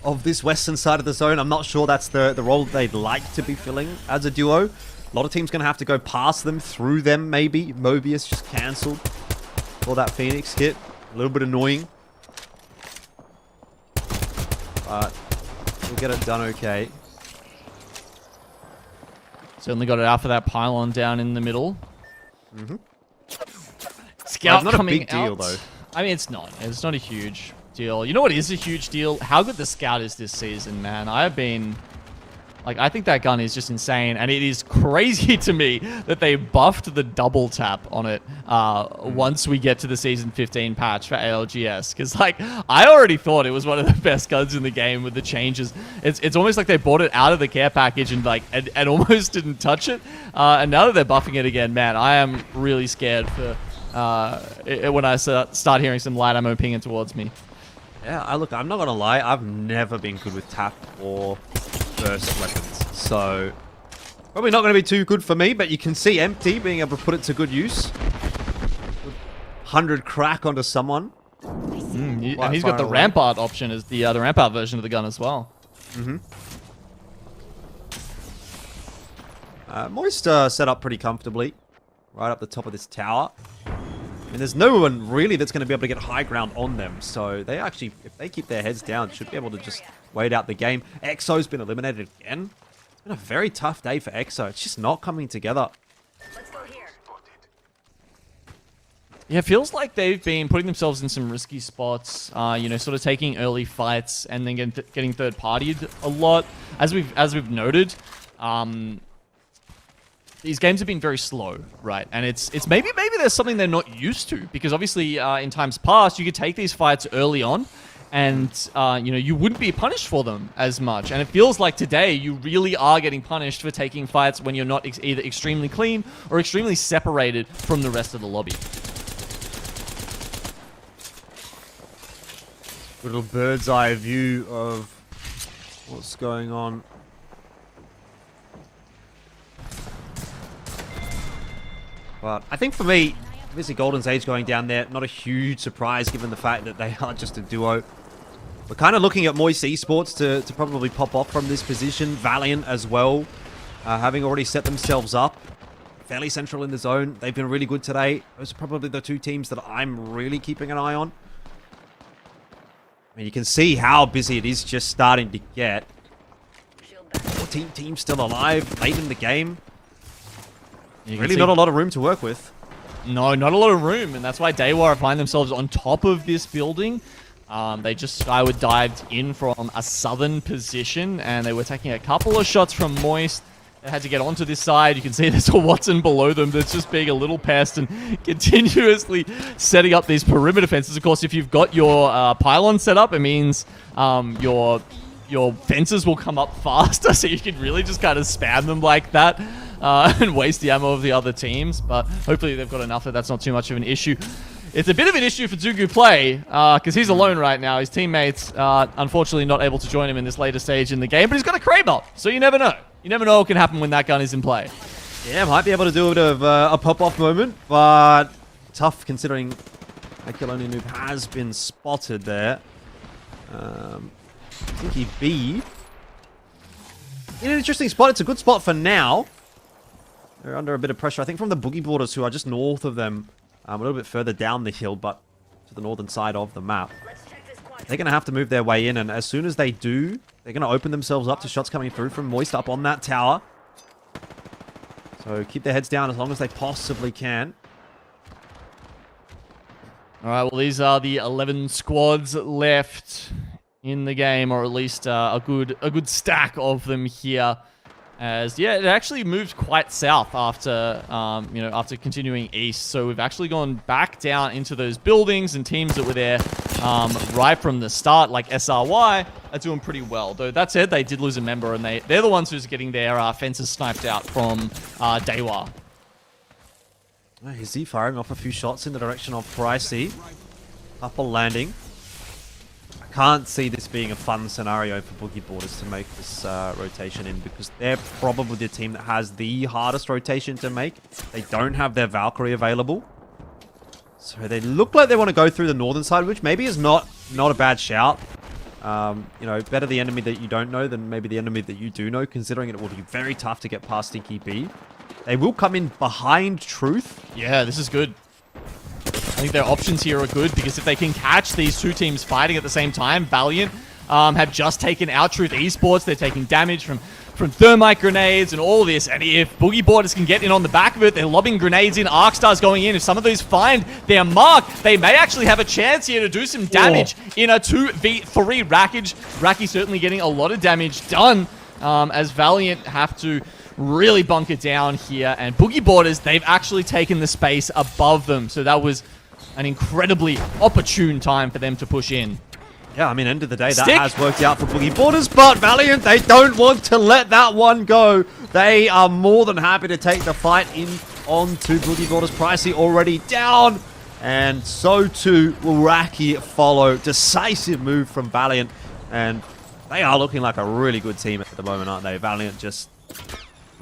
of this western side of the zone. I'm not sure that's the role they'd like to be filling as a duo. A lot of teams going to have to go past them, through them maybe. Mobius just cancelled for that Phoenix hit. A little bit annoying. But we'll get it done okay. Certainly got it out for that pylon down in the middle. Scout not coming a big deal, out. though. I mean, it's not. It's not a huge deal. You know what is a huge deal? How good the Scout is this season, man. I have been Like, I think that gun is just insane, and it is crazy to me that they buffed the double tap on it once we get to the Season 15 patch for ALGS. Because, like, I already thought it was one of the best guns in the game with the changes. It's almost like they bought it out of the care package and, like, and almost didn't touch it. And now that they're buffing it again, man, I am really scared for when I start hearing some light ammo pinging towards me. Yeah, I'm not going to lie. I've never been good with tap or burst weapons. So, probably not going to be too good for me, but you can see Empty being able to put it to good use. 100 crack onto someone. And he's got the Rampart option as the Rampart version of the gun as well. Moist set up pretty comfortably. Right up the top of this tower. And there's no one really that's going to be able to get high ground on them. So they actually, if they keep their heads down, should be able to just wait out the game. EXO's been eliminated again. It's been a very tough day for EXO. It's just not coming together. Let's go here. Yeah, it feels like they've been putting themselves in some risky spots, you know, sort of taking early fights and then getting third-partied a lot. As we've noted, these games have been very slow, right? And it's maybe there's something they're not used to, because obviously in times past you could take these fights early on, and you know, you wouldn't be punished for them as much. And it feels like today you really are getting punished for taking fights when you're not either extremely clean or extremely separated from the rest of the lobby. Little bird's eye view of what's going on. But I think for me, obviously Golden's Age going down there, not a huge surprise given the fact that they are just a duo. We're kind of looking at Moist Esports to probably pop off from this position. Valiant as well, having already set themselves up fairly central in the zone. They've been really good today. Those are probably the two teams that I'm really keeping an eye on. I mean, you can see how busy it is just starting to get. 14 teams still alive late in the game. Really not a lot of room to work with. No, not a lot of room, and that's why Daewar find themselves on top of this building. They just skyward dived in from a southern position, and they were taking a couple of shots from Moist. They had to get onto this side. You can see there's a Watson below them that's just being a little pest and continuously setting up these perimeter fences. Of course, if you've got your pylon set up, it means your fences will come up faster, so you can really just kind of spam them like that and waste the ammo of the other teams. But hopefully they've got enough that that's not too much of an issue. It's a bit of an issue for Zugu Play, because he's alone right now. His teammates unfortunately not able to join him in this later stage in the game, but he's got a Kraber, so you never know. You never know what can happen when that gun is in play. Yeah, might be able to do a bit of a pop-off moment, but tough considering Akeloni Noob has been spotted there. I think he'd be in an interesting spot. It's a good spot for now. They're under a bit of pressure, I think, from the Boogie Boarders, who are just north of them, a little bit further down the hill, but to the northern side of the map. They're going to have to move their way in, and as soon as they do, they're going to open themselves up to shots coming through from Moist up on that tower. So keep their heads down as long as they possibly can. All right, well, these are the 11 squads left in the game, or at least a good stack of them here. As yeah, it actually moved quite south after you know, after continuing east. So we've actually gone back down into those buildings, and teams that were there right from the start, like SRY, are doing pretty well. Though that said, they did lose a member, and they're the ones who's getting their fences sniped out from Daewar. Is he firing off a few shots in the direction of Pricey? Couple landing. Can't see this being a fun scenario for Boogie Boarders to make this rotation in, because they're probably the team that has the hardest rotation to make. They don't have their Valkyrie available. So they look like they want to go through the northern side, which maybe is not a bad shout. You know, better the enemy that you don't know than maybe the enemy that you do know, considering it will be very tough to get past Stinky B. They will come in behind Truth. Yeah, this is good. I think their options here are good, because if they can catch these two teams fighting at the same time, Valiant have just taken out Truth Esports. They're taking damage from thermite grenades and all this. And if Boogie Boarders can get in on the back of it, they're lobbing grenades in. Arcstar's going in. If some of these find their mark, they may actually have a chance here to do some damage in a 2v3 Rackage. Raki certainly getting a lot of damage done. as Valiant have to really bunker down here. And Boogie Borders, they've actually taken the space above them. So that was an incredibly opportune time for them to push in. Yeah, I mean, end of the day, that Stick. has worked out for Boogie Borders, but Valiant, they don't want to let that one go. They are more than happy to take the fight in onto Boogie Borders. Pricey already down, and so too will Raki follow. Decisive move from Valiant, and they are looking like a really good team at the moment, aren't they? Valiant just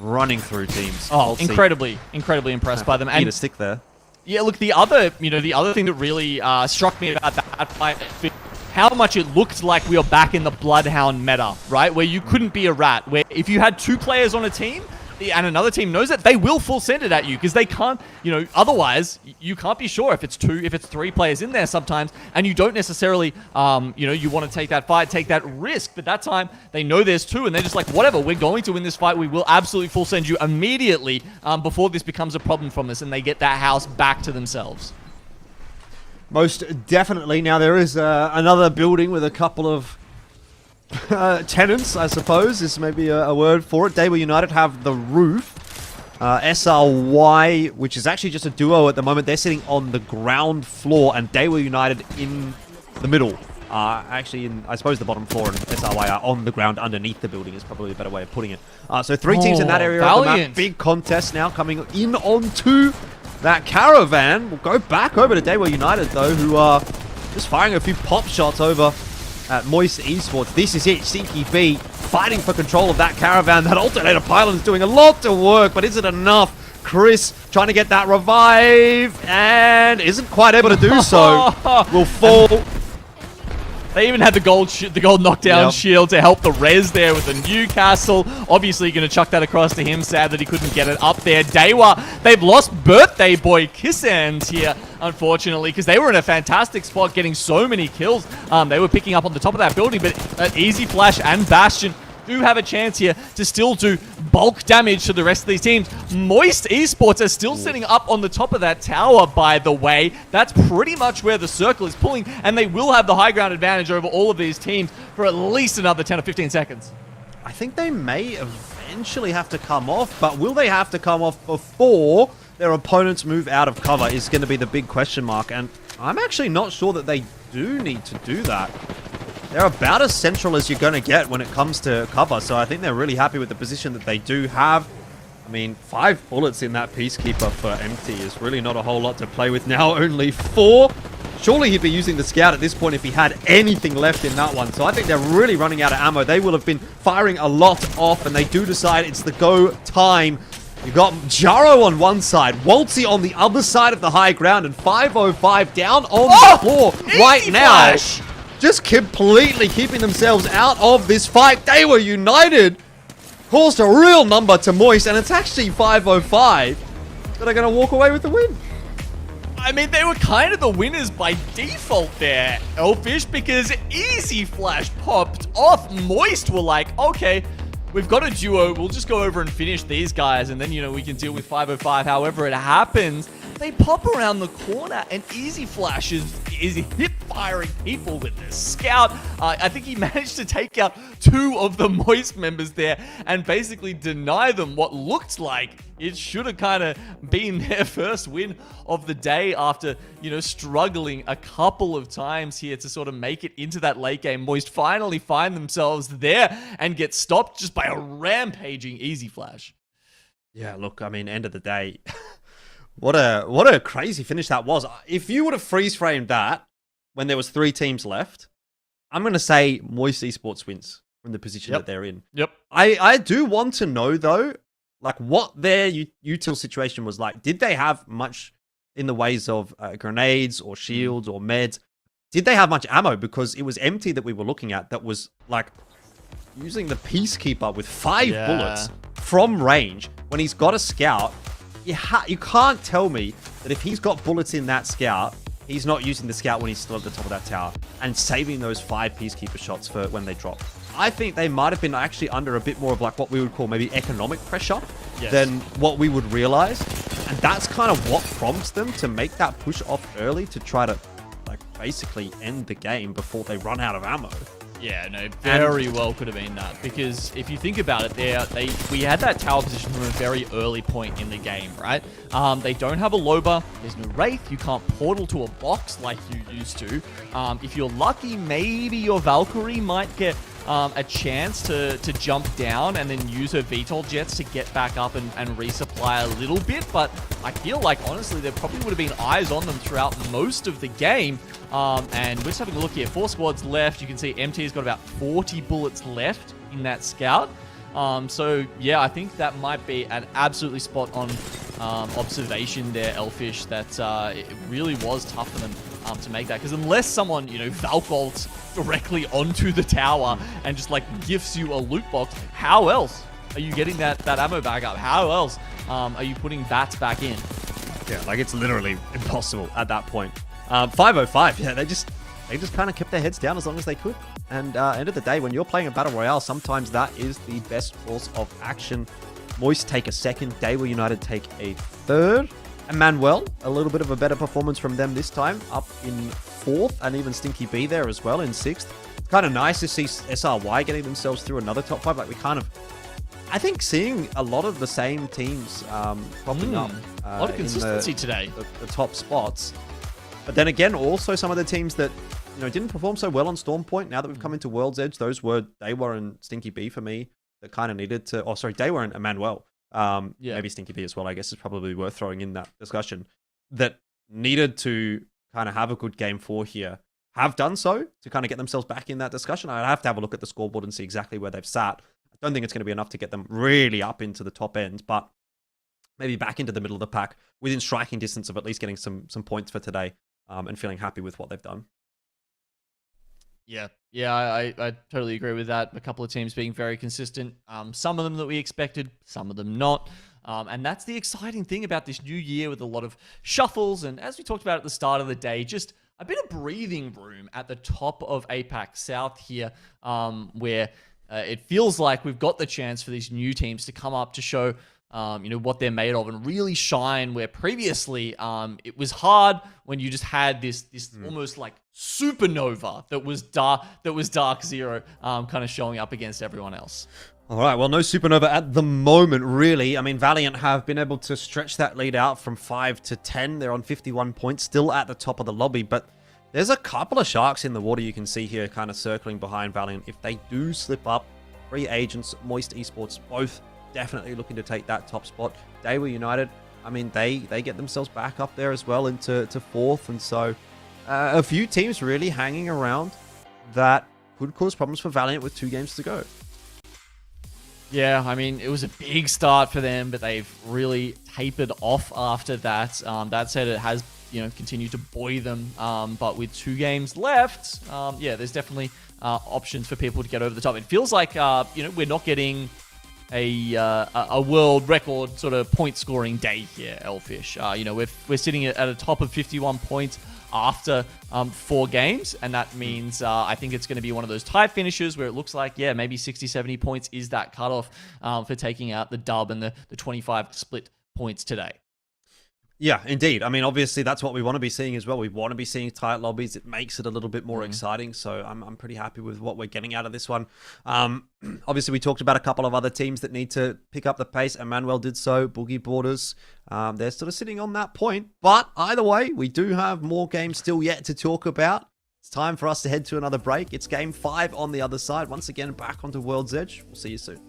running through teams. Oh, incredibly impressed by them. And a stick there. Yeah, look, the other thing that really struck me about that fight, how much it looked like we were back in the Bloodhound meta, right? Where you couldn't be a rat. Where if you had 2 players on a team, and another team knows it, they will full send it at you because they can't, otherwise you can't be sure if it's 3 players in there sometimes, and you don't necessarily, you want to take that fight, take that risk. But that time they know there's 2, and they're just like, whatever, we're going to win this fight. We will absolutely full send you immediately before this becomes a problem from us, and they get that house back to themselves. Most definitely. Now there is another building with a couple of tenants, I suppose, is maybe a word for it. Daewoo United have the roof. SRY, which is actually just a duo at the moment, they're sitting on the ground floor, and Daewoo United in the middle. Actually, I suppose the bottom floor and SRY are on the ground underneath the building is probably a better way of putting it. So 3 teams in that area of the map. Big contest now coming in onto that caravan. We'll go back over to Daewoo United, though, who are just firing a few pop shots over at Moist Esports. This is it. CTB fighting for control of that caravan. That alternator pylon is doing a lot of work, but is it enough? Chris trying to get that revive and isn't quite able to do so. Will fall. They even had the gold knockdown shield to help the res there with the Newcastle. Obviously going to chuck that across to him. Sad that he couldn't get it up there. Daewoo, they've lost birthday boy Kissand here, unfortunately, because they were in a fantastic spot getting so many kills. They were picking up on the top of that building, but Easy Flash and Bastion do have a chance here to still do bulk damage to the rest of these teams. Moist Esports are still sitting up on the top of that tower, by the way. That's pretty much where the circle is pulling, and they will have the high ground advantage over all of these teams for at least another 10 or 15 seconds. I think they may eventually have to come off, but will they have to come off before their opponents move out of cover is going to be the big question mark, and I'm actually not sure that they do need to do that. They're about as central as you're going to get when it comes to cover, so I think they're really happy with the position that they do have. I mean, 5 bullets in that Peacekeeper for empty is really not a whole lot to play with now, only 4. Surely he'd be using the Scout at this point if he had anything left in that one, so I think they're really running out of ammo. They will have been firing a lot off, and they do decide it's the go time. You've got Jaro on one side, Waltzy on the other side of the high ground, and 505 down on the floor right now. Flash. Just completely keeping themselves out of this fight. They were united. Caused a real number to Moist, and it's actually 505 that are going to walk away with the win. I mean, they were kind of the winners by default there, Elfish, because Easy Flash popped off. Moist were like, okay, we've got a duo. We'll just go over and finish these guys, and then, we can deal with 505 however it happens. They pop around the corner, and Easy Flash is hip-firing people with this Scout. I think he managed to take out 2 of the Moist members there and basically deny them what looked like it should have kind of been their first win of the day after, struggling a couple of times here to sort of make it into that late game. Moist finally find themselves there and get stopped just by a rampaging Easy Flash. Yeah, look, I mean, end of the day... What a crazy finish that was. If you would have freeze framed that when there was 3 teams left, I'm going to say Moist Esports wins from the position that they're in. Yep. I do want to know, though, like what their util situation was like. Did they have much in the ways of grenades or shields or meds? Did they have much ammo? Because it was empty that we were looking at that was like using the Peacekeeper with 5 bullets from range when he's got a Scout. You can't tell me that if he's got bullets in that Scout, he's not using the Scout when he's still at the top of that tower and saving those 5 Peacekeeper shots for when they drop. I think they might have been actually under a bit more of like what we would call maybe economic pressure than what we would realize. And that's kind of what prompts them to make that push off early to try to like basically end the game before they run out of ammo. Yeah, no, very well could have been that, because if you think about it, we had that tower position from a very early point in the game, right? They don't have a Loba, there's no Wraith, you can't portal to a box like you used to. If you're lucky, maybe your Valkyrie might get a chance to jump down and then use her VTOL jets to get back up and resupply a little bit, but I feel like, honestly, there probably would have been eyes on them throughout most of the game. And we're just having a look here. 4 squads left. You can see MT's got about 40 bullets left in that scout. So, yeah, I think that might be an absolutely spot-on observation there, Elfish, that it really was tough for them to make that. Because unless someone, Valk ults directly onto the tower and just, gifts you a loot box, how else are you getting that ammo back up? How else are you putting bats back in? Yeah, it's literally impossible at that point. 505, yeah, they just kind of kept their heads down as long as they could. And end of the day, when you're playing a battle royale, sometimes that is the best course of action. Moist take a second, Daewoo United take a third. And Manuel, a little bit of a better performance from them this time, up in 4th, and even Stinky B there as well in 6th. It's kind of nice to see SRY getting themselves through another top 5. I think seeing a lot of the same teams popping up. A lot of consistency today. The top spots. But then again, also some of the teams that didn't perform so well on Storm Point. Now that we've come into World's Edge, those were Daewoo and Stinky B for me that kind of needed to. Oh, sorry, Daewoo and Emmanuel. Maybe Stinky B as well, I guess, is probably worth throwing in that discussion. That needed to kind of have a good game 4 here. Have done so to kind of get themselves back in that discussion. I'd have to have a look at the scoreboard and see exactly where they've sat. I don't think it's going to be enough to get them really up into the top end, but maybe back into the middle of the pack within striking distance of at least getting some points for today. And feeling happy with what they've done. Yeah, I totally agree with that. A couple of teams being very consistent. Some of them that we expected, some of them not. And that's the exciting thing about this new year with a lot of shuffles. And as we talked about at the start of the day, just a bit of breathing room at the top of APAC South here, where it feels like we've got the chance for these new teams to come up to show what they're made of and really shine, where previously it was hard when you just had this almost like supernova that was Dark Zero kind of showing up against everyone else. All right, well, no supernova at the moment, really. I mean, Valiant have been able to stretch that lead out from 5 to 10. They're on 51 points, still at the top of the lobby, but there's a couple of sharks in the water you can see here kind of circling behind Valiant. If they do slip up, Free Agents, Moist Esports, both definitely looking to take that top spot. Daewoo United, I mean, they get themselves back up there as well into 4th. And so a few teams really hanging around that could cause problems for Valiant with 2 games to go. Yeah, I mean, it was a big start for them, but they've really tapered off after that. That said, it has continued to buoy them. But with 2 games left, there's definitely options for people to get over the top. It feels like we're not getting a world record sort of point scoring day here, Elfish. We're sitting at a top of 51 points after 4 games, and that means I think it's going to be one of those tie finishes where it looks like maybe 60-70 points is that cutoff for taking out the dub and the 25 split points today. Yeah, indeed. I mean, obviously, that's what we want to be seeing as well. We want to be seeing tight lobbies. It makes it a little bit more exciting. So I'm pretty happy with what we're getting out of this one. Obviously, we talked about a couple of other teams that need to pick up the pace. Emmanuel did so. Boogie Borders. They're sort of sitting on that point. But either way, we do have more games still yet to talk about. It's time for us to head to another break. It's game 5 on the other side. Once again, back onto World's Edge. We'll see you soon.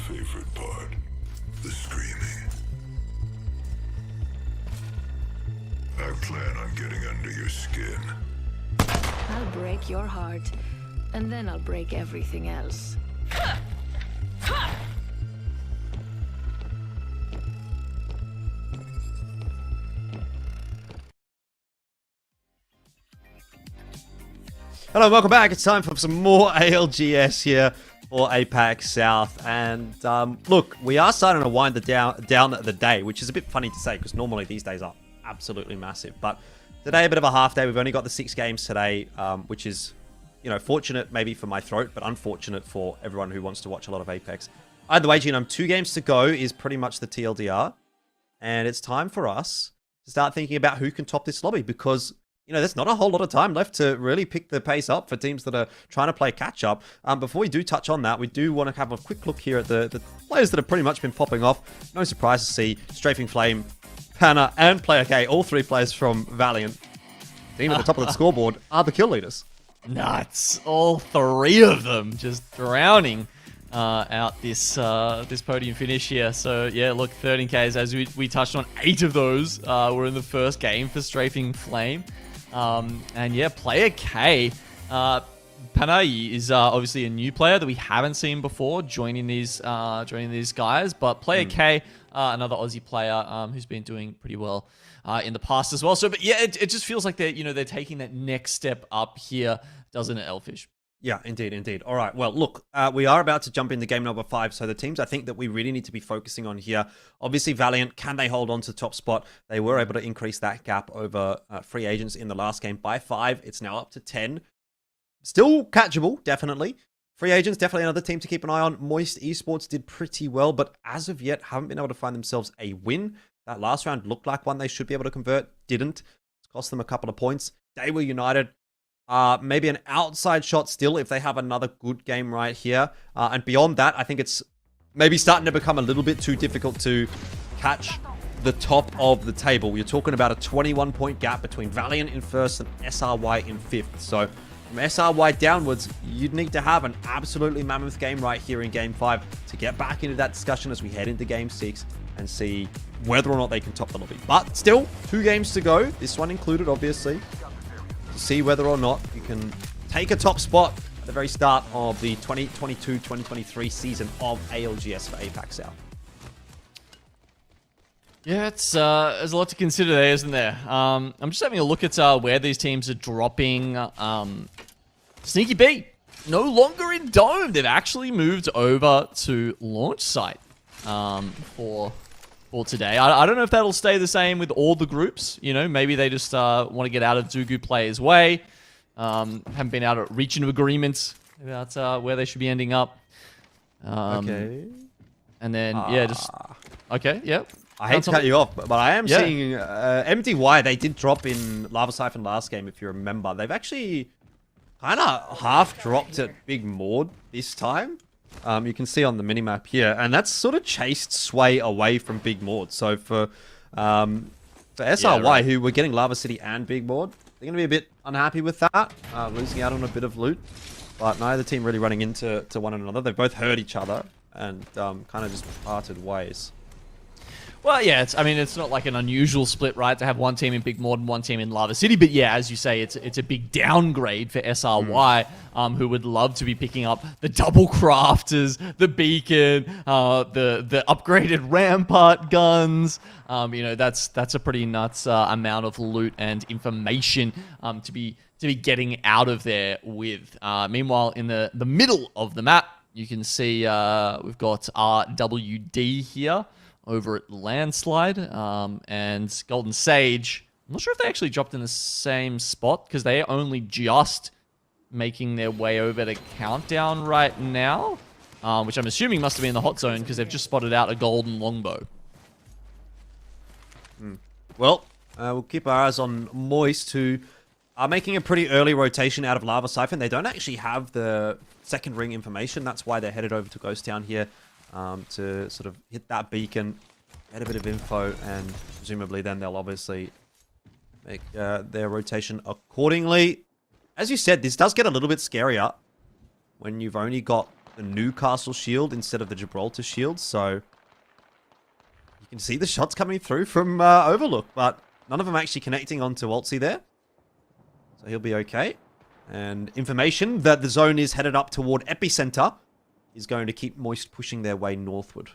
favorite part. The screaming. I plan on getting under your skin. I'll break your heart, and then I'll break everything else. Hello, welcome back. It's time for some more ALGS here for APAC South. And look, we are starting to wind down the day, which is a bit funny to say because normally these days are absolutely massive. But today, a bit of a half day. We've only got the 6 games today, which is, you know, fortunate maybe for my throat, but unfortunate for everyone who wants to watch a lot of Apex. Either way, Genome, 2 games to go is pretty much the TLDR. And it's time for us to start thinking about who can top this lobby because, you know, there's not a whole lot of time left to really pick the pace up for teams that are trying to play catch up. Before we do touch on that, we do want to have a quick look here at the players that have pretty much been popping off. No surprise to see Strafing Flame, Panna, and Player K, all 3 players from Valiant. Team at the top of the scoreboard are the kill leaders. Nuts. All 3 of them just drowning out this this podium finish here. So yeah, look, 13Ks, as we touched on, 8 of those were in the first game for Strafing Flame. And yeah, Player K, Panay is obviously a new player that we haven't seen before joining these guys, but Player K, another Aussie player who's been doing pretty well in the past as well. So, but yeah, it just feels like they're taking that next step up here, doesn't it, Elfish? Yeah, indeed, indeed. All right, well, look, we are about to jump into game number 5. So the teams I think that we really need to be focusing on here. Obviously, Valiant, can they hold on to the top spot? They were able to increase that gap over free agents in the last game by 5. It's now up to 10. Still catchable, definitely. Free Agents, definitely another team to keep an eye on. Moist Esports did pretty well, but as of yet, haven't been able to find themselves a win. That last round looked like one they should be able to convert. Didn't. It's cost them a couple of points. They were United. Maybe an outside shot still if they have another good game right here. And beyond that, I think it's maybe starting to become a little bit too difficult to catch the top of the table. You're talking about a 21-point gap between Valiant in first and SRY in fifth. So from SRY downwards, you'd need to have an absolutely mammoth game right here in Game 5 to get back into that discussion as we head into Game 6 and see whether or not they can top the lobby. But still, 2 games to go, this one included, obviously, to see whether or not you can take a top spot at the very start of the 2022-2023 season of ALGS for APAC South. Yeah, it's there's a lot to consider there, isn't there? I'm just having a look at where these teams are dropping. Sneaky B, no longer in Dome. They've actually moved over to launch site for today. I don't know if that'll stay the same with all the groups. You know, maybe they just want to get out of Zugu Players' way. Haven't been able to reach an agreement about where they should be ending up. Okay. And then, yeah, just... Okay, yep. I hate to cut you off, but I am seeing MDY, they did drop in Lava Siphon last game, if you remember. They've actually kind of half dropped at Big Maud this time. You can see on the minimap here, and that's sort of chased Sway away from Big Maud. So for SRY, who were getting Lava City and Big Maud, they're going to be a bit unhappy with that, losing out on a bit of loot. But neither team really running into one another. They've both hurt each other and kind of just parted ways. Well, yeah, I mean, it's not like an unusual split, right, to have one team in Big Maud and one team in Lava City. But yeah, as you say, it's a big downgrade for SRY, who would love to be picking up the double crafters, the beacon, the upgraded rampart guns. You know, that's a pretty nuts amount of loot and information to be getting out of there with. Meanwhile, in the middle of the map, you can see we've got RWD here over at Landslide, and Golden Sage. I'm not sure if they actually dropped in the same spot, because they are only just making their way over to Countdown right now, which I'm assuming must have been in the hot zone, because they've just spotted out a golden longbow. Well, we'll keep our eyes on Moist, who are making a pretty early rotation out of Lava Siphon. They don't actually have the second ring information. That's why they're headed over to Ghost Town here. To sort of hit that beacon, get a bit of info, and presumably then they'll obviously make their rotation accordingly. As you said, this does get a little bit scarier when you've only got the Newcastle shield instead of the Gibraltar shield, so you can see the shots coming through from Overlook, but none of them actually connecting onto Waltzy there, so he'll be okay. And information that the zone is headed up toward Epicenter is going to keep Moist pushing their way northward.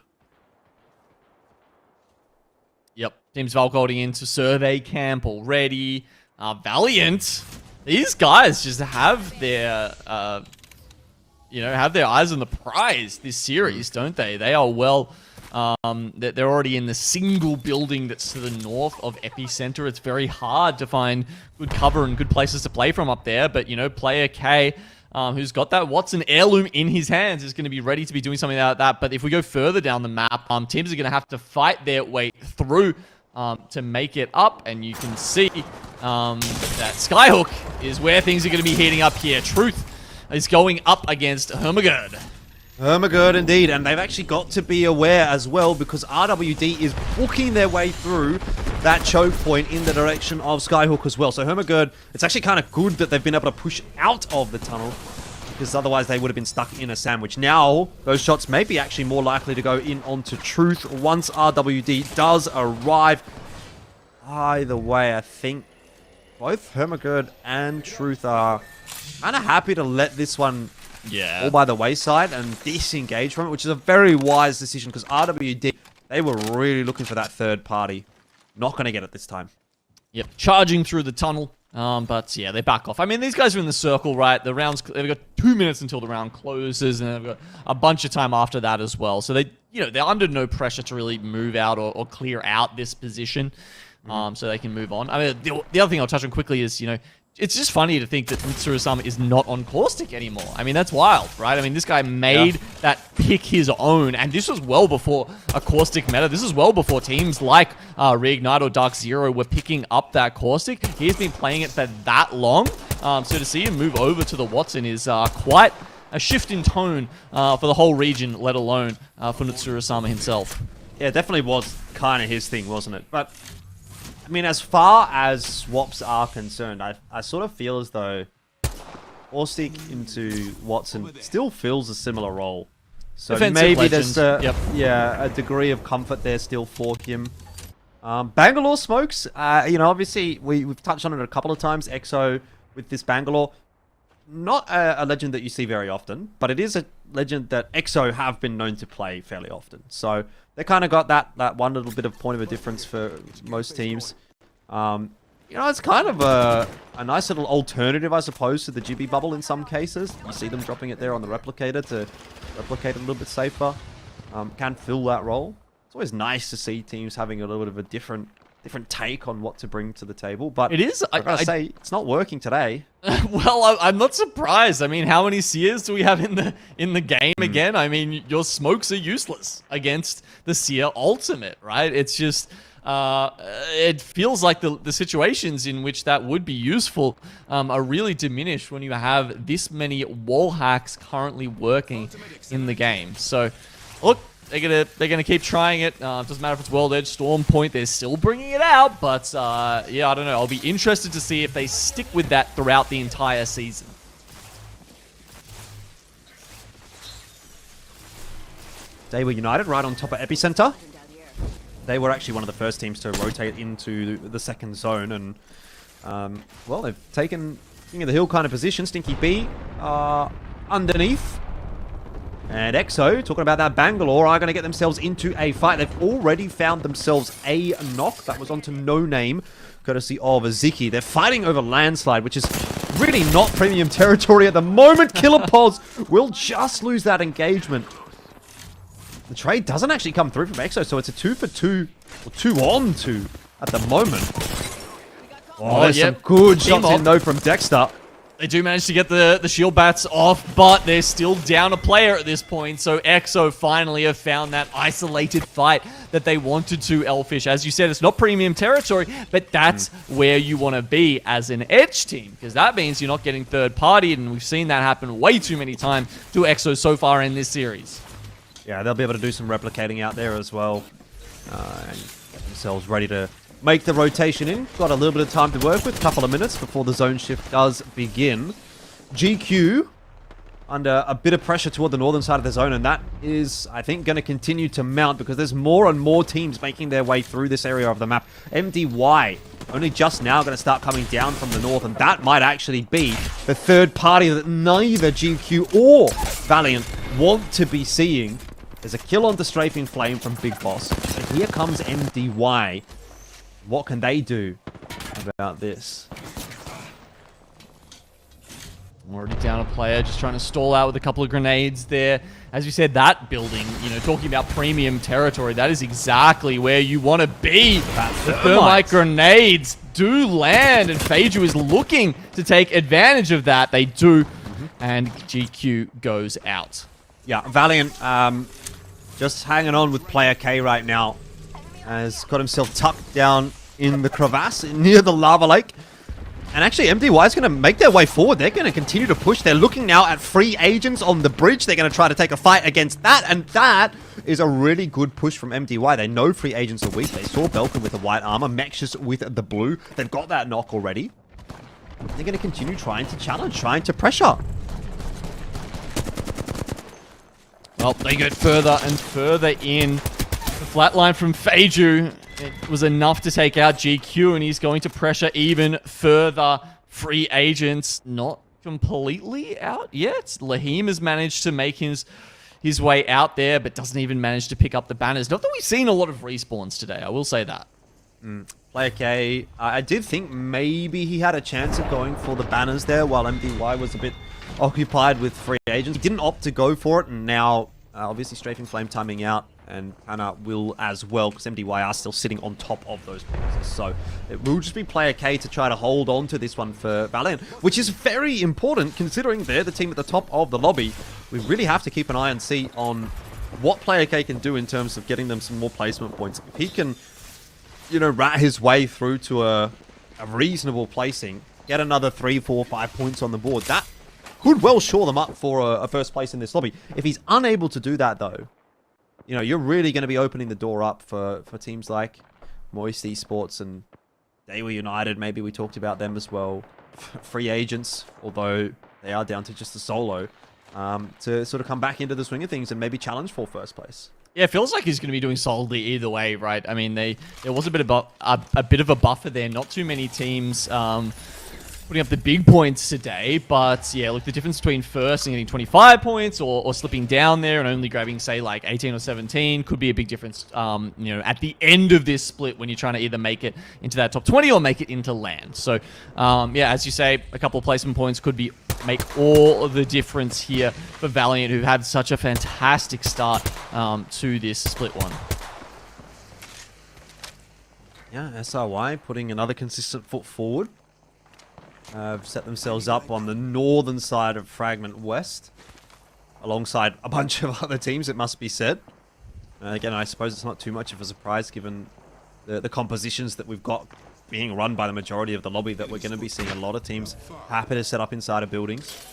Yep. Teams Valk holding into survey camp already. Valiant. These guys just have their, have their eyes on the prize this series, don't they? They are well... they're already in the single building that's to the north of Epicenter. It's very hard to find good cover and good places to play from up there. But, you know, player K... who's got that Watson heirloom in his hands, is going to be ready to be doing something like that. But if we go further down the map, teams are going to have to fight their way through to make it up. And you can see that Skyhook is where things are going to be heating up here. Truth is going up against Hermagerd. Hermagerd indeed, and they've actually got to be aware as well, because RWD is booking their way through that choke point in the direction of Skyhook as well. So Hermagerd, it's actually kind of good that they've been able to push out of the tunnel, because otherwise they would have been stuck in a sandwich. Now, those shots may be actually more likely to go in onto Truth once RWD does arrive. Either way, I think both Hermagerd and Truth are kind of happy to let this one all by the wayside and disengage from it, which is a very wise decision, because RWD, they were really looking for that third party. Not going to get it this time. Yep, charging through the tunnel. But yeah, they back off. I mean, these guys are in the circle, right? The rounds, they've got 2 minutes until the round closes, and they've got a bunch of time after that as well. So they're under no pressure to really move out or clear out this position. So they can move on. I mean, the other thing I'll touch on quickly is, it's just funny to think that Mitsurasama is not on Caustic anymore. I mean, that's wild, right? I mean, this guy made that pick his own, and this was well before a Caustic meta. This is well before teams like Reignite or Dark Zero were picking up that Caustic. He's been playing it for that long, so to see him move over to the Wattson is quite a shift in tone for the whole region, let alone for Mitsurasama himself. Yeah, it definitely was kind of his thing, wasn't it? But I mean, as far as swaps are concerned, I sort of feel as though Caustic into Wattson still fills a similar role. So Defensive maybe legend. there's a degree of comfort there still for him. Bangalore smokes, you know, obviously we've touched on it a couple of times. EXO with this Bangalore, not a legend that you see very often, but it is a legend that EXO have been known to play fairly often. So they kind of got that one little bit of point of a difference for most teams. You know, it's kind of a nice little alternative, I suppose, to the Jibby bubble in some cases. You see them dropping it there on the replicator to replicate a little bit safer. Can fill that role. It's always nice to see teams having a little bit of a different take on what to bring to the table. But It is. I gotta say, it's not working today. Well, I'm not surprised. I mean, how many Seers do we have in the game again? I mean, your smokes are useless against the Seer ultimate, right? It's just it feels like the situations in which that would be useful are really diminished when you have this many wall hacks currently working in the game. So, look. They're gonna keep trying it. Doesn't matter if it's World Edge, Storm Point. They're still bringing it out, but yeah, I don't know. I'll be interested to see if they stick with that throughout the entire season. They were United right on top of Epicenter. They were actually one of the first teams to rotate into the second zone, and well, they've taken King of the Hill kind of position. Stinky B underneath. And EXO, talking about that Bangalore, are going to get themselves into a fight. They've already found themselves a knock. That was onto No Name, courtesy of Ziki. They're fighting over Landslide, which is really not premium territory at the moment. Killer Pods will just lose that engagement. The trade doesn't actually come through from EXO, so it's a 2 for 2, or 2 on 2 at the moment. Oh, there's some good shots in, though, from Dexter. They do manage to get the shield bats off, but they're still down a player at this point. So EXO finally have found that isolated fight that they wanted to, Elfish. As you said, it's not premium territory, but that's where you want to be as an Edge team, because that means you're not getting third-partied, and we've seen that happen way too many times to EXO so far in this series. Yeah, they'll be able to do some replicating out there as well, and get themselves ready to make the rotation in. Got a little bit of time to work with, a couple of minutes before the zone shift does begin. GQ under a bit of pressure toward the northern side of the zone, and that is, I think, going to continue to mount because there's more and more teams making their way through this area of the map. MDY only just now going to start coming down from the north, and that might actually be the third party that neither GQ or Valiant want to be seeing. There's a kill onto Strafing Flame from Big Boss, and here comes MDY. What can they do about this? Already down a player, just trying to stall out with a couple of grenades there. As you said, that building, you know, talking about premium territory, that is exactly where you want to be. The thermite grenades do land, and Feiju is looking to take advantage of that. They do, and GQ goes out. Yeah, Valiant just hanging on with player K right now. Has got himself tucked down in the crevasse near the lava lake. And actually, MDY is going to make their way forward. They're going to continue to push. They're looking now at free agents on the bridge. They're going to try to take a fight against that. And that is a really good push from MDY. They know free agents are weak. They saw Belkin with the white armor, Mexus with the blue. They've got that knock already. They're going to continue trying to challenge, trying to pressure. Well, they get further and further in. The flatline from Feiju, it was enough to take out GQ, and he's going to pressure even further. Free agents not completely out yet. Lahim has managed to make his way out there, but doesn't even manage to pick up the banners. Not that we've seen a lot of respawns today, I will say that. Player K, I did think maybe he had a chance of going for the banners there while MDY was a bit occupied with free agents. He didn't opt to go for it, and now Obviously, Strafing Flame timing out, and Hannah will as well, because MDY are still sitting on top of those boxes. So it will just be player K to try to hold on to this one for Valiant, which is very important considering they're the team at the top of the lobby. We really have to keep an eye and see on what player K can do in terms of getting them some more placement points. If he can, you know, rat his way through to a reasonable placing, get another 3, 4, 5 points on the board, that could well shore them up for a first place in this lobby. If he's unable to do that, though, you know, you're really going to be opening the door up for teams like Moist Esports and Daewoo United. Maybe we talked about them as well. Free agents, although they are down to just a solo, to sort of come back into the swing of things and maybe challenge for first place. Yeah, it feels like he's going to be doing solidly either way, right? I mean, there was a bit of a buffer there. Not too many teams putting up the big points today, but yeah, look, the difference between first and getting 25 points or slipping down there and only grabbing, say, like 18 or 17 could be a big difference, you know, at the end of this split when you're trying to either make it into that top 20 or make it into land. So, yeah, as you say, a couple of placement points could make all of the difference here for Valiant, who've had such a fantastic start to this split one. Yeah, SRY putting another consistent foot forward. Set themselves up on the northern side of Fragment West, alongside a bunch of other teams, it must be said. Again, I suppose it's not too much of a surprise given the compositions that we've got being run by the majority of the lobby, that we're going to be seeing a lot of teams happy to set up inside of buildings.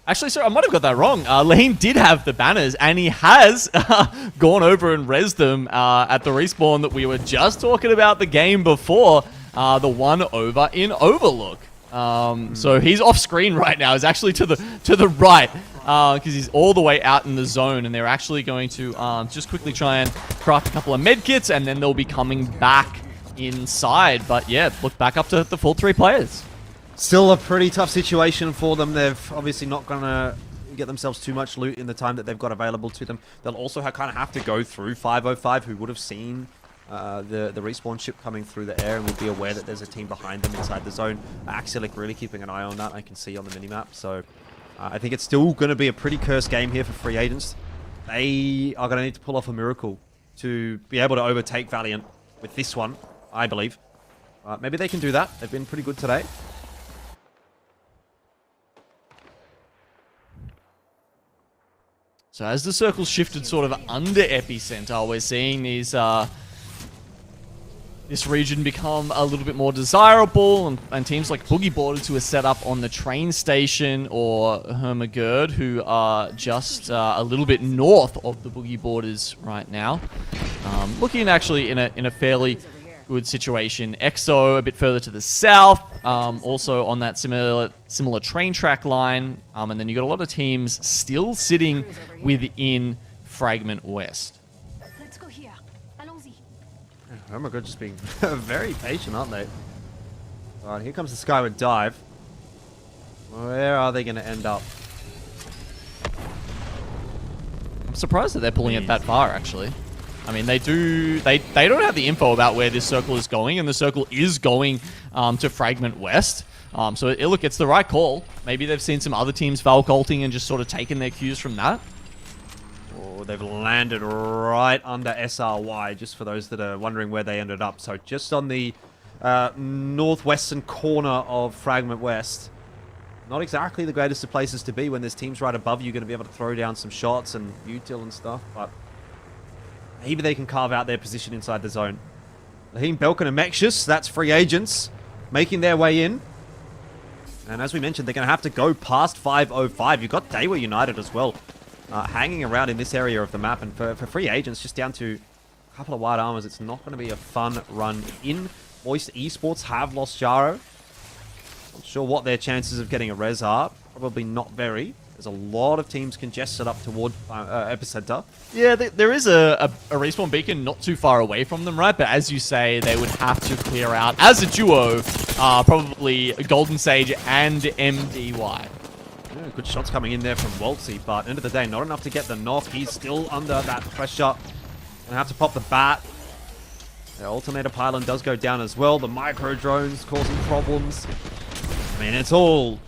Actually, sir, I might have got that wrong. Lane did have the banners, and he has gone over and rezzed them at the respawn that we were just talking about the game before, the one over in Overlook. So he's off screen right now. He's actually to the right because he's all the way out in the zone, and they're actually going to just quickly try and craft a couple of med kits, and then they'll be coming back inside. But yeah, look back up to the full 3 players. Still a pretty tough situation for them. They've obviously not going to get themselves too much loot in the time that they've got available to them. They'll also kind of have to go through 505, who would have seen the respawn ship coming through the air and would be aware that there's a team behind them inside the zone. Axelic really keeping an eye on that, I can see on the minimap. So I think it's still going to be a pretty cursed game here for free agents. They are going to need to pull off a miracle to be able to overtake Valiant with this one, I believe. Maybe they can do that. They've been pretty good today. So as the circle's shifted sort of under Epicenter, we're seeing these this region become a little bit more desirable, and teams like Boogie Boarders, who are set up on the train station, or Hermagerd, who are just a little bit north of the Boogie Boarders right now, looking actually in a fairly good situation. EXO a bit further to the south, also on that similar train track line, and then you got a lot of teams still sitting within Fragment West. Let's go here. Allons-y. Oh my god, just being very patient, aren't they? Alright, here comes the Skyward Dive. Where are they going to end up? I'm surprised that they're pulling it that far, actually. I mean, they don't have the info about where this circle is going, and the circle is going to Fragment West. So look, it's the right call. Maybe they've seen some other teams Valcolting and just sort of taken their cues from that. Oh, they've landed right under SRY, just for those that are wondering where they ended up. So just on the northwestern corner of Fragment West. Not exactly the greatest of places to be when there's teams right above you going to be able to throw down some shots and util and stuff, but maybe they can carve out their position inside the zone. Lahim, Belkin, and Mexius, that's free agents, making their way in. And as we mentioned, they're going to have to go past 505. You've got Daewoo United as well, hanging around in this area of the map. And for free agents, just down to a couple of white armors, it's not going to be a fun run in. Moist Esports have lost Jaro. Not sure what their chances of getting a res are. Probably not very. There's a lot of teams congested up toward Epicenter. Yeah, there is a respawn beacon not too far away from them, right? But as you say, they would have to clear out, as a duo, probably Golden Sage and MDY. Yeah, good shots coming in there from Waltzy, but end of the day, not enough to get the knock. He's still under that pressure. Gonna have to pop the bat. The alternator pylon does go down as well. The micro drones causing problems. I mean, it's all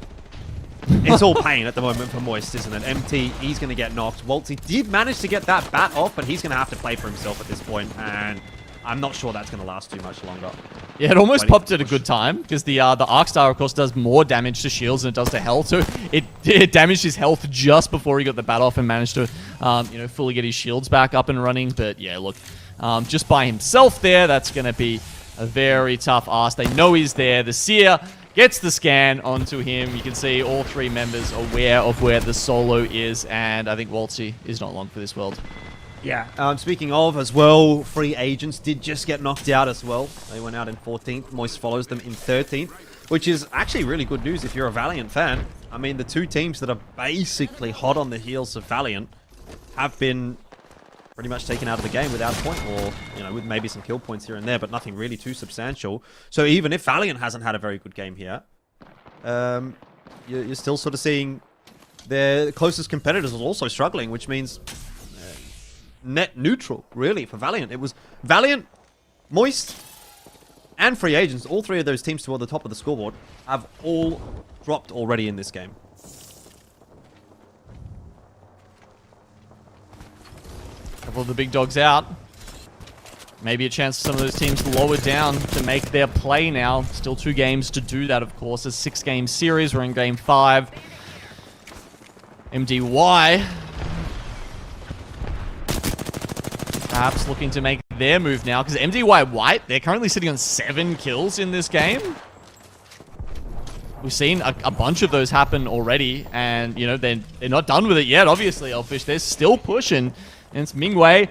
It's all pain at the moment for Moist, isn't it? MT, he's going to get knocked. Waltzy did manage to get that bat off, but he's going to have to play for himself at this point, and I'm not sure that's going to last too much longer. Yeah, it almost popped at a good time, because the Arc Star, of course, does more damage to shields than it does to health, so it damaged his health just before he got the bat off and managed to, fully get his shields back up and running. But yeah, look, just by himself there, that's going to be a very tough ask. They know he's there. The Seer gets the scan onto him. You can see all three members aware of where the solo is, and I think Waltzy is not long for this world. Yeah. Speaking of as well, free agents did just get knocked out as well. They went out in 14th. Moist follows them in 13th, which is actually really good news if you're a Valiant fan. I mean, the two teams that are basically hot on the heels of Valiant have been pretty much taken out of the game without a point, or, with maybe some kill points here and there, but nothing really too substantial. So even if Valiant hasn't had a very good game here, you're still sort of seeing their closest competitors are also struggling, which means net neutral, really, for Valiant. It was Valiant, Moist, and Free Agents. All three of those teams toward the top of the scoreboard have all dropped already in this game. Couple of the big dogs out. Maybe a chance for some of those teams to lower down to make their play now. Still 2 games to do that, of course. It's a 6-game series. We're in game 5. MDY perhaps looking to make their move now, because MDY White, they're currently sitting on 7 kills in this game. We've seen a bunch of those happen already, and, they're not done with it yet, obviously, Elfish. They're still pushing. And it's Mingwei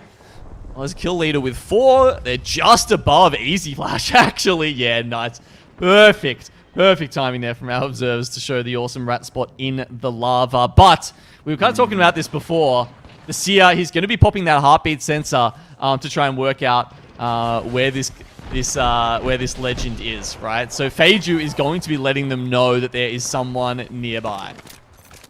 as kill leader with 4. They're just above Easy Flash, actually. Yeah, nice. Perfect. Perfect timing there from our observers to show the awesome rat spot in the lava. But we were kind of talking about this before. The Seer, he's going to be popping that heartbeat sensor to try and work out where this legend is, right? So Feiju is going to be letting them know that there is someone nearby.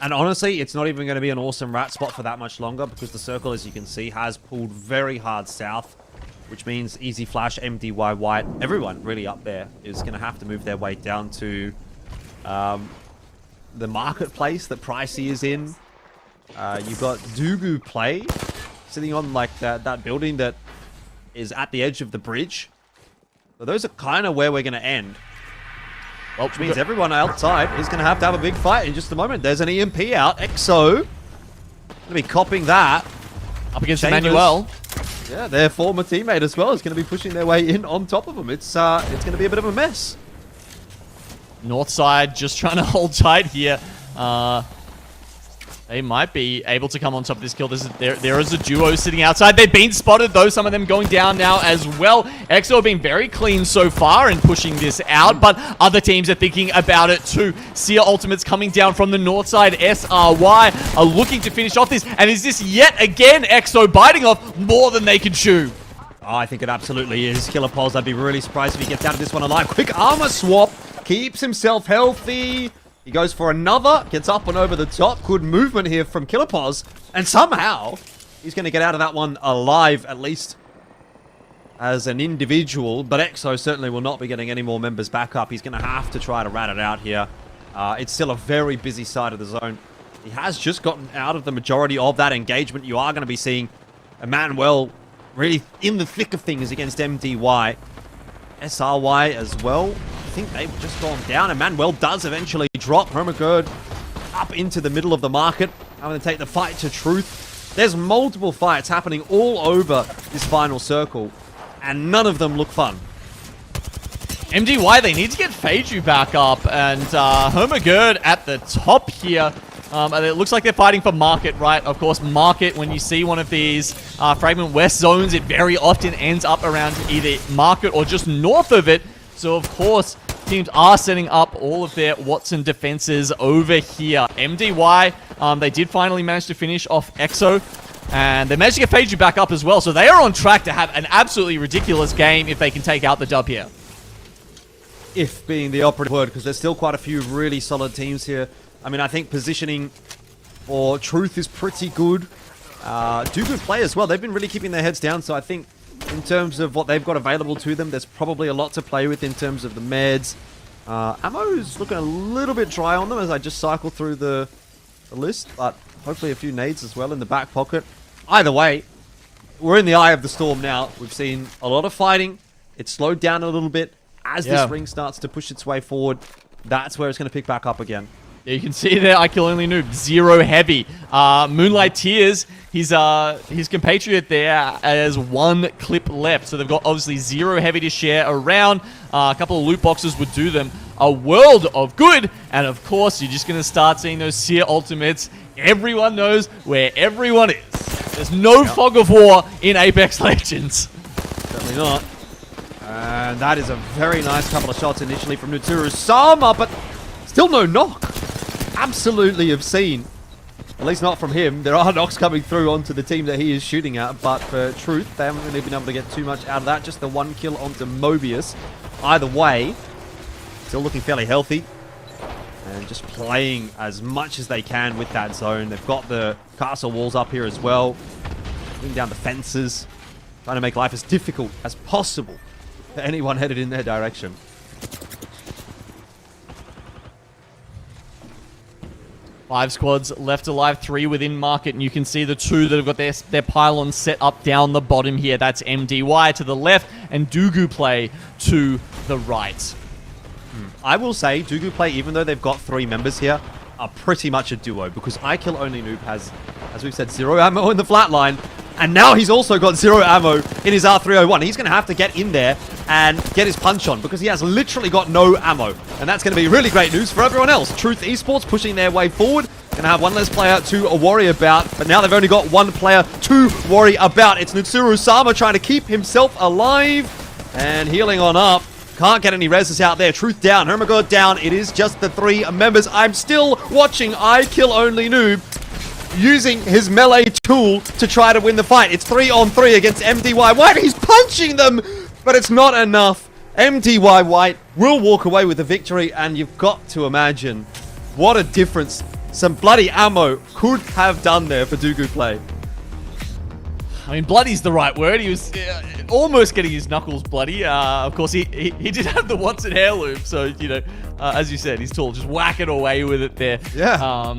And honestly, it's not even going to be an awesome rat spot for that much longer, because the circle, as you can see, has pulled very hard south, which means Easy Flash, MDY White, everyone really up there is going to have to move their way down to the marketplace that Pricey is in. You've got Dugu Play sitting on like that building that is at the edge of the bridge. So those are kind of where we're going to end. Well, which means everyone outside is going to have a big fight in just a moment. There's an EMP out. EXO going to be copping that. Up against Emmanuel. Yeah, their former teammate as well is going to be pushing their way in on top of them. It's going to be a bit of a mess. North side just trying to hold tight here. They might be able to come on top of this kill. There is a duo sitting outside. They've been spotted, though. Some of them going down now as well. EXO have been very clean so far in pushing this out, but other teams are thinking about it too. Seer Ultimates coming down from the north side. SRY are looking to finish off this. And is this yet again EXO biting off more than they can chew? Oh, I think it absolutely is. Killer Pulse, I'd be really surprised if he gets out of this one alive. Quick armor swap. Keeps himself healthy. He goes for another, gets up and over the top. Good movement here from Killer Pause. And somehow, he's going to get out of that one alive, at least as an individual. But EXO certainly will not be getting any more members back up. He's going to have to try to rat it out here. It's still a very busy side of the zone. He has just gotten out of the majority of that engagement. You are going to be seeing Emmanuel really in the thick of things against MDY. SRY as well. I think they've just gone down. Emmanuel does eventually drop. Hermagerd up into the middle of the market. I'm going to take the fight to truth. There's multiple fights happening all over this final circle, and none of them look fun. MDY, they need to get Feiju back up, and Hermagerd at the top here. And it looks like they're fighting for Market, right? Of course, Market, when you see one of these Fragment West zones, it very often ends up around either Market or just north of it. So, of course, teams are setting up all of their Watson defenses over here. MDY, they did finally manage to finish off EXO, and they managed to get Feiju back up as well. So they are on track to have an absolutely ridiculous game if they can take out the dub here. If being the operative word, because there's still quite a few really solid teams here. I mean, I think positioning for Truth is pretty good. Do good play as well. They've been really keeping their heads down, so I think in terms of what they've got available to them, there's probably a lot to play with in terms of the meds. Ammo's looking a little bit dry on them as I just cycle through the list, but hopefully a few nades as well in the back pocket. Either way, we're in the eye of the storm now. We've seen a lot of fighting. It's slowed down a little bit as this ring starts to push its way forward. That's where it's going to pick back up again. Yeah, you can see there, I Kill Only Noob, 0 heavy. Moonlight Tears, his compatriot there has 1 clip left. So they've got obviously 0 heavy to share around. A couple of loot boxes would do them a world of good. And of course, you're just going to start seeing those Seer ultimates. Everyone knows where everyone is. There's no fog of war in Apex Legends. Certainly not. And that is a very nice couple of shots initially from Nutsuru Sama, but still no knock. Absolutely obscene. At least not from him. There are knocks coming through onto the team that he is shooting at, but for Truth, they haven't really been able to get too much out of that. Just the 1 kill onto Mobius. Either way, still looking fairly healthy. And just playing as much as they can with that zone. They've got the castle walls up here as well. Putting down the fences. Trying to make life as difficult as possible for anyone headed in their direction. Five squads left alive, 3 within market, and you can see the 2 that have got their pylons set up down the bottom here. That's MDY to the left and Dugu Play to the right. I will say, Dugu Play, even though they've got 3 members here, are pretty much a duo, because I Kill Only Noob has, as we've said, 0 ammo in the flatline, and now he's also got 0 ammo in his R301. He's going to have to get in there and get his punch on, because he has literally got no ammo, and that's going to be really great news for everyone else. Truth Esports pushing their way forward, going to have 1 less player to worry about, but now they've only got 1 player to worry about. It's Nutsuru Sama trying to keep himself alive, and healing on up. Can't get any reses out there. Truth down. Hermagod down. It is just the 3 members. I'm still watching I Kill Only Noob using his melee tool to try to win the fight. It's 3-on-3 against MDY White. He's punching them, but it's not enough. MDY White will walk away with the victory, and you've got to imagine what a difference some bloody ammo could have done there for Dugu Play. I mean, bloody's the right word. He was almost getting his knuckles bloody. Of course, he did have the Watson heirloom, so, you know, as you said, he's tall. Just whacking away with it there. Yeah.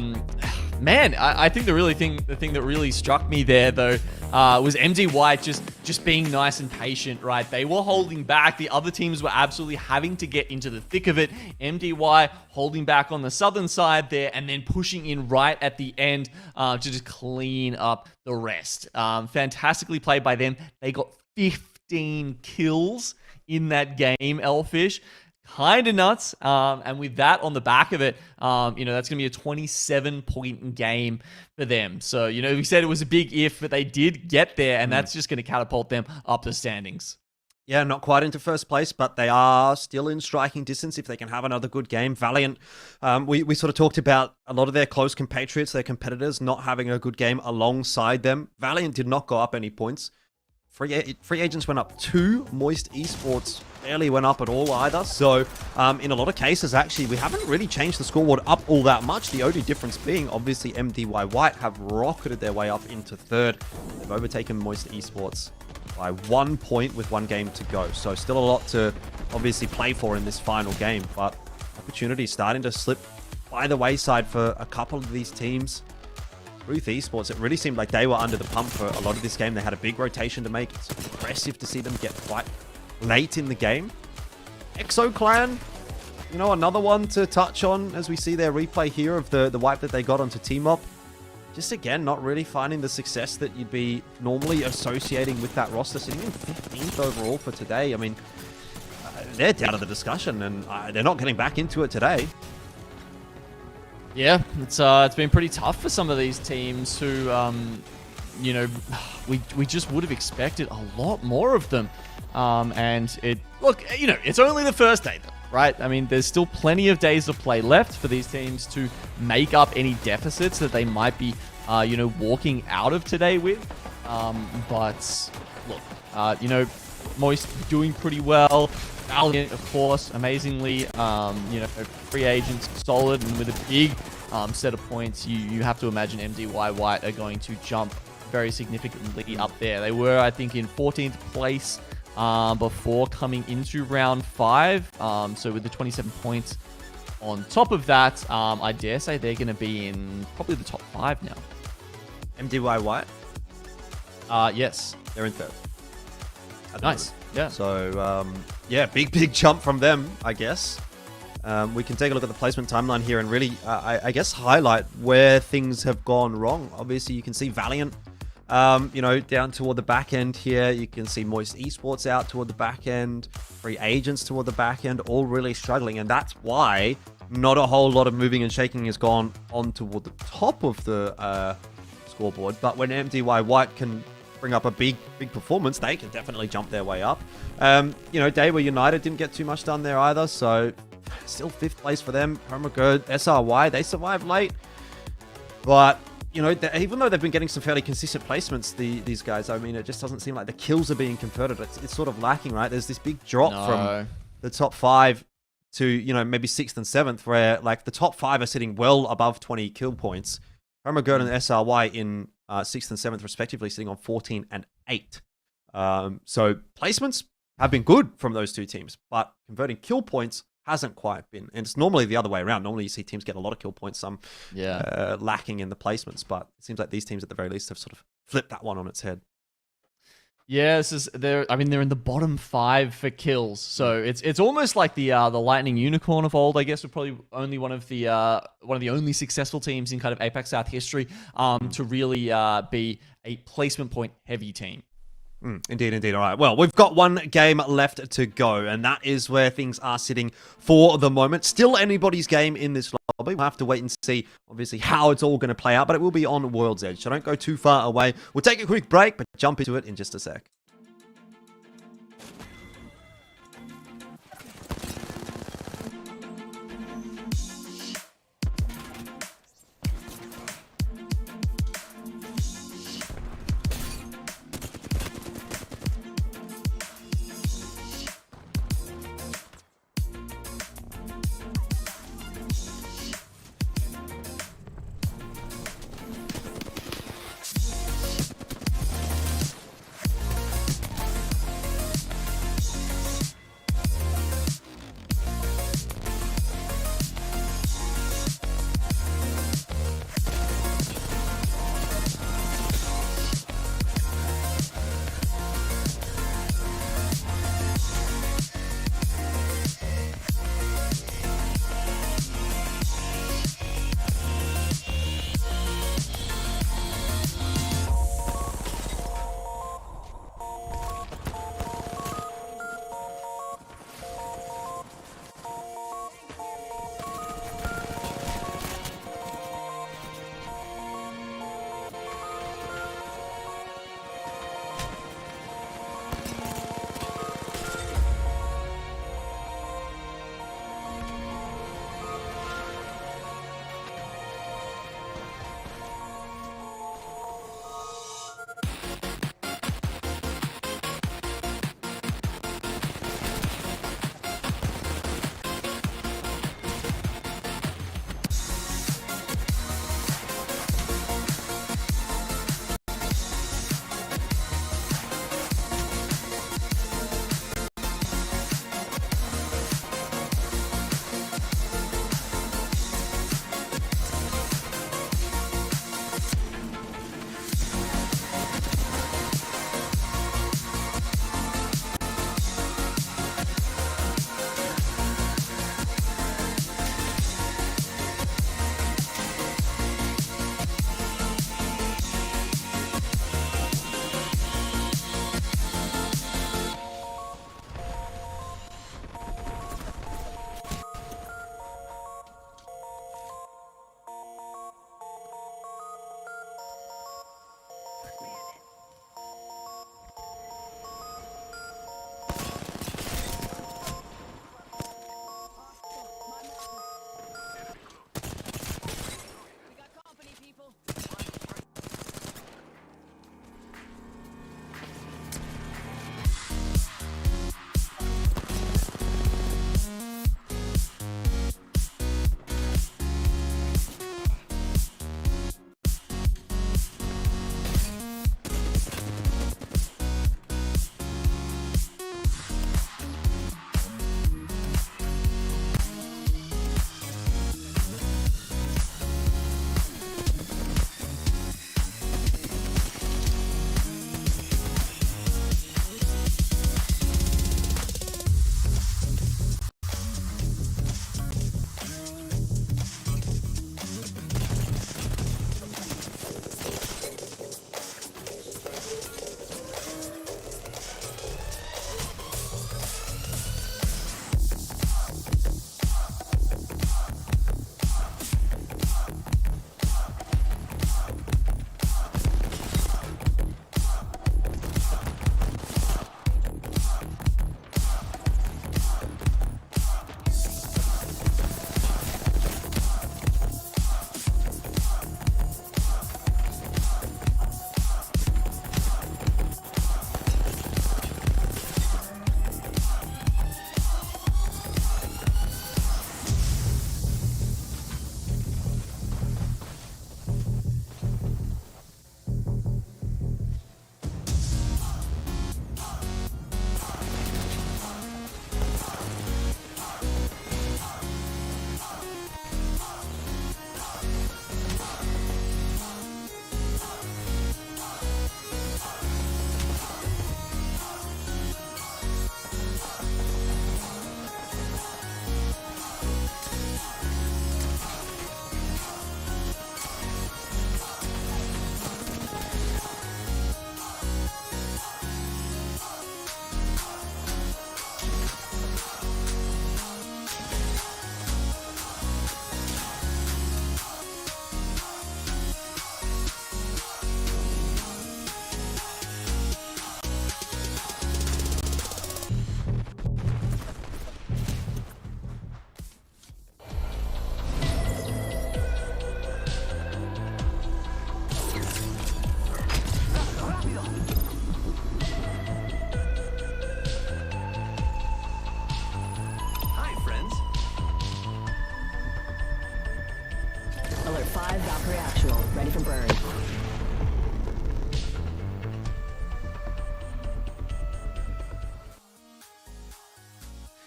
Man, I think the thing that really struck me there, though, was MDY just being nice and patient, right? They were holding back. The other teams were absolutely having to get into the thick of it. MDY holding back on the southern side there and then pushing in right at the end to just clean up the rest. Fantastically played by them. They got 15 kills in that game, Elfish. Kind of nuts. And with that on the back of it, you know, that's going to be a 27-point game for them. So, you know, we said it was a big if, but they did get there, and that's just going to catapult them up the standings. Yeah, not quite into first place, but they are still in striking distance if they can have another good game. Valiant, we sort of talked about a lot of their close compatriots, their competitors, not having a good game alongside them. Valiant did not go up any points. Free agents went up 2. Moist Esports barely went up at all either. So, in a lot of cases, actually, we haven't really changed the scoreboard up all that much. The only difference being, obviously, MDY White have rocketed their way up into 3rd. They've overtaken Moist Esports by 1 point with 1 game to go. So, still a lot to obviously play for in this final game. But opportunity starting to slip by the wayside for a couple of these teams. Truth Esports, it really seemed like they were under the pump for a lot of this game. They had a big rotation to make. It's impressive to see them get quite late in the game. Exo Clan, you know, another one to touch on as we see their replay here of the wipe that they got onto Team-Op. Just again, not really finding the success that you'd be normally associating with that roster. Sitting in 15th overall for today. I mean, they're out of the discussion, and they're not getting back into it today. Yeah, it's been pretty tough for some of these teams who, you know, we just would have expected a lot more of them. And look, you know, it's only the first day, though, right? I mean, there's still plenty of days of play left for these teams to make up any deficits that they might be, you know, walking out of today with. But look, you know, Moist doing pretty well. Valiant, of course, amazingly, you know, free agents solid, and with a big set of points, you have to imagine MDY White are going to jump very significantly up there. They were, I think, in 14th place before coming into round 5. So with the 27 points on top of that, I dare say they're going to be in probably the top 5 now. MDY White, Yes. they're in 3rd. Nice. Yeah. So, yeah, big jump from them, I guess. We can take a look at the placement timeline here and really, I guess, highlight where things have gone wrong. Obviously, you can see Valiant, you know, down toward the back end here. You can see Moist Esports out toward the back end. Free Agents toward the back end, all really struggling. And that's why not a whole lot of moving and shaking has gone on toward the top of the scoreboard. But when MDY White can bring up a big performance, they can definitely jump their way up. You know, Daewoo United didn't get too much done there either, so still 5th place for them. Homogird, SRY, they survived late. But, you know, even though they've been getting some fairly consistent placements, these guys, I mean, it just doesn't seem like the kills are being converted. It's sort of lacking, right? There's this big drop from the top 5 to, you know, maybe 6th and 7th, where, like, the top 5 are sitting well above 20 kill points. Homogird and SRY in 6th and 7th, respectively, sitting on 14 and 8. So placements have been good from those two teams, but converting kill points hasn't quite been. And it's normally the other way around. Normally you see teams get a lot of kill points, some lacking in the placements, but it seems like these teams at the very least have sort of flipped that one on its head. Yeah, they're in the bottom 5 for kills, so it's almost like the Lightning Unicorn of old. I guess we're probably only one of the only successful teams in kind of APAC South history to really be a placement point heavy team. Indeed. All right. Well, we've got one game left to go, and that is where things are sitting for the moment. Still anybody's game in this lobby. We'll have to wait and see, obviously, how it's all going to play out, but it will be on World's Edge, so don't go too far away. We'll take a quick break, but jump into it in just a sec.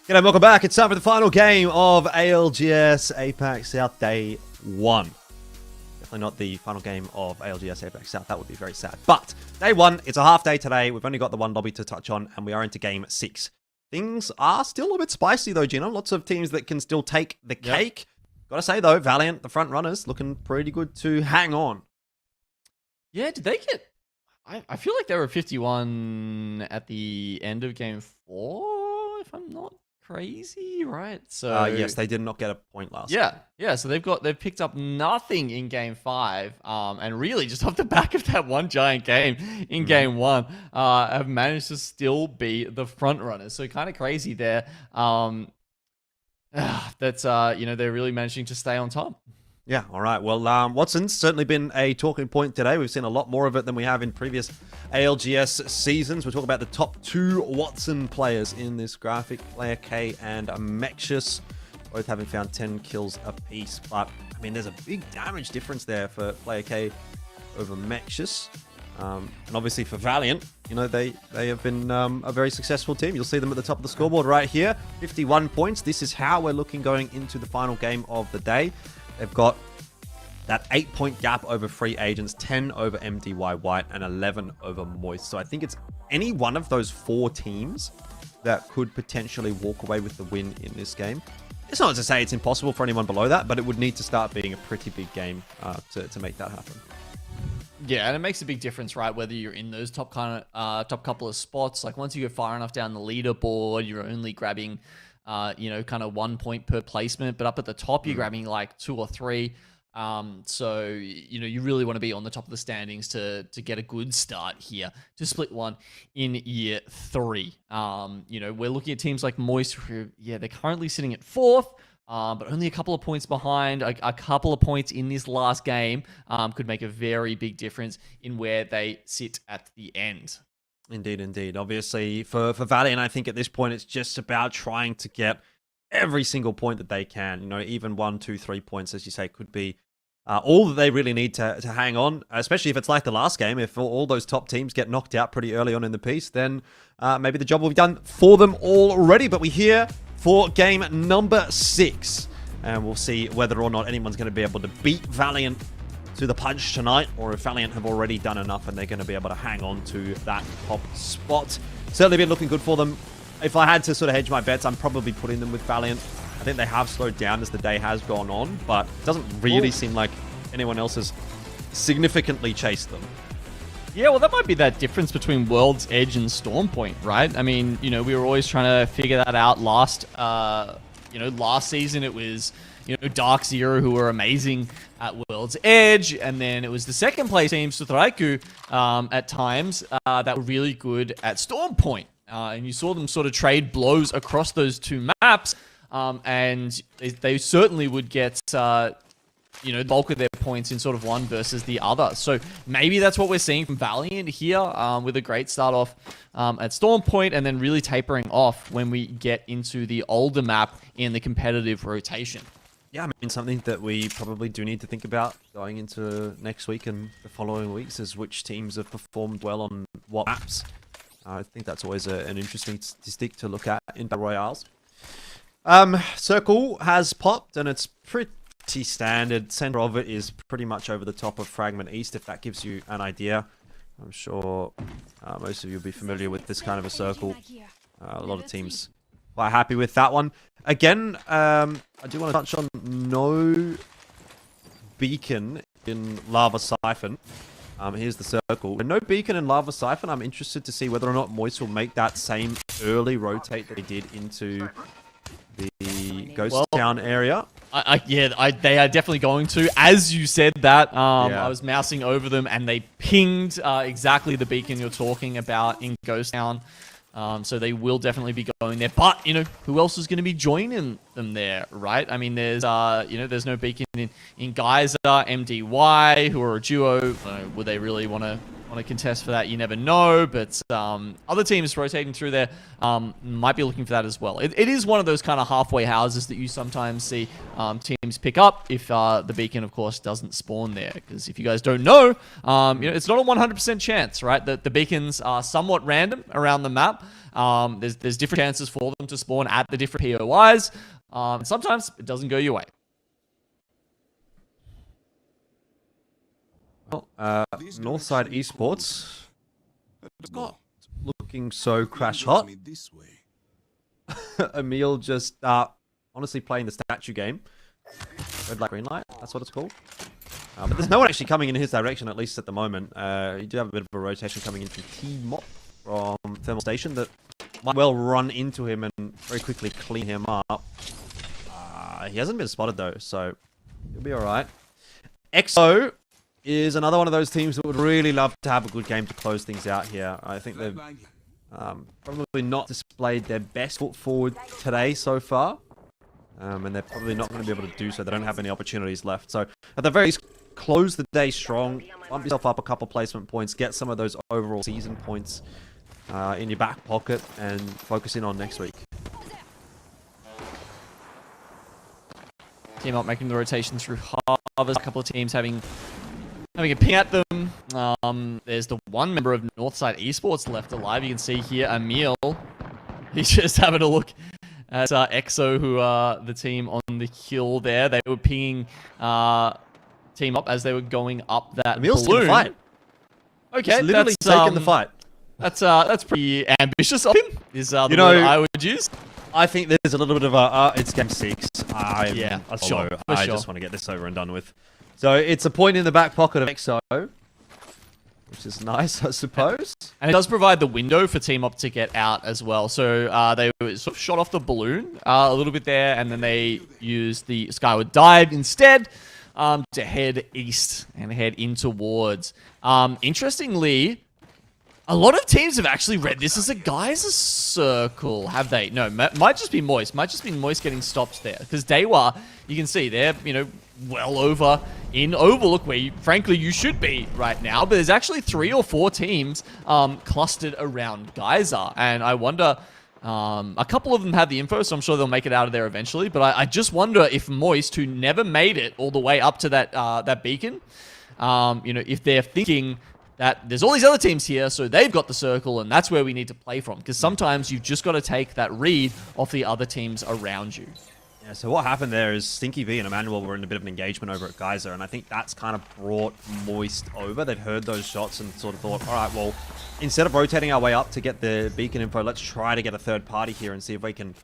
G'day, welcome back. It's time for the final game of ALGS APAC South Day 1. Definitely not the final game of ALGS APAC South. That would be very sad. But Day 1, it's a half day today. We've only got the one lobby to touch on, and we are into Game 6. Things are still a bit spicy, though, Gino. Lots of teams that can still take the cake. Gotta say, though, Valiant, the front runners, looking pretty good to hang on. Yeah, did they get... I feel like they were 51 at the end of Game 4, if I'm not crazy, right? So yes, they did not get a point last yeah game. yeah so they've picked up nothing in Game 5, and really just off the back of that one giant game in Game 1, have managed to still be the front runners. So kind of crazy there. That's they're really managing to stay on top. Yeah, all right. Well, Watson's certainly been a talking point today. We've seen a lot more of it than we have in previous ALGS seasons. We're talking about the top 2 Watson players in this graphic, Player K and Mexius, both having found 10 kills apiece. But, I mean, there's a big damage difference there for Player K over Mexius. And obviously for Valiant, you know, they have been a very successful team. You'll see them at the top of the scoreboard right here, 51 points. This is how we're looking going into the final game of the day. They've got that 8-point gap over Free Agents, 10 over MDY White, and 11 over Moist. So I think it's any one of those 4 teams that could potentially walk away with the win in this game. It's not to say it's impossible for anyone below that, but it would need to start being a pretty big game to make that happen. Yeah, and it makes a big difference, right? Whether you're in those top couple of spots. Like once you go far enough down the leaderboard, you're only grabbing kind of 1 point per placement, but up at the top, you're grabbing like 2 or 3. So, you really want to be on the top of the standings to get a good start here to split one in year 3. We're looking at teams like Moist, who, they're currently sitting at 4th, but only a couple of points behind. A couple of points in this last game could make a very big difference in where they sit at the end. Indeed. Obviously, for Valiant, I think at this point, it's just about trying to get every single point that they can. Even 1, 2, 3 points, as you say, could be all that they really need to hang on, especially if it's like the last game. If all those top teams get knocked out pretty early on in the piece, then maybe the job will be done for them already. But we're here for game number 6, and we'll see whether or not anyone's going to be able to beat Valiant to the punch tonight, or if Valiant have already done enough and they're going to be able to hang on to that top spot. Certainly been looking good for them. If I had to sort of hedge my bets, I'm probably putting them with Valiant. I think they have slowed down as the day has gone on, but it doesn't really seem like anyone else has significantly chased them. Yeah, well, that might be that difference between World's Edge and Stormpoint, right? I mean, we were always trying to figure that out last season. It was Dark Zero, who were amazing at World's Edge, and then it was the second place team, Sutraiku, at times, that were really good at Stormpoint. And you saw them sort of trade blows across those 2 maps, and they certainly would get, the bulk of their points in sort of one versus the other. So maybe that's what we're seeing from Valiant here, with a great start off at Stormpoint, and then really tapering off when we get into the older map in the competitive rotation. Yeah, I mean, something that we probably do need to think about going into next week and the following weeks is which teams have performed well on what maps. I think that's always an interesting statistic to look at in Battle Royales. Circle has popped, and it's pretty standard. Center of it is pretty much over the top of Fragment East, if that gives you an idea. I'm sure most of you will be familiar with this kind of a circle. A lot of teams quite happy with that one. Again, I do want to touch on no beacon in Lava Siphon. Here's the circle. No beacon in Lava Siphon. I'm interested to see whether or not Moist will make that same early rotate that they did into the Ghost Town area. They are definitely going to. As you said that, I was mousing over them, and they pinged exactly the beacon you're talking about in Ghost Town. So they will definitely be going there. But, who else is going to be joining them there, right? I mean, there's no beacon in Geyser, MDY, who are a duo. Would they really want to contest for that? You never know. But other teams rotating through there might be looking for that as well. It is one of those kind of halfway houses that you sometimes see teams pick up if the beacon, of course, doesn't spawn there. Because if you guys don't know, it's not a 100% chance, right? That the beacons are somewhat random around the map. There's different chances for them to spawn at the different POIs. And sometimes it doesn't go your way. Well, Northside Esports, not looking so crash hot. Emil just honestly playing the statue game. Red light, green light, that's what it's called. But there's no one actually coming in his direction, at least at the moment. You do have a bit of a rotation coming in from T-Mop from Thermal Station that might well run into him and very quickly clean him up. He hasn't been spotted though, so he'll be alright. EXO is another one of those teams that would really love to have a good game to close things out here. I think they've probably not displayed their best foot forward today so far. And they're probably not going to be able to do so. They don't have any opportunities left. So at the very least, close the day strong. Bump yourself up a couple placement points. Get some of those overall season points in your back pocket and focus in on next week. Team up making the rotation through Harvest. A couple of teams having a ping at them. There's the one member of Northside Esports left alive. You can see here Emil. He's just having a look at EXO, who are the team on the hill there. They were pinging team up as they were going up that Emil's balloon. in the fight. Okay, he's literally taking the fight. That's pretty ambitious of him. Is the word I would use. I think there's a little bit of it's game 6. Yeah, sure. I just want to get this over and done with. So it's a point in the back pocket of EXO, which is nice, I suppose. And it does provide the window for Team Up to get out as well. So they sort of shot off the balloon a little bit there, and then they used the Skyward Dive instead to head east and head in towards. Interestingly, a lot of teams have actually read this as a Geyser circle, have they? No, might just be Moist. Might just be Moist getting stopped there. Because Dewa, you can see they're, well over in Overlook, where, frankly, you should be right now. But there's actually 3 or 4 teams clustered around Geyser. And I wonder, a couple of them have the info, so I'm sure they'll make it out of there eventually. But I just wonder if Moist, who never made it all the way up to that beacon, if they're thinking that there's all these other teams here, so they've got the circle, and that's where we need to play from. Because sometimes you've just got to take that read off the other teams around you. Yeah, so what happened there is Stinky V and Emmanuel were in a bit of an engagement over at Geyser, and I think that's kind of brought Moist over. They'd heard those shots and sort of thought, all right, well, instead of rotating our way up to get the beacon info, let's try to get a third party here and see if we can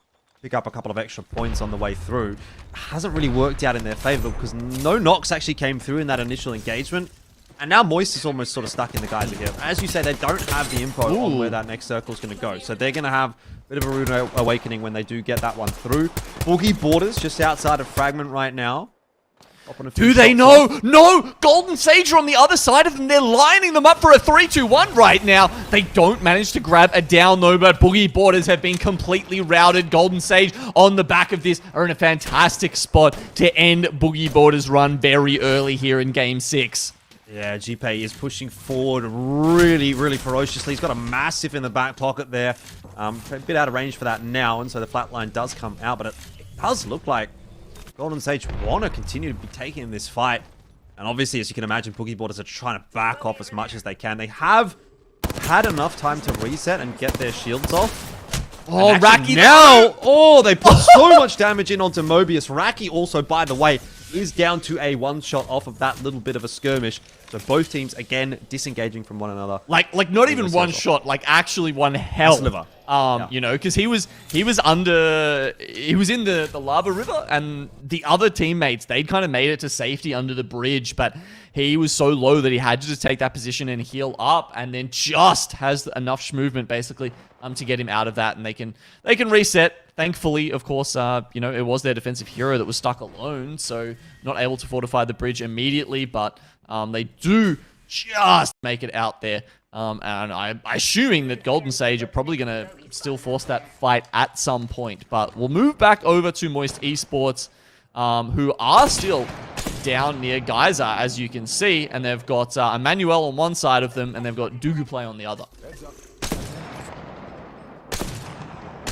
pick up a couple of extra points on the way through. It hasn't really worked out in their favor because no knocks actually came through in that initial engagement. And now Moist is almost sort of stuck in the Geyser here. As you say, they don't have the info on where that next circle is going to go. So they're going to have a bit of a rude awakening when they do get that one through. Boogie Borders just outside of Fragment right now. Do they know? No! Golden Sage are on the other side of them. They're lining them up for a 3-2-1 right now. They don't manage to grab a down though, but Boogie Borders have been completely routed. Golden Sage on the back of this are in a fantastic spot to end Boogie Borders' run very early here in Game 6. Yeah, GP is pushing forward really, really ferociously. He's got a massive in the back pocket there. A bit out of range for that now, and so the flatline does come out, but it does look like Golden Sage want to continue to be taking this fight. And obviously, as you can imagine, Boogie Borders are trying to back off as much as they can. They have had enough time to reset and get their shields off. Oh, Raki now! Oh, they put so much damage in onto Mobius. Raki also, by the way, is down to a one-shot off of that little bit of a skirmish. So both teams, again, disengaging from one another. Like not even one shot, like actually one health. Sliver. Because he was in the lava river, and the other teammates, they'd kind of made it to safety under the bridge, but he was so low that he had to just take that position and heal up, and then just has enough movement basically to get him out of that, and they can reset. Thankfully, of course, it was their defensive hero that was stuck alone, so not able to fortify the bridge immediately, but they do just make it out there. And I'm assuming that Golden Sage are probably going to still force that fight at some point. But we'll move back over to Moist Esports, who are still down near Geyser, as you can see. And they've got Emmanuel on one side of them, and they've got Duguplay on the other.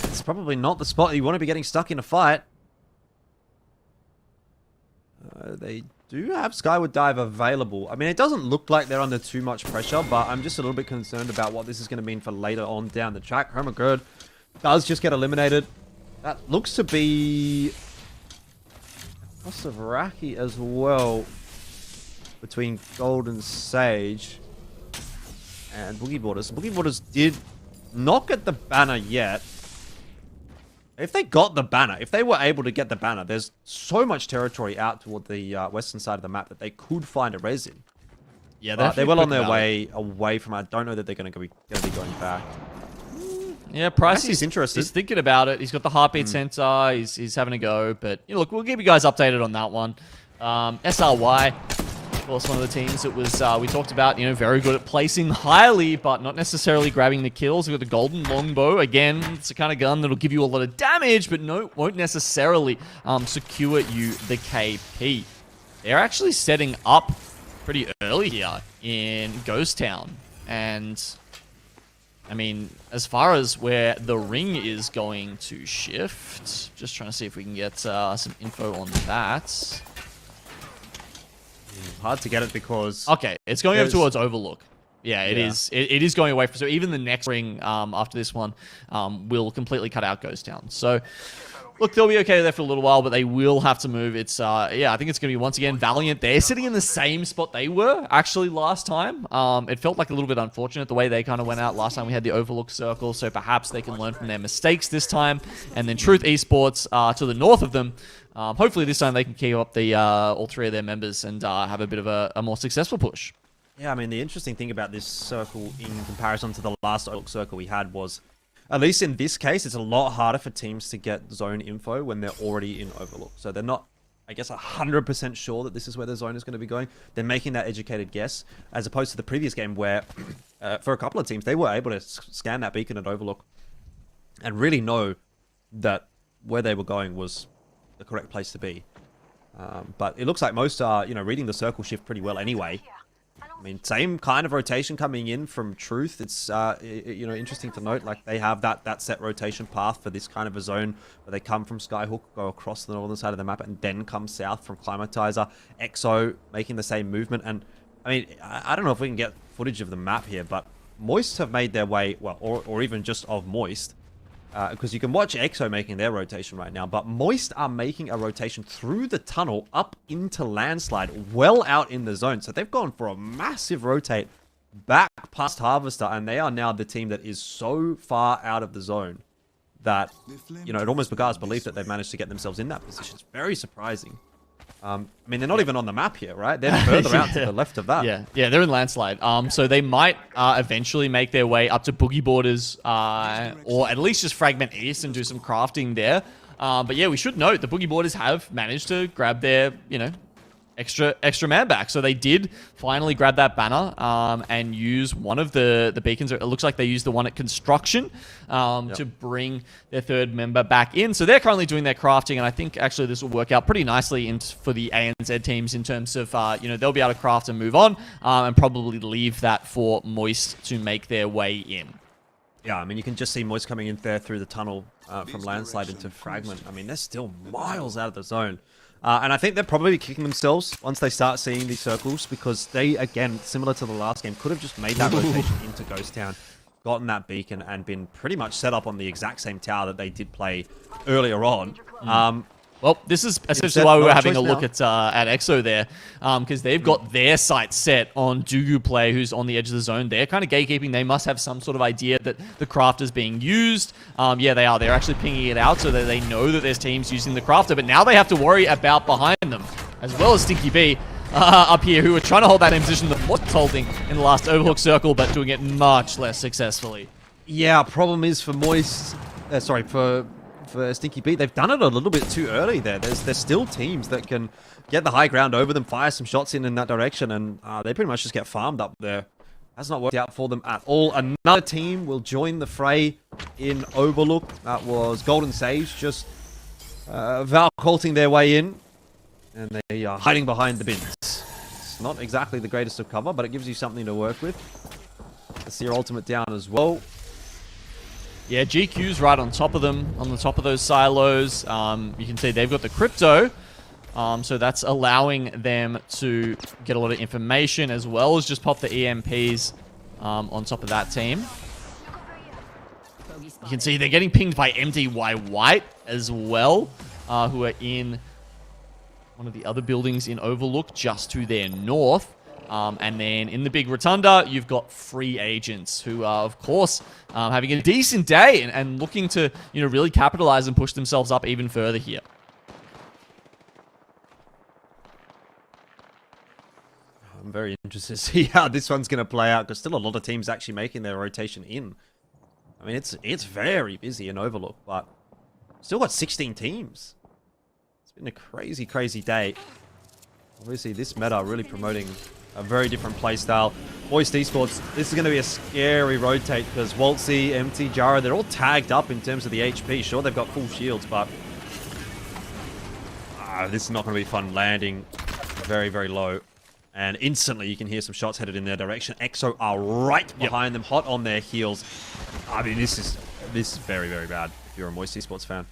It's probably not the spot you want to be getting stuck in a fight. They do have Skyward Dive available. I mean, it doesn't look like they're under too much pressure, but I'm just a little bit concerned about what this is going to mean for later on down the track. Homer Gerd does just get eliminated. That looks to be loss of Raki as well between Golden Sage and Boogie Borders. Boogie Borders did not get the banner yet. If they got the banner, if they were able to get the banner, there's so much territory out toward the western side of the map that they could find a res in. Yeah, they're well on their way away from it. I don't know that they're going to be going back. Yeah, Price is interested. He's thinking about it. He's got the heartbeat sensor. He's having a go. But you know, look, we'll keep you guys updated on that one. SRY, of course, one of the teams that was we talked about. You know, very good at placing highly, but not necessarily grabbing the kills. We've got the golden longbow. Again, it's the kind of gun that'll give you a lot of damage, but won't necessarily secure you the KP. They're actually setting up pretty early here in Ghost Town, and I mean, as far as where the ring is going to shift, just trying to see if we can get some info on that. Hard to get it because... Okay, it's going over towards Overlook. Yeah, it is. It is going away. So even the next ring after this one will completely cut out Ghost Town. So, look, they'll be okay there for a little while, but they will have to move. It's yeah, I think it's going to be once again Valiant. They're sitting in the same spot they were actually last time. It felt like a little bit unfortunate the way they kind of went out last time. We had the Overlook Circle, so perhaps they can learn from their mistakes this time. And then Truth Esports to the north of them. Hopefully this time they can keep up the all three of their members and have a bit of a more successful push. Yeah, I mean, the interesting thing about this circle in comparison to the last Overlook Circle we had was, at least in this case, it's a lot harder for teams to get zone info when they're already in Overlook. So they're not, I guess, 100% sure that this is where the zone is going to be going. They're making that educated guess, as opposed to the previous game where, for a couple of teams, they were able to scan that beacon at Overlook and really know that where they were going was the correct place to be. But it looks like most are, you know, reading the circle shift pretty well anyway. I mean, same kind of rotation coming in from Truth. It's, you know, interesting to note, like, they have that set rotation path for this kind of a zone where they come from Skyhook, go across the northern side of the map, and then come south from Climatizer. EXO making the same movement. And, I mean, I don't know if we can get footage of the map here, but Moist have made their way, well, or even just of Moist, because you can watch EXO making their rotation right now, but Moist are making a rotation through the tunnel up into Landslide, well out in the zone. So they've gone for a massive rotate back past Harvester, and they are now the team that is so far out of the zone that, you know, it almost beguiles belief that they've managed to get themselves in that position. It's very surprising. I mean, they're not even on the map here, right? They're further out to the left of that. Yeah, they're in Landslide. So they might eventually make their way up to Boogie Borders, or at least just Fragment East and do some crafting there. But yeah, we should note the Boogie Borders have managed to grab their, you know, extra man back. So they did finally grab that banner and use one of the beacons. It looks like they used the one at Construction to bring their third member back in. So they're currently doing their crafting, and I think actually this will work out pretty nicely for the ANZ teams in terms of, you know, they'll be able to craft and move on and probably leave that for Moist to make their way in. Yeah, I mean, you can just see Moist coming in there through the tunnel from Landslide into Fragment. I mean, they're still miles out of the zone. And I think they're probably kicking themselves once they start seeing these circles, because they, again, similar to the last game, could have just made that rotation into Ghost Town, gotten that beacon, and been pretty much set up on the exact same tower that they did play earlier on. Well, this is essentially why we were having a look at EXO there, because they've got their sights set on Dugu Play, who's on the edge of the zone. They're kind of gatekeeping. They must have some sort of idea that the craft is being used. Yeah, they are. They're actually pinging it out so that they know that there's teams using the crafter, but now they have to worry about behind them, as well as Stinky B up here, who are trying to hold that same position that was holding in the last Overlook Circle, but doing it much less successfully. Yeah, problem is for Moist, for Stinky B, they've done it a little bit too early there. There's still teams that can get the high ground over them, fire some shots in that direction, and they pretty much just get farmed up there. Has not worked out for them at all. Another team will join the fray in Overlook. That was Golden Sage, just Valcolting their way in, and they are hiding behind the bins. It's not exactly the greatest of cover, but it gives you something to work with. Let's see your ultimate down as well. Yeah, GQ's right on top of them, on the top of those silos. You can see they've got the crypto. So that's allowing them to get a lot of information as well as just pop the EMPs on top of that team. You can see they're getting pinged by MDY White as well, who are in one of the other buildings in Overlook just to their north. And then in the big rotunda, you've got free agents who are, of course, having a decent day and looking to, really capitalize and push themselves up even further here. I'm very interested to see how this one's going to play out, because still a lot of teams actually making their rotation in. I mean, it's very busy in Overlook, but still got 16 teams. It's been a crazy, crazy day. Obviously, this meta really promoting a very different playstyle. Moist Esports, this is going to be a scary rotate, because Waltzy, MT, Jara, they're all tagged up in terms of the HP. Sure, they've got full shields, but this is not going to be fun. Landing very, very low. And instantly, you can hear some shots headed in their direction. EXO are right behind them, hot on their heels. I mean, this is very, very bad if you're a Moist Esports fan.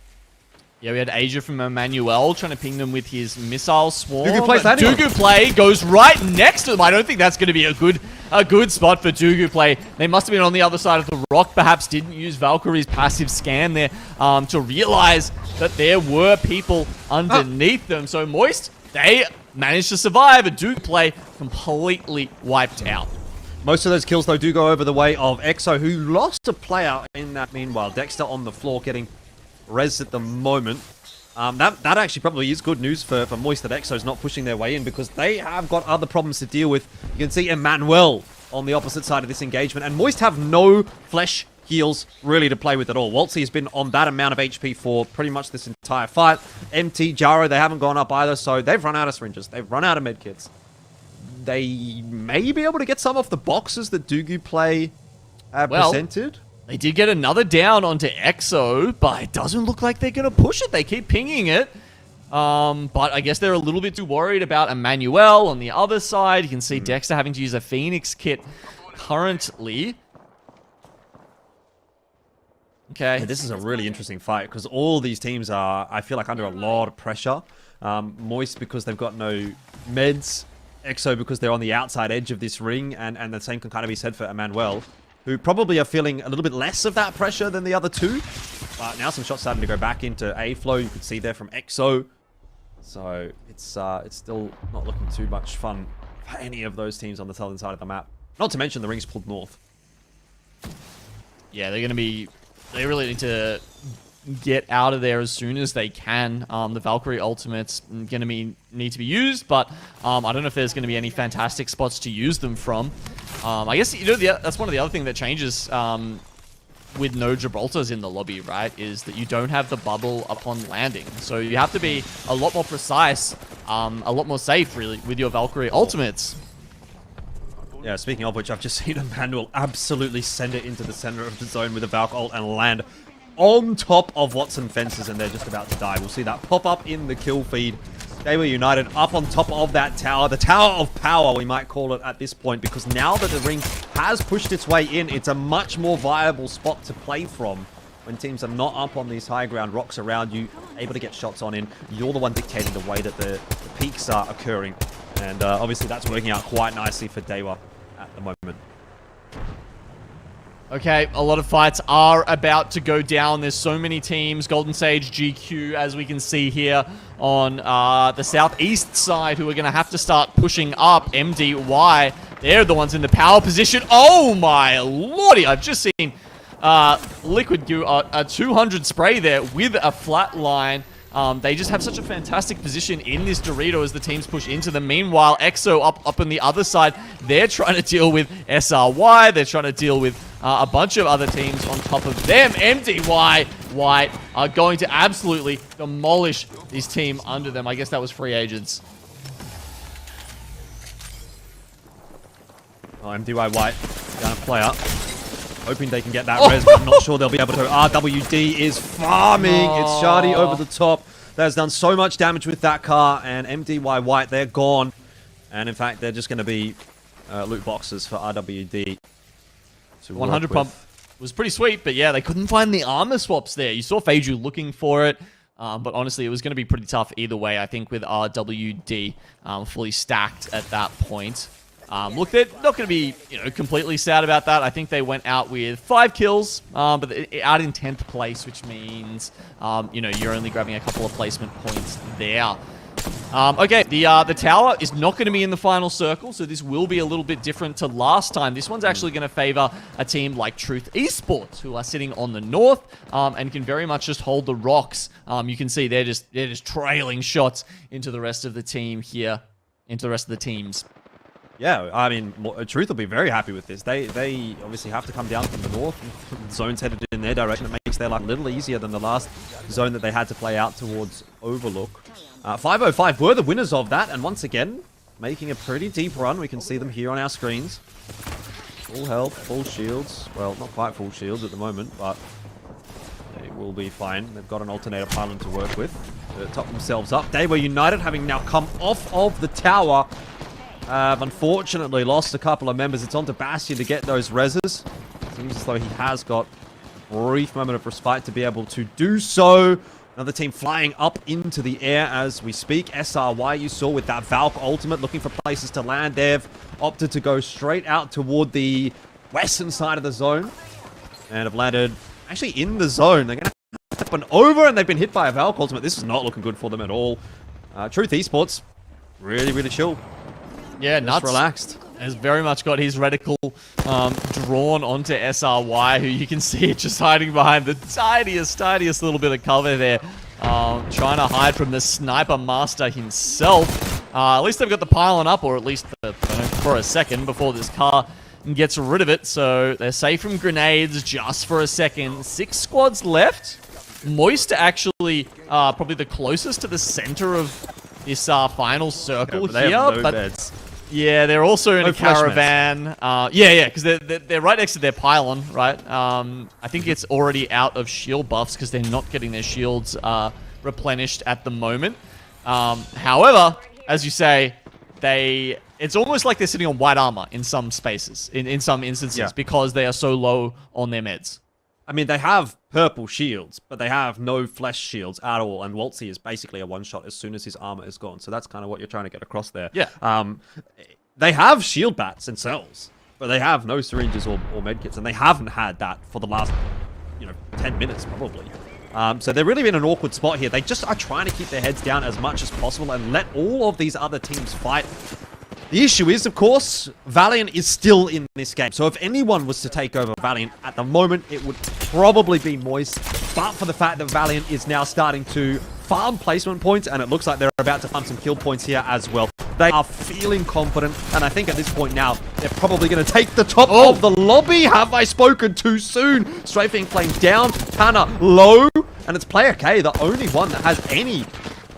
Yeah, we had Asia from Emmanuel trying to ping them with his missile swarm. Dugu Play goes right next to them. I don't think that's going to be a good spot for Dugu Play. They must have been on the other side of the rock. Perhaps didn't use Valkyrie's passive scan there to realize that there were people underneath them. So Moist, they managed to survive. A Dugu Play completely wiped out. Most of those kills, though, do go over the way of EXO, who lost a player in that meanwhile. Dexter on the floor getting res at the moment. That actually probably is good news for Moist that EXO's not pushing their way in, because they have got other problems to deal with. You can see Emmanuel on the opposite side of this engagement, and Moist have no flesh heals really to play with at all. Waltzy has been on that amount of HP for pretty much this entire fight. MT, Jaro, they haven't gone up either, so they've run out of syringes. They've run out of medkits. They may be able to get some off the boxes that Dugu Play presented. They did get another down onto EXO, but it doesn't look like they're going to push it. They keep pinging it. But I guess they're a little bit too worried about Emmanuel on the other side. You can see Dexter having to use a Phoenix kit currently. Okay. Yeah, this is a really interesting fight, because all these teams are, I feel like, under a lot of pressure. Moist because they've got no meds. EXO because they're on the outside edge of this ring. And the same can kind of be said for Emmanuel, who probably are feeling a little bit less of that pressure than the other two. But now some shots starting to go back into A-Flow. You could see there from EXO. So it's still not looking too much fun for any of those teams on the southern side of the map. Not to mention the ring's pulled north. Yeah, they really need to get out of there as soon as they can. The Valkyrie ultimate's going to need to be used, but I don't know if there's going to be any fantastic spots to use them from. I guess, that's one of the other things that changes with no Gibraltars in the lobby, right? Is that you don't have the bubble upon landing. So you have to be a lot more precise, a lot more safe, really, with your Valkyrie ultimates. Yeah, speaking of which, I've just seen Emmanuel absolutely send it into the center of the zone with a Valk ult and land on top of Watson fences, and they're just about to die. We'll see that pop up in the kill feed. They were united up on top of that tower. The tower of power, we might call it at this point, because now that the ring has pushed its way in, it's a much more viable spot to play from. When teams are not up on these high ground rocks around you, able to get shots on in, you're the one dictating the way that the peaks are occurring. And obviously that's working out quite nicely for Dewa at the moment. Okay, a lot of fights are about to go down. There's so many teams. Golden Sage, GQ, as we can see here on the southeast side, who are going to have to start pushing up. MDY, they're the ones in the power position. Oh my lordy, I've just seen Liquid do a 200 spray there with a flat line. They just have such a fantastic position in this Dorito as the teams push into them. Meanwhile, EXO up on the other side, they're trying to deal with SRY. They're trying to deal with a bunch of other teams on top of them. MDY White are going to absolutely demolish this team under them. I guess that was free agents. Oh, MDY White going to play up. Hoping they can get that res, but I'm not sure they'll be able to. RWD is farming. It's Shardy over the top. That has done so much damage with that car, and MDY White, they're gone. And in fact, they're just going to be loot boxes for RWD. 100 pump was pretty sweet, but yeah, they couldn't find the armor swaps there. You saw Feiju looking for it. But honestly, it was going to be pretty tough either way, I think, with RWD fully stacked at that point. Look, they're not going to be, completely sad about that. I think they went out with 5 kills, but out in 10th place, which means, you're only grabbing a couple of placement points there. Okay, the tower is not going to be in the final circle, so this will be a little bit different to last time. This one's actually going to favor a team like Truth Esports, who are sitting on the north and can very much just hold the rocks. You can see they're just trailing shots into the rest of the team here, into the rest of the teams. Yeah, I mean, Truth will be very happy with this. They obviously have to come down from the north. The zone's headed in their direction. It makes their life a little easier than the last zone that they had to play out towards Overlook. 505 were the winners of that, and once again, making a pretty deep run. We can see them here on our screens. Full health, full shields. Well, not quite full shields at the moment, but they will be fine. They've got an alternator pylon to work with to top themselves up. They were United, having now come off of the tower. Have unfortunately lost a couple of members. It's on to Bastion to get those reses. Seems as though he has got a brief moment of respite to be able to do so. Another team flying up into the air as we speak. SRY, you saw with that Valk ultimate, looking for places to land. They've opted to go straight out toward the western side of the zone. And have landed actually in the zone. They're going to happen over, and they've been hit by a Valk ultimate. This is not looking good for them at all. Truth Esports, really, really chill. Yeah, just nuts. Relaxed. Has very much got his reticle drawn onto SRY, who you can see it just hiding behind the tiniest little bit of cover there. Trying to hide from the sniper master himself. At least they've got the pylon up, or at least for a second before this car gets rid of it. So they're safe from grenades just for a second. 6 squads left. Moist actually probably the closest to the center of this final circle here. But yeah, they're also in a caravan. Yeah, because they're right next to their pylon, right? I think it's already out of shield buffs because they're not getting their shields replenished at the moment. However, as you say, it's almost like they're sitting on white armor in some spaces, in some instances, because they are so low on their meds. I mean, they have purple shields, but they have no flesh shields at all. And Waltzy is basically a one-shot as soon as his armor is gone. So that's kind of what you're trying to get across there. Yeah. They have shield bats themselves, but they have no syringes or medkits. And they haven't had that for the last, 10 minutes probably. So they're really in an awkward spot here. They just are trying to keep their heads down as much as possible and let all of these other teams fight. The issue is, of course, Valiant is still in this game. So if anyone was to take over Valiant at the moment, it would probably be Moist. But for the fact that Valiant is now starting to farm placement points, and it looks like they're about to farm some kill points here as well. They are feeling confident, and I think at this point now, they're probably going to take the top of the lobby. Have I spoken too soon? Strafing flame down, Tanner low, and it's Player K, the only one that has any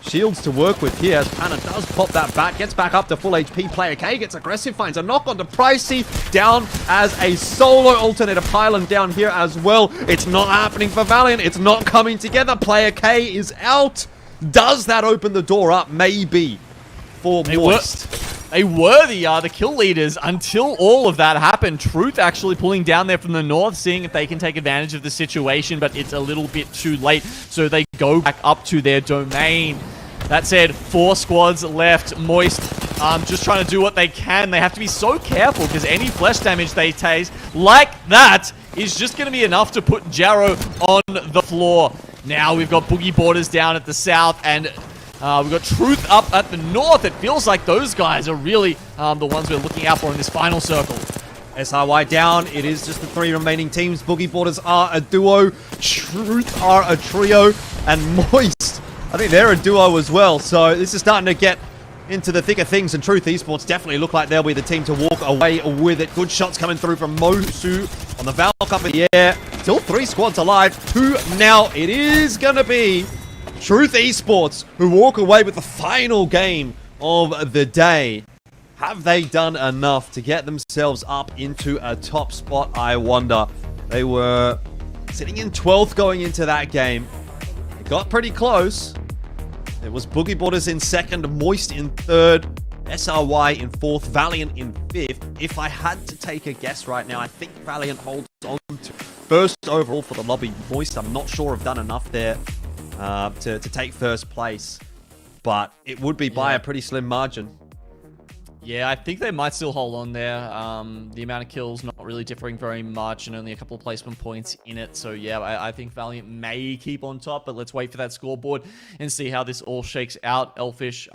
shields to work with here, as Panna does pop that back, gets back up to full HP. Player K gets aggressive, finds a knock onto Pricey, down as a solo alternator pylon down here as well. It's not happening for Valiant, it's not coming together. Player K is out. Does that open the door up? Maybe for Moist. They were the kill leaders until all of that happened. Truth actually pulling down there from the north, seeing if they can take advantage of the situation, but it's a little bit too late, so they go back up to their domain. That said, 4 squads left. Moist just trying to do what they can. They have to be so careful because any flesh damage they take like that is just going to be enough to put Jarrow on the floor. Now we've got Boogie Borders down at the south, and we've got Truth up at the north. It feels like those guys are really the ones we're looking out for in this final circle. SRY down. It is just the 3 remaining teams. Boogie Borders are a duo. Truth are a trio. And Moist, I think they're a duo as well. So this is starting to get into the thick of things. And Truth Esports definitely look like they'll be the team to walk away with it. Good shots coming through from Mosu on the Valk up in the air. Still 3 squads alive. 2 now. It is going to be Truth Esports who walk away with the final game of the day. Have they done enough to get themselves up into a top spot, I wonder? They were sitting in 12th going into that game. They got pretty close. It was Boogie Borders in 2nd, Moist in 3rd, SRY in 4th, Valiant in 5th. If I had to take a guess right now, I think Valiant holds on to 1st overall for the lobby. Moist, I'm not sure, have done enough there. to take first place, but it would be by a pretty slim margin. Yeah, I think they might still hold on there. The amount of kills not really differing very much and only a couple of placement points in it. So yeah, I think Valiant may keep on top, but let's wait for that scoreboard and see how this all shakes out. Elfish,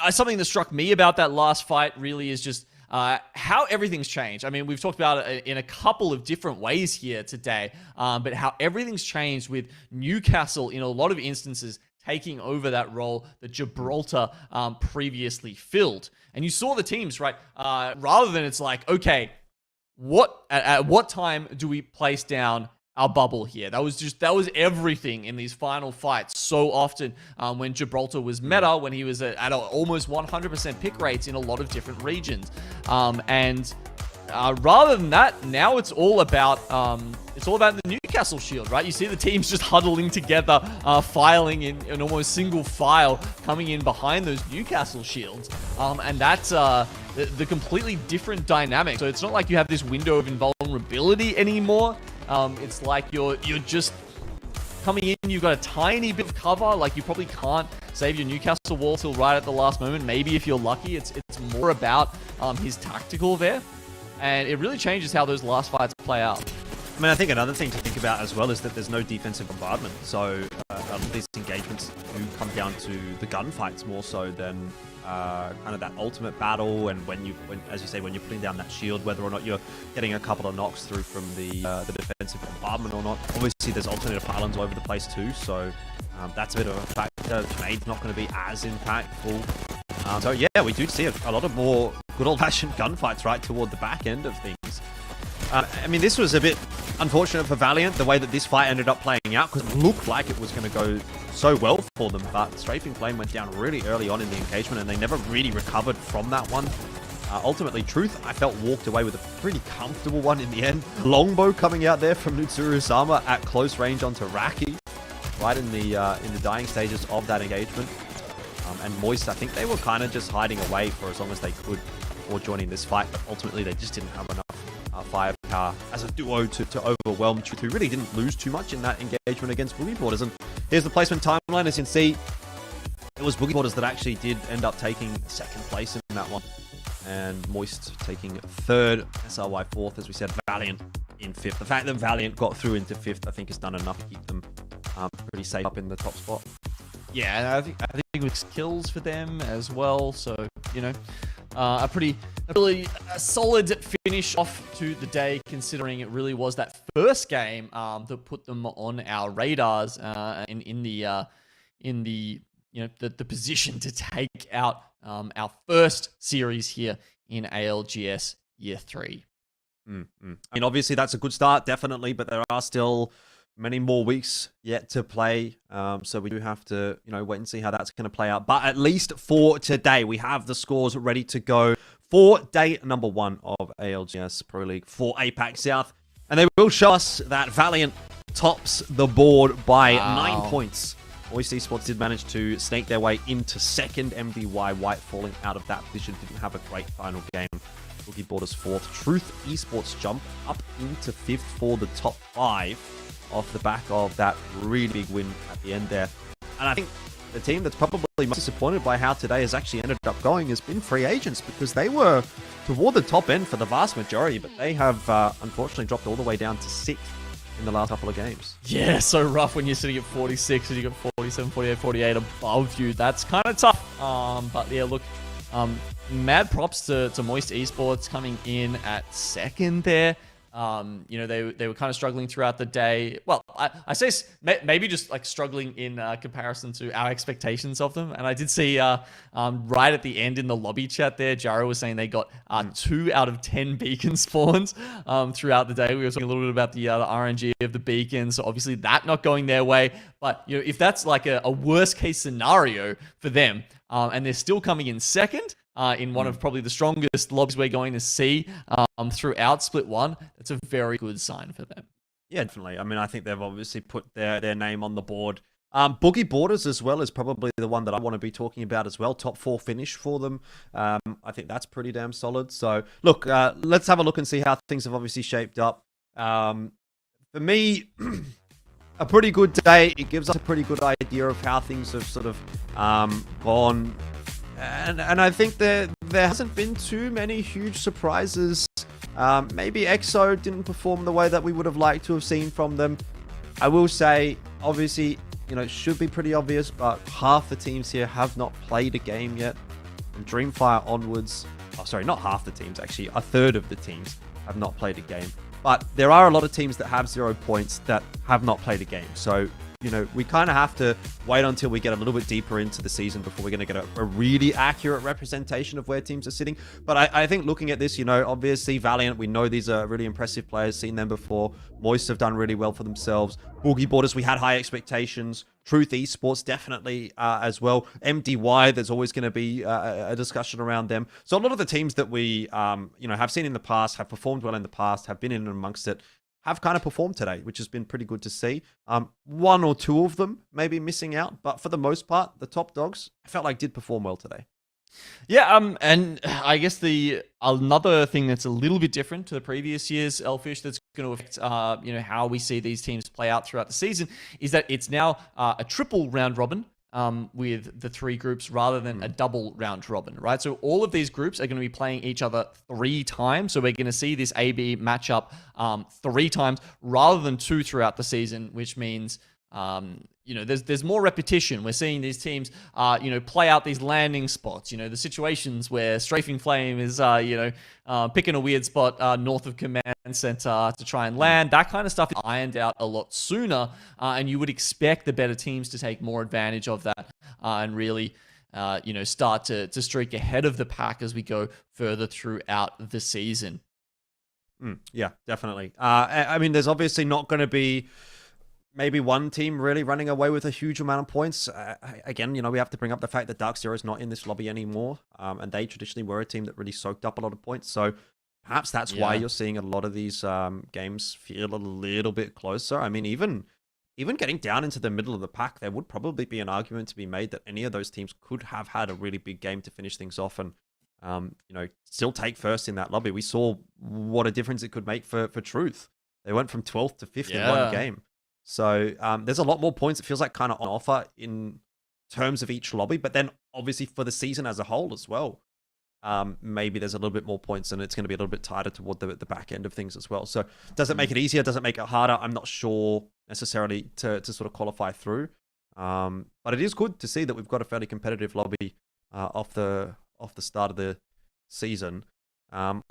something that struck me about that last fight really is just how everything's changed. I mean, we've talked about it in a couple of different ways here today, but how everything's changed with Newcastle in a lot of instances taking over that role that Gibraltar previously filled. And you saw the teams, right? Rather than it's like, okay, at what time do we place down our bubble here? That was everything in these final fights. So often when Gibraltar was meta, when he was at almost 100% pick rates in a lot of different regions. Rather than that, now it's all about the Newcastle shield, right? You see the teams just huddling together, filing in almost single file, coming in behind those Newcastle shields, and that's the completely different dynamic. So it's not like you have this window of invulnerability anymore. It's like you're just coming in, you've got a tiny bit of cover, like you probably can't save your Newcastle wall till right at the last moment. Maybe if you're lucky, it's more about his tactical there. And it really changes how those last fights play out. I mean, I think another thing to think about as well is that there's no defensive bombardment. So a lot of these engagements do come down to the gunfights more so than kind of that ultimate battle. And when as you say, when you're putting down that shield, whether or not you're getting a couple of knocks through from the defensive bombardment or not. Obviously, there's alternative pylons all over the place too. So that's a bit of a factor. Trade's not going to be as impactful. So yeah, we do see a lot of more good old-fashioned gunfights right toward the back end of things. I mean, this was a bit unfortunate for Valiant, the way that this fight ended up playing out, because it looked like it was going to go so well for them, but Strafing Flame went down really early on in the engagement, and they never really recovered from that one. Ultimately, Truth, I felt, walked away with a pretty comfortable one in the end. Longbow coming out there from Nutsuru-sama at close range onto Raki, right in the dying stages of that engagement. And Moist, I think they were kind of just hiding away for as long as they could before joining this fight, but ultimately they just didn't have enough firepower as a duo to overwhelm Truth, who really didn't lose too much in that engagement against Boogie Boarders. And here's the placement timeline. As you can see, it was Boogie Boarders that actually did end up taking second place in that one, and Moist taking third, SRY fourth, as we said, Valiant in fifth. The fact that Valiant got through into fifth, I think, has done enough to keep them pretty safe up in the top spot. Yeah, and I think it was kills for them as well. So, you know, a really solid finish off to the day, considering it really was that first game that put them on our radars in the position to take out our first series here in ALGS Year 3. I mean, obviously that's a good start, definitely, but there are still many more weeks yet to play, so we do have to, wait and see how that's going to play out. But at least for today, we have the scores ready to go for day number 1 of ALGS Pro League for APAC South, and they will show us that Valiant tops the board by 9 points. Moist Esports did manage to snake their way into second. MDY White falling out of that position, didn't have a great final game. Boogie Boarders fourth. Truth Esports jump up into fifth for the top 5. Off the back of that really big win at the end there. And I think the team that's probably most disappointed by how today has actually ended up going has been Free Agents, because they were toward the top end for the vast majority, but they have unfortunately dropped all the way down to 6th in the last couple of games. Yeah, so rough when you're sitting at 46 and you got 47, 48, 48 above you. That's kind of tough. But yeah, look, mad props to Moist Esports coming in at second there. They were kind of struggling throughout the day. Well, I say maybe just like struggling in comparison to our expectations of them. And I did see right at the end in the lobby chat there, Jaro was saying they got 2 out of 10 beacon spawns throughout the day. We were talking a little bit about the RNG of the beacons. So obviously that not going their way. But if that's like a worst case scenario for them, and they're still coming in second, in one of probably the strongest lobbies we're going to see throughout Split 1, that's a very good sign for them. Yeah, definitely. I mean, I think they've obviously put their name on the board. Boogie Boarders as well is probably the one that I want to be talking about as well. Top 4 finish for them. I think that's pretty damn solid. So, look, let's have a look and see how things have obviously shaped up. For me, a pretty good day. It gives us a pretty good idea of how things have sort of gone. And I think there hasn't been too many huge surprises. Maybe EXO didn't perform the way that we would have liked to have seen from them. I will say, obviously, you know, it should be pretty obvious, but half the teams here have not played a game yet. From Dreamfire onwards, oh, sorry, not half the teams, actually, a third of the teams have not played a game. But there are a lot of teams that have 0 points that have not played a game. So, you know, we kind of have to wait until we get a little bit deeper into the season before we're going to get a really accurate representation of where teams are sitting. But I think looking at this, you know, obviously Valiant, we know these are really impressive players, seen them before. Moist have done really well for themselves. Boogie Borders, we had high expectations. Truth Esports, definitely as well. MDY, there's always going to be a discussion around them. So a lot of the teams that we, you know, have seen in the past, have performed well in the past, have been in and amongst it, have kind of performed today, which has been pretty good to see. 1 or 2 of them maybe missing out, but for the most part, the top dogs, I felt like did perform well today. Yeah, and I guess another thing that's a little bit different to the previous years, Elfish, that's going to affect you know, how we see these teams play out throughout the season, is that it's now a triple round robin with the 3 groups rather than a double round robin, right? So all of these groups are going to be playing each other 3 times. So we're going to see this AB matchup 3 times rather than 2 throughout the season, which means you know, there's more repetition. We're seeing these teams, you know, play out these landing spots. You know, the situations where Strafing Flame is, you know, picking a weird spot north of Command Center to try and land. That kind of stuff is ironed out a lot sooner, and you would expect the better teams to take more advantage of that and really, you know, start to streak ahead of the pack as we go further throughout the season. Yeah, definitely. I mean, there's obviously not going to be maybe one team really running away with a huge amount of points. Again, you know, we have to bring up the fact that Dark Zero is not in this lobby anymore. And they traditionally were a team that really soaked up a lot of points. So perhaps that's why you're seeing a lot of these games feel a little bit closer. I mean, even getting down into the middle of the pack, there would probably be an argument to be made that any of those teams could have had a really big game to finish things off and, you know, still take first in that lobby. We saw what a difference it could make for Truth. They went from 12th to 5th in one game. So there's a lot more points, it feels like, kind of on offer in terms of each lobby, but then obviously for the season as a whole as well, maybe there's a little bit more points and it's going to be a little bit tighter toward the back end of things as well. So does it make it easier? Does it make it harder? I'm not sure necessarily to sort of qualify through. But it is good to see that we've got a fairly competitive lobby off the start of the season.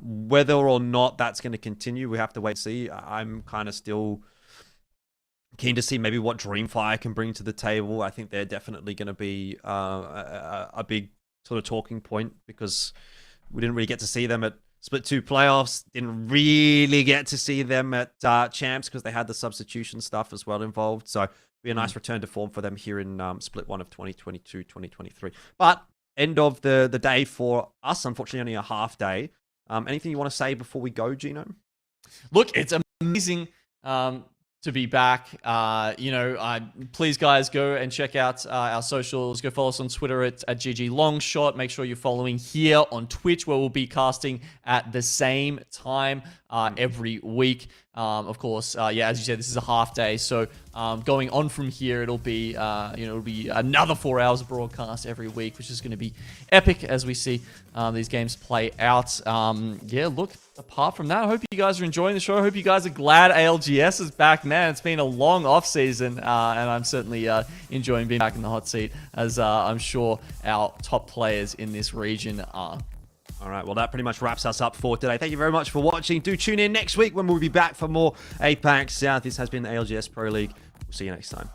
Whether or not that's going to continue, we have to wait and see. I'm kind of still keen to see maybe what Dreamfire can bring to the table. I think they're definitely going to be a big sort of talking point because we didn't really get to see them at Split 2 playoffs. Didn't really get to see them at Champs because they had the substitution stuff as well involved. So it'll be a nice return to form for them here in Split 1 of 2022-2023. But end of the day for us, unfortunately only a half day. Anything you want to say before we go, Gino? Look, it's amazing to be back. You know, please guys go and check out our socials. Go follow us on Twitter at GG Longshot. Make sure you're following here on Twitch, where we'll be casting at the same time every week. Of course, yeah, as you said, this is a half day, so going on from here, it'll be you know, it'll be another 4 hours of broadcast every week, which is going to be epic as we see these games play out. Yeah, look, apart from that, I hope you guys are enjoying the show. I hope you guys are glad ALGS is back, man. It's been a long off season, and I'm certainly enjoying being back in the hot seat, as I'm sure our top players in this region are. All right, well, that pretty much wraps us up for today. Thank you very much for watching. Do tune in next week when we'll be back for more APAC South. This has been the ALGS Pro League. We'll see you next time.